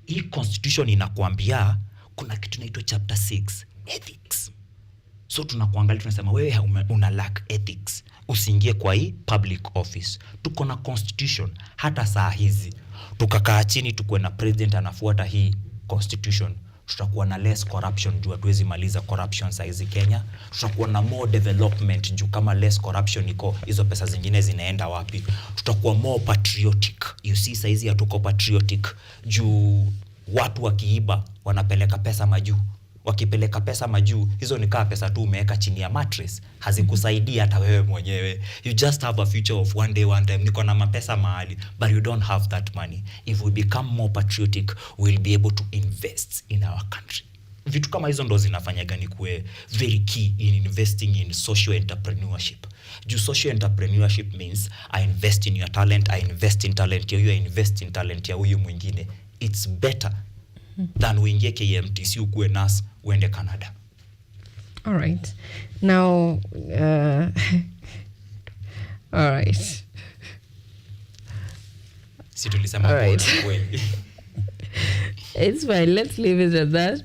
hii constitution inakuambia kuna kitu inaitwa chapter 6, ethics. So tunakuangalia, tunasema wewe una lack ethics, usiingie kwa hii public office. Tuko na constitution hata saa hizi. Tukakaa chini tukuwe na president anafuata hii constitution, tutakuwa na less corruption juu hatuwezi maliza corruption saa hizi Kenya. Tutakuwa na more development juu kama less corruption iko, hizo pesa zingine zinaenda wapi? Tutakuwa more patriotic. You see saa hizi hatuko patriotic juu watu wakiiba wanapeleka pesa majuu. Wakipeleka pesa majuu, hizo ni kama pesa tu umeweka chini ya mattress, hazikusaidia hata wewe mwenyewe. You just have a future of one time, niko na mapesa mahali, but you don't have that money. If we become more patriotic, we'll be able to invest in our country. Vitu kama hizo ndo zinafanya ni kuwe very key in investing in social entrepreneurship. Juu social entrepreneurship means I invest in your talent, I invest in talent ya huyu, I invest in talent ya huyu mwingine. It's better than uingie KMTC ukuwe nas uende Canada. All right. Now, all right. Si tulisema all right. kweli. It's fine. Let's leave it at that.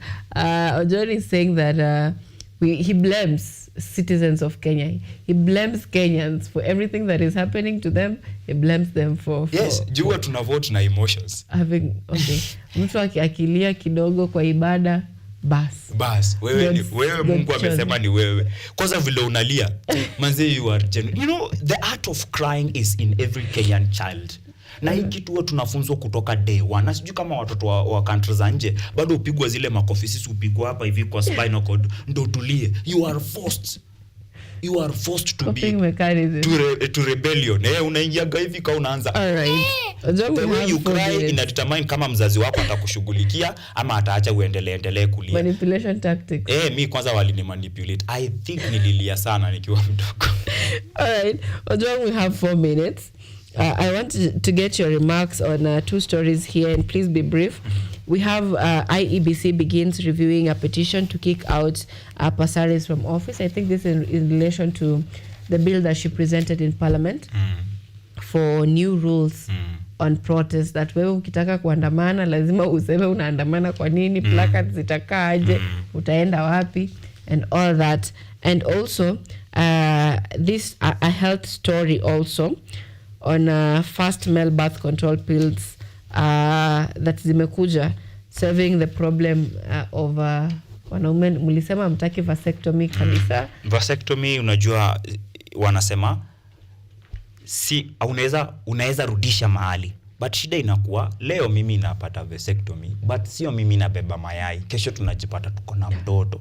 John is saying that he blames citizens of Kenya. He blames Kenyans for everything that is happening to them. He blames them for yes, jua tuna vote na emotions. Having mtu akilia kidogo kwa ibada bas wewe Mungu amesema ni wewe. Kwanza vile unalia manze, you are genuine. You know, the art of crying is in every Kenyan child. Na hii kitu huwa tunafunzwa kutoka day one. Na sijui kama watoto wa country za nje bado upigwa zile makofi, sisi upigwa hapa hivi kwa spinal cord ndo tulie. You are forced to be to rebellion. Unaingiaga hivi ka unaanza. All right. The way you cry inadetermine kama mzazi wako atakushughulikia ama ataacha uendelee kulia. Manipulation tactics. Mi kwanza walini manipulate. I think nililia sana nikiwa mdogo. All right. Ojong, we have 4 minutes. I want to get your remarks on 2 stories here, and please be brief. We have IEBC begins reviewing a petition to kick out Pasaris from office. I think this is in relation to the bill that she presented in Parliament for new rules on protest, that wewe ukitaka kuandamana lazima useme unaandamana kwa nini, placards zitakaaje, utaenda wapi, and all that. And also this a health story also on fast male birth control pills that zimekuja serving the problem of wanaume. Mlisema mtaki vasectomy kabisa. Vasectomy, unajua wanasema si unaweza rudisha mahali, but shida inakuwa leo mimi napata vasectomy, but sio mimi nabeba mayai, kesho tunajipata tuko na mtoto.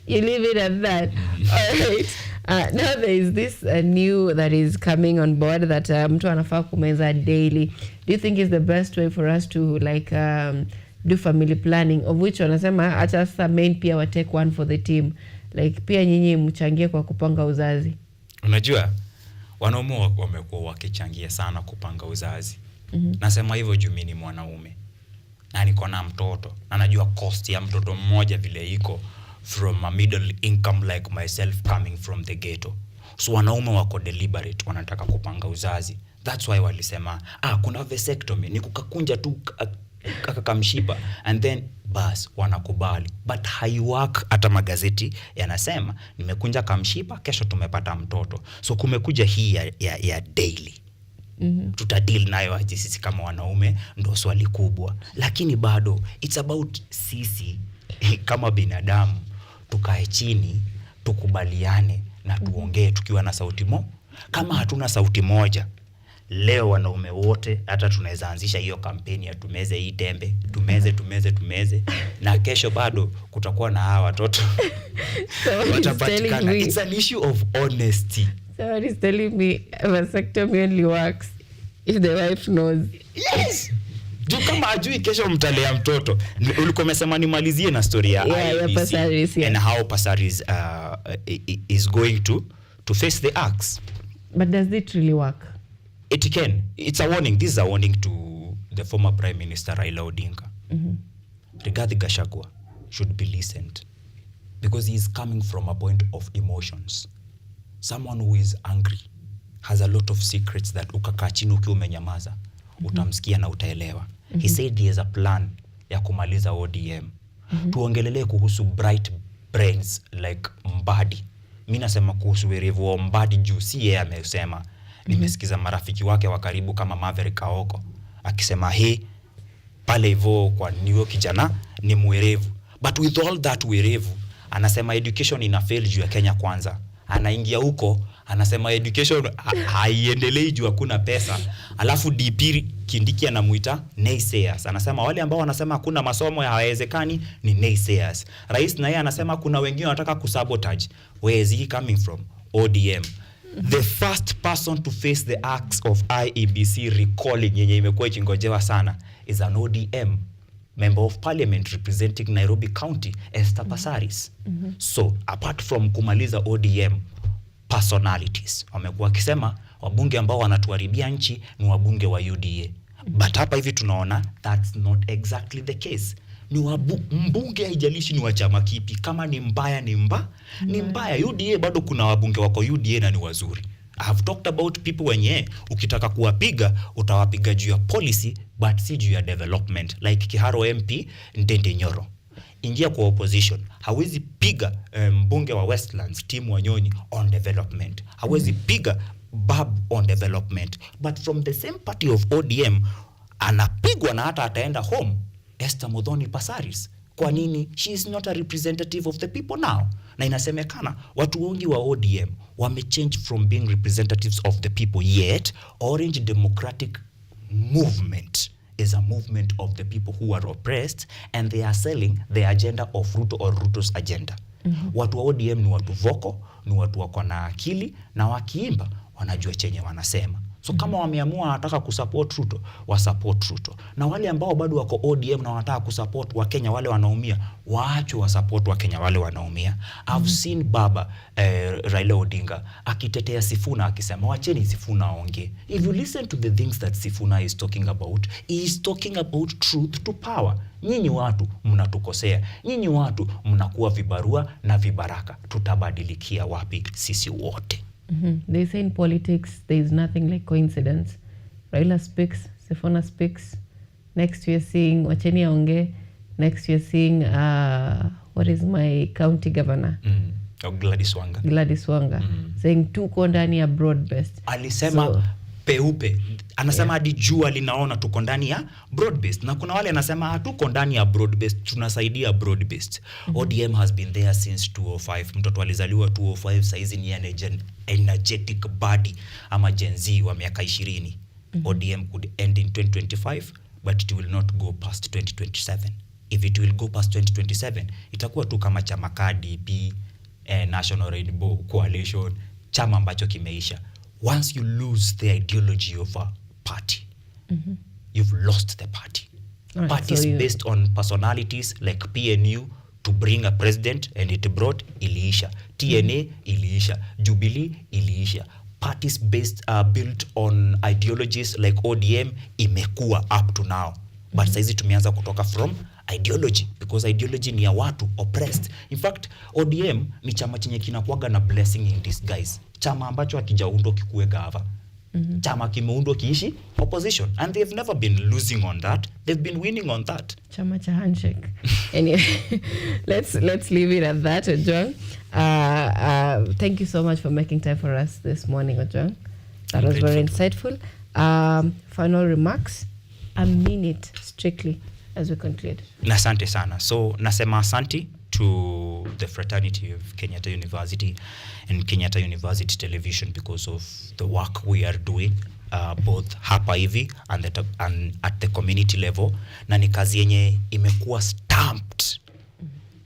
You leave it at that. All right. Now there is this new that is coming on board that mtu anafaa kumeza daily. Do you think is the best way for us to do family planning, of which wanasema acha sasa main pia wa take one for the team, like pia nyinyi mchangie kwa kupanga uzazi? Unajua wanaume wamekuwa wakichangia sana kupanga uzazi. Nasema hivyo juu mimi ni mwanaume na niko na mtoto, na najua cost ya mtoto mmoja vile iko from a middle income like myself coming from the ghetto. So wanaume wako deliberate, wanataka kupanga uzazi. That's why walisema kuna vasectomy ni kukakunja tu kakamshipa and then bas wanakubali, but haiwork. Hata magazeti yanasema nimekunja kamshipa, kesho tumepata mtoto. So kumekuja hii ya daily. Tutadeal nayo aje sisi kama wanaume, ndo swali kubwa. Lakini bado it's about sisi kama binadamu tukae chini tukubaliane na tuongee tukiwa na sauti kama hatuna sauti moja leo wanaume wote hata tunaweza anzisha hiyo kampeni ya tumeze hii tembe, tumeze na kesho bado kutakuwa na hawa watoto watapatikana. It's an issue of honesty. Someone is telling me vasectomy only works if the wife knows. Yes. Juu kama ajui kesho mtalea mtoto. Ulikuwa umesema nimalizie na story ya Pasaris, and how Pasaris is going to face the axe. But does it really work? It can. It's a warning. This is a warning to the former Prime Minister Raila Odinga. Rigathi Gachagua should be listened because he is coming from a point of emotions. Someone who is angry has a lot of secrets that ukakaa chini ukiwa umenyamaza utamsikia na utaelewa. He said he has a plan ya kumaliza ODM. Tuongelelee kuhusu bright brains like Mbadi. Mimi nasema kuhusu werevu wa Mbadi juu si yeye amesema. Nimesikiza marafiki wake wa karibu kama Maverick Kaoko akisema pale hivyo kwa niyo kijana ni mwerevu. But with all that werevu anasema education ina fail juu ya Kenya kwanza. Anaingia huko anasema education haiendelei juu hakuna pesa. Alafu DP Kindiki anamuita naysayers. Anasema wale ambao wanasema hakuna masomo hayawezekani ni naysayers. Rais naye anasema kuna wengine wanataka kusabotage. Where is he coming from? ODM. The first person to face the acts of IEBC recalling yenye imekuwa ikingojewa sana is an ODM member of parliament representing Nairobi County, Esther Pasaris. So apart from kumaliza ODM personalities, wamekuwa kisema wabunge ambao wanatuharibia nchi ni wabunge wa UDA. But hapa hivi tunaona that's not exactly the case. Ni mbunge haijalishi ni wa chama kipi, kama ni mbaya ni mbaya. UDA bado kuna wabunge wako UDA na ni wazuri. I have talked about people wenye ukitaka kuwapiga utawapiga juu ya policy but si juu ya development, like Kiharo MP Ndende Nyoro. Ingia kwa opposition, hawezi piga mbunge wa Westlands Tim Wanyonyi on development, hawezi piga Bab on development, but from the same party of ODM anapigwa na hata ataenda home Esther Muthoni Pasaris. Kwa nini? She is not a representative of the people now. Na inasemekana watu wengi wa ODM wamechange from being representatives of the people, yet Orange Democratic Movement is a movement of the people who are oppressed and they are selling the agenda of Ruto or Ruto's agenda. Watu wa ODM ni watu voko, ni watu wako na akili na wakiimba wanajua chenye wanasema. So kama wameamua wanataka kusupport Ruto, wasupport Ruto. Na wale ambao bado wako ODM na wanataka kusupport Wakenya wale wanaumia, waachwe wasupport Wakenya wale wanaumia. I've seen Baba Raila Odinga akitetea Sifuna akisema wacheni Sifuna aongee. If you listen to the things that Sifuna is talking about, he is talking about truth to power. Nyinyi watu mnatukosea. Nyinyi watu mnakuwa vibarua na vibaraka. Tutabadilikia wapi sisi wote? They say in politics there is nothing like coincidence. Raila speaks, Sifuna speaks. Next we are seeing wacheni aongee. Next we are seeing what is my county governor? Gladys Wanga. Saying tuko ndani ya broad-based. Alisema peupe. Anasema hadi jua linaona tuko ndani ya broad-based. Na kuna wale anasema hatuko ndani ya broad-based, tunasaidia broad-based. ODM has been there since 2005. Mtoto alizaliwa 2005, saizi ni energetic body ama Gen Z wa miaka 20. ODM could end in 2025, but it will not go past 2027. If it will go past 2027, itakuwa tu kama chama KDP, National Rainbow Coalition, chama ambacho kimeisha. Once you lose the ideology of a party, you've lost the party. Right, Parties so based on personalities like PNU to bring a president and it brought iliisha. TNA iliisha. Jubilee iliisha. Parties built on ideologies like ODM imekuwa up to now. But saizi tumeanza kutoka from ideology because ideology ni ya watu oppressed. In fact, ODM ni chama chenye kinakuaga na blessing in disguise. Chama ambacho hakijaundwa kikuwe gava. Chama kimeundwa kiishi opposition, and they've never been losing on that. They've been winning on that. Chama cha handshake. Anyway, let's leave it at that, Ojwang. Thank you so much for making time for us this morning, Ojwang. That was very insightful. Final remarks, a minute strictly as we conclude. Asante sana. So nasema asante to to the fraternity of Kenyatta University and Kenyatta University Television because of the work we are doing both hapa hivi and at the community level, na ni kazi yenye imekuwa stamped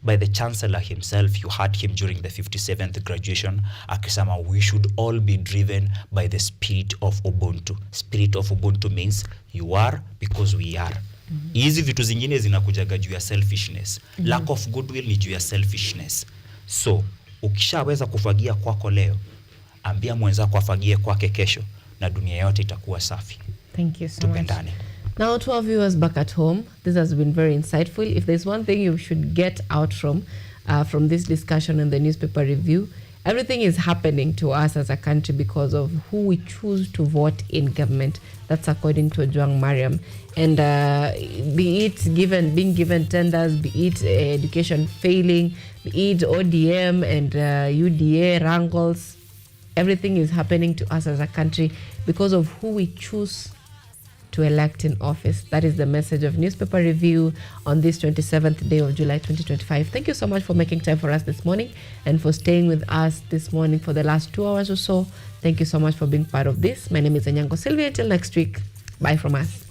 by the chancellor himself. You heard him during the 57th graduation akisema we should all be driven by the spirit of Ubuntu. Spirit of Ubuntu means you are because we are. Hizi vitu zingine zinakujaga juu ya selfishness. Lack of goodwill ni juu ya selfishness. So ukishaweza kufagia kwako leo, ambia mwenzako afagie kwake kesho, na dunia yote itakuwa safi. Thank you so much. Now, to our viewers back at home, this has been very insightful. If there's one thing you should get out from this discussion and the newspaper review, everything is happening to us as a country because of who we choose to vote in government. That's according to Ojwang Mariam. And be it being given tenders, be it education failing, be it ODM and UDA wrangles, everything is happening to us as a country because of who we choose to elect in office. That is the message of Newspaper Review on this 27th day of July 2025. Thank you so much for making time for us this morning and for staying with us this morning for the last 2 hours or so. Thank you so much for being part of this. My name is ANYANGO SYLVIA. Until next week, bye from us.